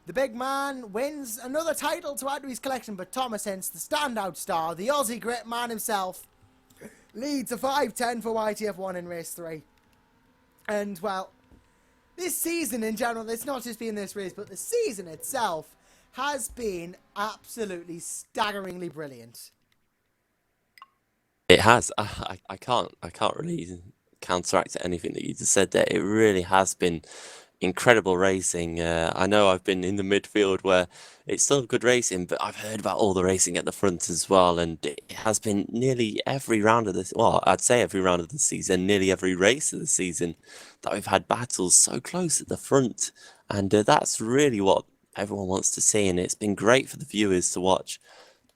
Speaker 1: The big man wins another title to add to his collection. But Thomas Hinz, the standout star, the Aussie grit man himself, leads a 5:10 for YTF1 in race 3. And, well, this season in general, it's not just been this race, but the season itself has been absolutely staggeringly brilliant.
Speaker 3: It has. I can't really counteract anything that you just said there. It really has been incredible racing. I know I've been in the midfield where it's still good racing, but I've heard about all the racing at the front as well, and it has been nearly every round of this, well, I'd say every round of the season, nearly every race of the season, that we've had battles so close at the front, and that's really what everyone wants to see, and it's been great for the viewers to watch.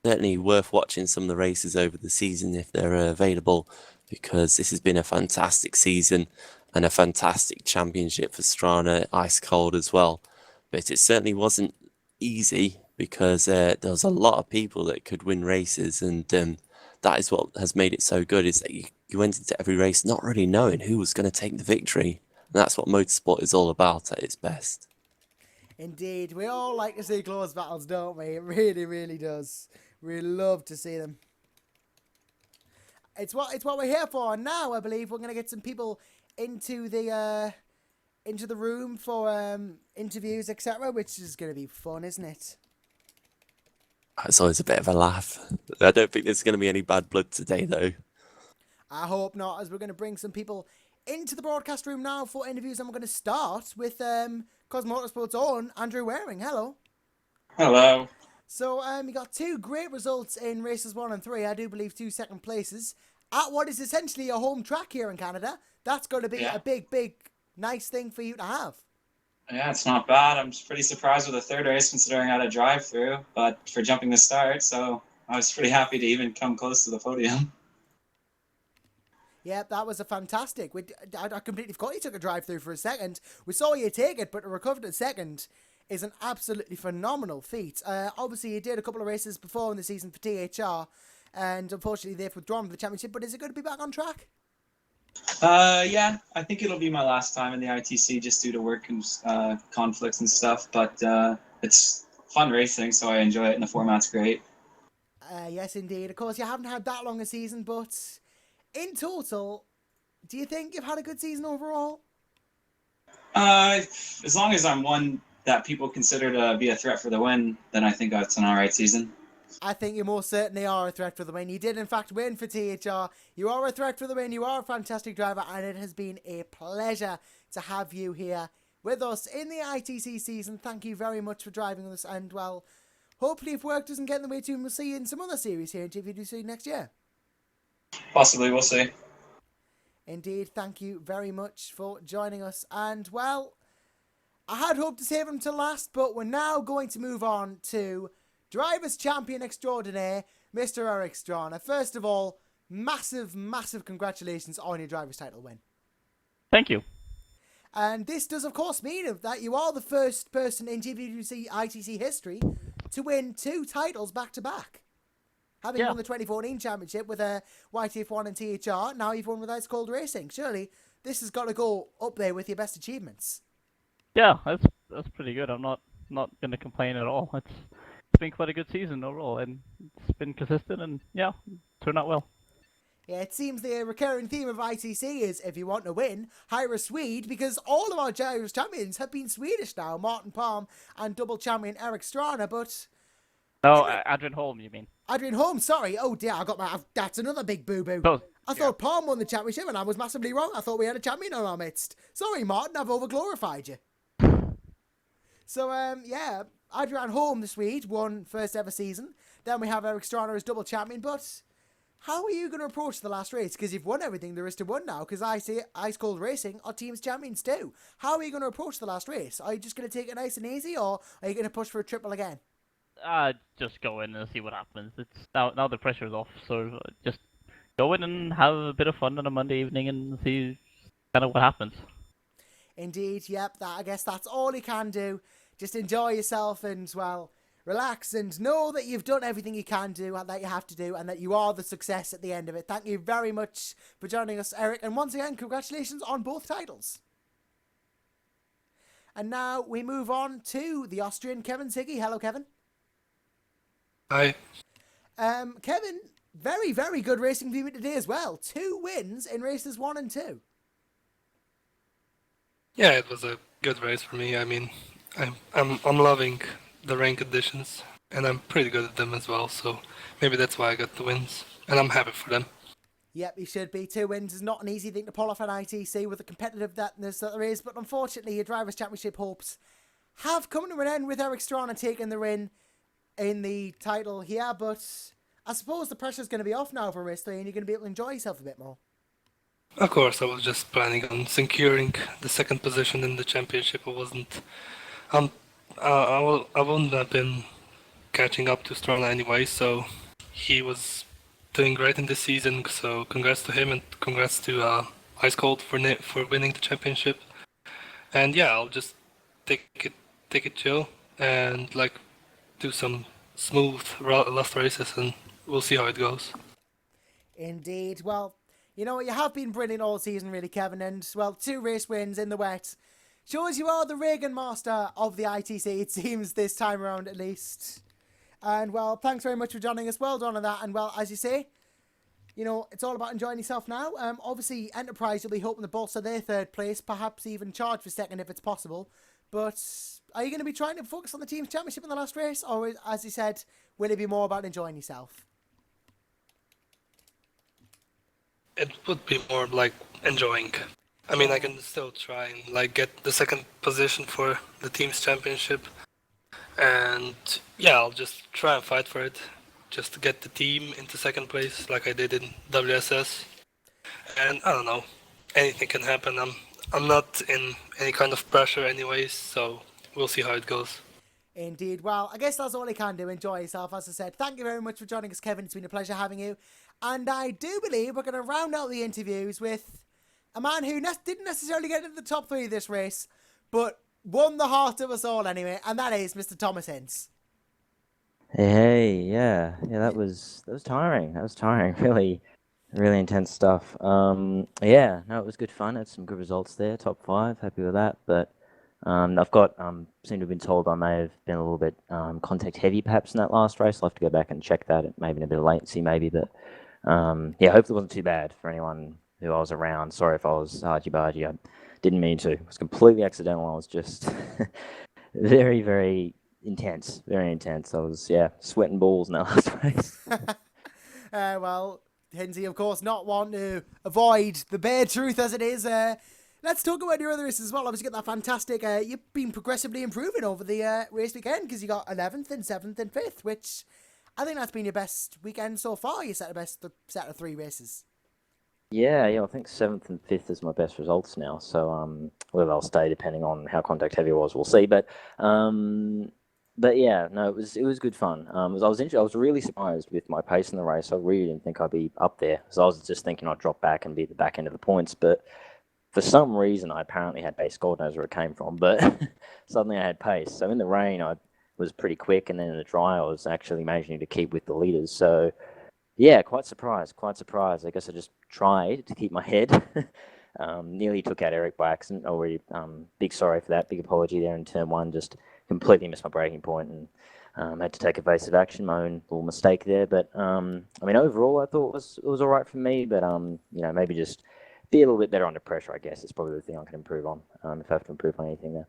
Speaker 3: Certainly worth watching some of the races over the season if they're available, because this has been a fantastic season and a fantastic championship for Stranne, ice cold as well. But it certainly wasn't easy, because there was a lot of people that could win races, and that is what has made it so good, is that you went into every race not really knowing who was going to take the victory. And that's what motorsport is all about at its best.
Speaker 1: Indeed, we all like to see close battles, don't we? It really, really does. We love to see them. It's what we're here for. And now I believe we're going to get some people into the room for interviews, etc., which is going to be fun, isn't it?
Speaker 3: It's always a bit of a laugh. I don't think there's going to be any bad blood today, though.
Speaker 1: I hope not, as we're going to bring some people into the broadcast room now for interviews, and we're going to start with Cos Motorsport's own Andrew Waring. Hello.
Speaker 6: Hello.
Speaker 1: So you got 2 great results in races 1 and 3. I do believe 2 second places at what is essentially a home track here in Canada. That's going to be a big nice thing for you to have.
Speaker 6: Yeah, it's not bad. I'm pretty surprised with the third race considering I had a drive-through, but for jumping the start, so I was pretty happy to even come close to the podium.
Speaker 1: Yeah, that was a fantastic. I completely forgot you took a drive-through for a second. We saw you take it, but to recover to second is an absolutely phenomenal feat. Obviously, you did a couple of races before in the season for THR, and unfortunately they've withdrawn from the championship, but is it good to be back on track?
Speaker 6: Yeah, I think it'll be my last time in the ITC just due to work and conflicts and stuff, but it's fun racing, so I enjoy it, and the format's great.
Speaker 1: Yes, indeed. Of course, you haven't had that long a season, but in total, do you think you've had a good season overall?
Speaker 6: As long as I'm one that people consider to be a threat for the win, then I think that's an alright season.
Speaker 1: I think you most certainly are a threat for the win. You did, in fact, win for THR. You are a threat for the win. You are a fantastic driver, and it has been a pleasure to have you here with us in the ITC season. Thank you very much for driving us, and, well, hopefully if work doesn't get in the way too, we'll see you in some other series here in GPVWC next year.
Speaker 6: Possibly, we'll see.
Speaker 1: Indeed, thank you very much for joining us. And, well, I had hoped to save him till last, but we're now going to move on to Drivers' Champion Extraordinaire, Mr. Eric Stranne. First of all, massive, massive congratulations on your driver's title win.
Speaker 7: Thank you.
Speaker 1: And this does, of course, mean that you are the first person in GPVWC ITC history to win 2 titles back-to-back. Having won the 2014 championship with a YTF1 and THR, now you've won with Ice Cold Racing. Surely, this has got to go up there with your best achievements.
Speaker 7: Yeah, that's pretty good. I'm not going to complain at all. It's been quite a good season overall, and it's been consistent, and yeah, turned out well.
Speaker 1: Yeah, it seems the recurring theme of ITC is, if you want to win, hire a Swede, because all of our drivers' champions have been Swedish now. Martin Palm and double champion Eric Stranne, but...
Speaker 7: No, Adrian Holm, you mean?
Speaker 1: Adrian Holm, sorry. Oh dear, that's another big boo-boo.
Speaker 7: Oh,
Speaker 1: I thought Palm won the championship, and I was massively wrong. I thought we had a champion in our midst. Sorry, Martin, I've over-glorified you. So, yeah, Adrian Holm, the Swede, won first ever season. Then we have Eric Stranne as double champion, but how are you going to approach the last race? Because you've won everything there is to win now, because I see Ice Cold Racing are team's champions too. How are you going to approach the last race? Are you just going to take it nice and easy, or are you going to push for a triple again?
Speaker 7: Just go in and see what happens. It's now the pressure's off, so just go in and have a bit of fun on a Monday evening and see kind of what happens.
Speaker 1: Indeed, yep, I guess that's all you can do. Just enjoy yourself and, well, relax and know that you've done everything you can do and that you have to do, and that you are the success at the end of it. Thank you very much for joining us, Eric, and once again, congratulations on both titles. And now we move on to the Austrian Kevin Siggy. Hello, Kevin.
Speaker 8: Hi.
Speaker 1: Kevin, very, very good racing for you today as well. 2 wins in races 1 and 2.
Speaker 8: Yeah, it was a good race for me. I mean, I'm loving the rain conditions, and I'm pretty good at them as well. So maybe that's why I got the wins, and I'm happy for them.
Speaker 1: Yep, you should be. 2 wins is not an easy thing to pull off an ITC with the competitiveness that there is, but unfortunately your Drivers' Championship hopes have come to an end with Eric Stranne taking the win in the title here, but I suppose the pressure's going to be off now for race 3 and you're going to be able to enjoy yourself a bit more.
Speaker 8: Of course, I was just planning on securing the 2nd position in the championship. I wasn't... I wouldn't have been catching up to Stranne anyway, so he was doing great in this season, so congrats to him and congrats to Ice Cold for winning the championship. And yeah, I'll just take it chill and like do some smooth last races, and we'll see how it goes.
Speaker 1: Indeed. Well, you know, you have been brilliant all season, really, Kevin, and, well, 2 race wins in the wet shows you are the Reagan master of the ITC, it seems, this time around at least. And, well, thanks very much for joining us. Well done on that. And, well, as you say, you know, it's all about enjoying yourself now. Obviously, Enterprise will be hoping to bolster their 3rd place, perhaps even charge for 2nd if it's possible. But are you going to be trying to focus on the team's championship in the last race? Or, as you said, will it be more about enjoying yourself?
Speaker 8: It would be more like enjoying. I mean, I can still try and like get the 2nd position for the team's championship. And yeah, I'll just try and fight for it. Just to get the team into 2nd place like I did in WSS. And I don't know, anything can happen. I'm not in any kind of pressure anyways, so we'll see how it goes.
Speaker 1: Indeed. Well, I guess that's all I can do. Enjoy yourself, as I said. Thank you very much for joining us, Kevin. It's been a pleasure having you. And I do believe we're going to round out the interviews with a man who didn't necessarily get into the top 3 of this race, but won the heart of us all anyway, and that is Mr. Thomas Ince.
Speaker 9: Hey, yeah, that was tiring. That was tiring. Really intense stuff. Yeah, no, it was good fun. Had some good results there. Top 5, happy with that. But I've got seem to have been told I may have been a little bit contact heavy perhaps in that last race. I'll have to go back and check that. Maybe in a bit of latency, maybe. But yeah, hopefully it wasn't too bad for anyone who I was around. Sorry if I was argy-bargy. I didn't mean to. It was completely accidental. I was just very, very intense. Very intense. I was, sweating balls in that last race.
Speaker 1: Well, Hinsey, of course, not one to avoid the bare truth as it is. Let's talk about your other races as well. Obviously, got that fantastic. You've been progressively improving over the race weekend because you got 11th and 7th and 5th, which I think that's been your best weekend so far. You set the best set of 3 races.
Speaker 9: Yeah, I think 7th and 5th is my best results now. So whether they'll stay depending on how contact heavy it was, we'll see. But yeah, no, it was good fun. I was really surprised with my pace in the race. I really didn't think I'd be up there. So I was just thinking I'd drop back and be at the back end of the points. But for some reason, I apparently had pace. God knows where it came from. But suddenly I had pace. So in the rain, I was pretty quick. And then in the dry, I was actually managing to keep with the leaders. So yeah, quite surprised. I guess I just tried to keep my head. Nearly took out Eric by accident already. Big sorry for that. Big apology there in turn 1. Just completely missed my braking point and had to take evasive action. My own little mistake there. But overall, I thought it was all right for me. But maybe just be a little bit better under pressure. I guess is probably the thing I can improve on. If I have to improve on anything there.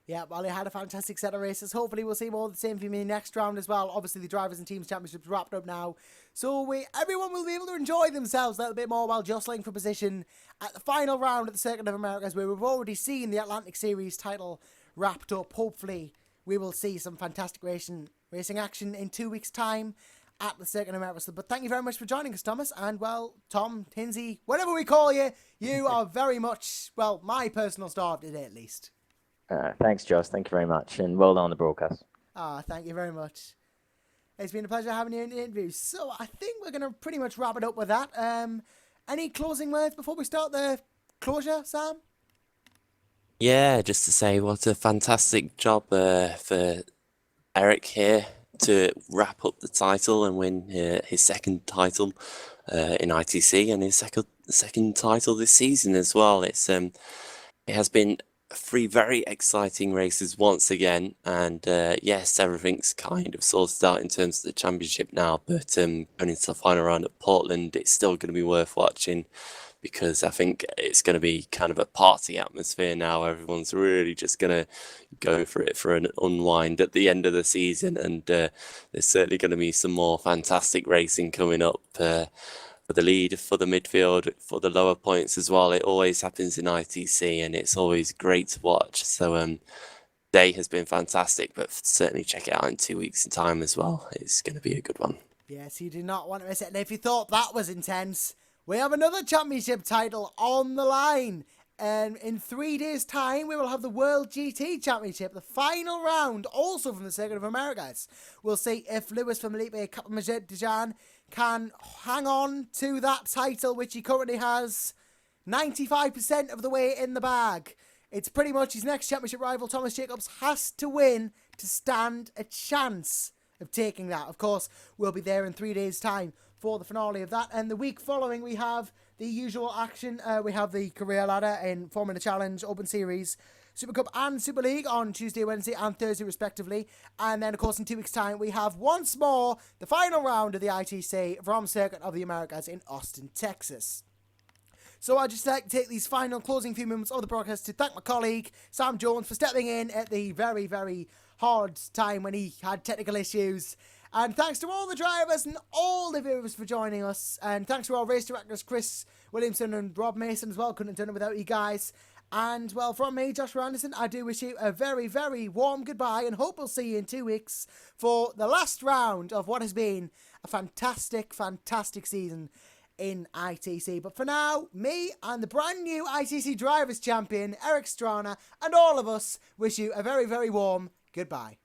Speaker 1: Yeah, well, you had a fantastic set of races. Hopefully we'll see more of the same from you next round as well. Obviously, the Drivers' and Teams Championships wrapped up now. So everyone will be able to enjoy themselves a little bit more while jostling for position at the final round at the Circuit of Americas, where we've already seen the Atlantic Series title wrapped up. Hopefully, we will see some fantastic racing action in 2 weeks' time at the Circuit of Americas. But thank you very much for joining us, Thomas. And, well, Tom, Hinsey, whatever we call you, you are very much, well, my personal star of today, at least.
Speaker 9: Thanks, Josh. Thank you very much. And well done on the broadcast.
Speaker 1: Thank you very much. It's been a pleasure having you in the interview. So I think we're going to pretty much wrap it up with that. Any closing words before we start the closure, Sam?
Speaker 3: Yeah, just to say what a fantastic job for Eric here to wrap up the title and win his second title in ITC and his second title this season as well. It has been 3 very exciting races once again, and yes, everything's kind of sorted out in terms of the championship now, but going into the final round at Portland, it's still going to be worth watching because I think it's going to be kind of a party atmosphere now. Everyone's really just going to go for it for an unwind at the end of the season, and there's certainly going to be some more fantastic racing coming up for the lead, for the midfield, for the lower points as well. It always happens in ITC and it's always great to watch. So day has been fantastic, but certainly check it out in 2 weeks' time as well. It's going to be a good one.
Speaker 1: Yes, you do not want to miss it. And if you thought that was intense, we have another championship title on the line. And in 3 days' time, we will have the World GT Championship, the final round, also from the Circuit of Americas. We'll see if Luis Felipe Capamajan can hang on to that title, which he currently has 95% of the way in the bag. It's pretty much his next championship rival, Thomas Jacobs, has to win to stand a chance of taking that. Of course, we'll be there in 3 days' time for the finale of that. And the week following, we have the usual action. We have the career ladder in Formula Challenge, Open Series, Super Cup and Super League on Tuesday, Wednesday and Thursday respectively. And then, of course, in 2 weeks' time, we have once more the final round of the ITC from Circuit of the Americas in Austin, Texas. So I'd just like to take these final closing few moments of the broadcast to thank my colleague, Sam Jones, for stepping in at the very, very hard time when he had technical issues. And thanks to all the drivers and all the viewers for joining us. And thanks to our race directors, Chris Williamson and Rob Mason as well. Couldn't have done it without you guys. And, well, from me, Joshua Anderson, I do wish you a very, very warm goodbye and hope we'll see you in 2 weeks for the last round of what has been a fantastic, fantastic season. in ITC. But for now, me and the brand new ITC Drivers Champion, Eric Stranne, and all of us wish you a very, very warm goodbye.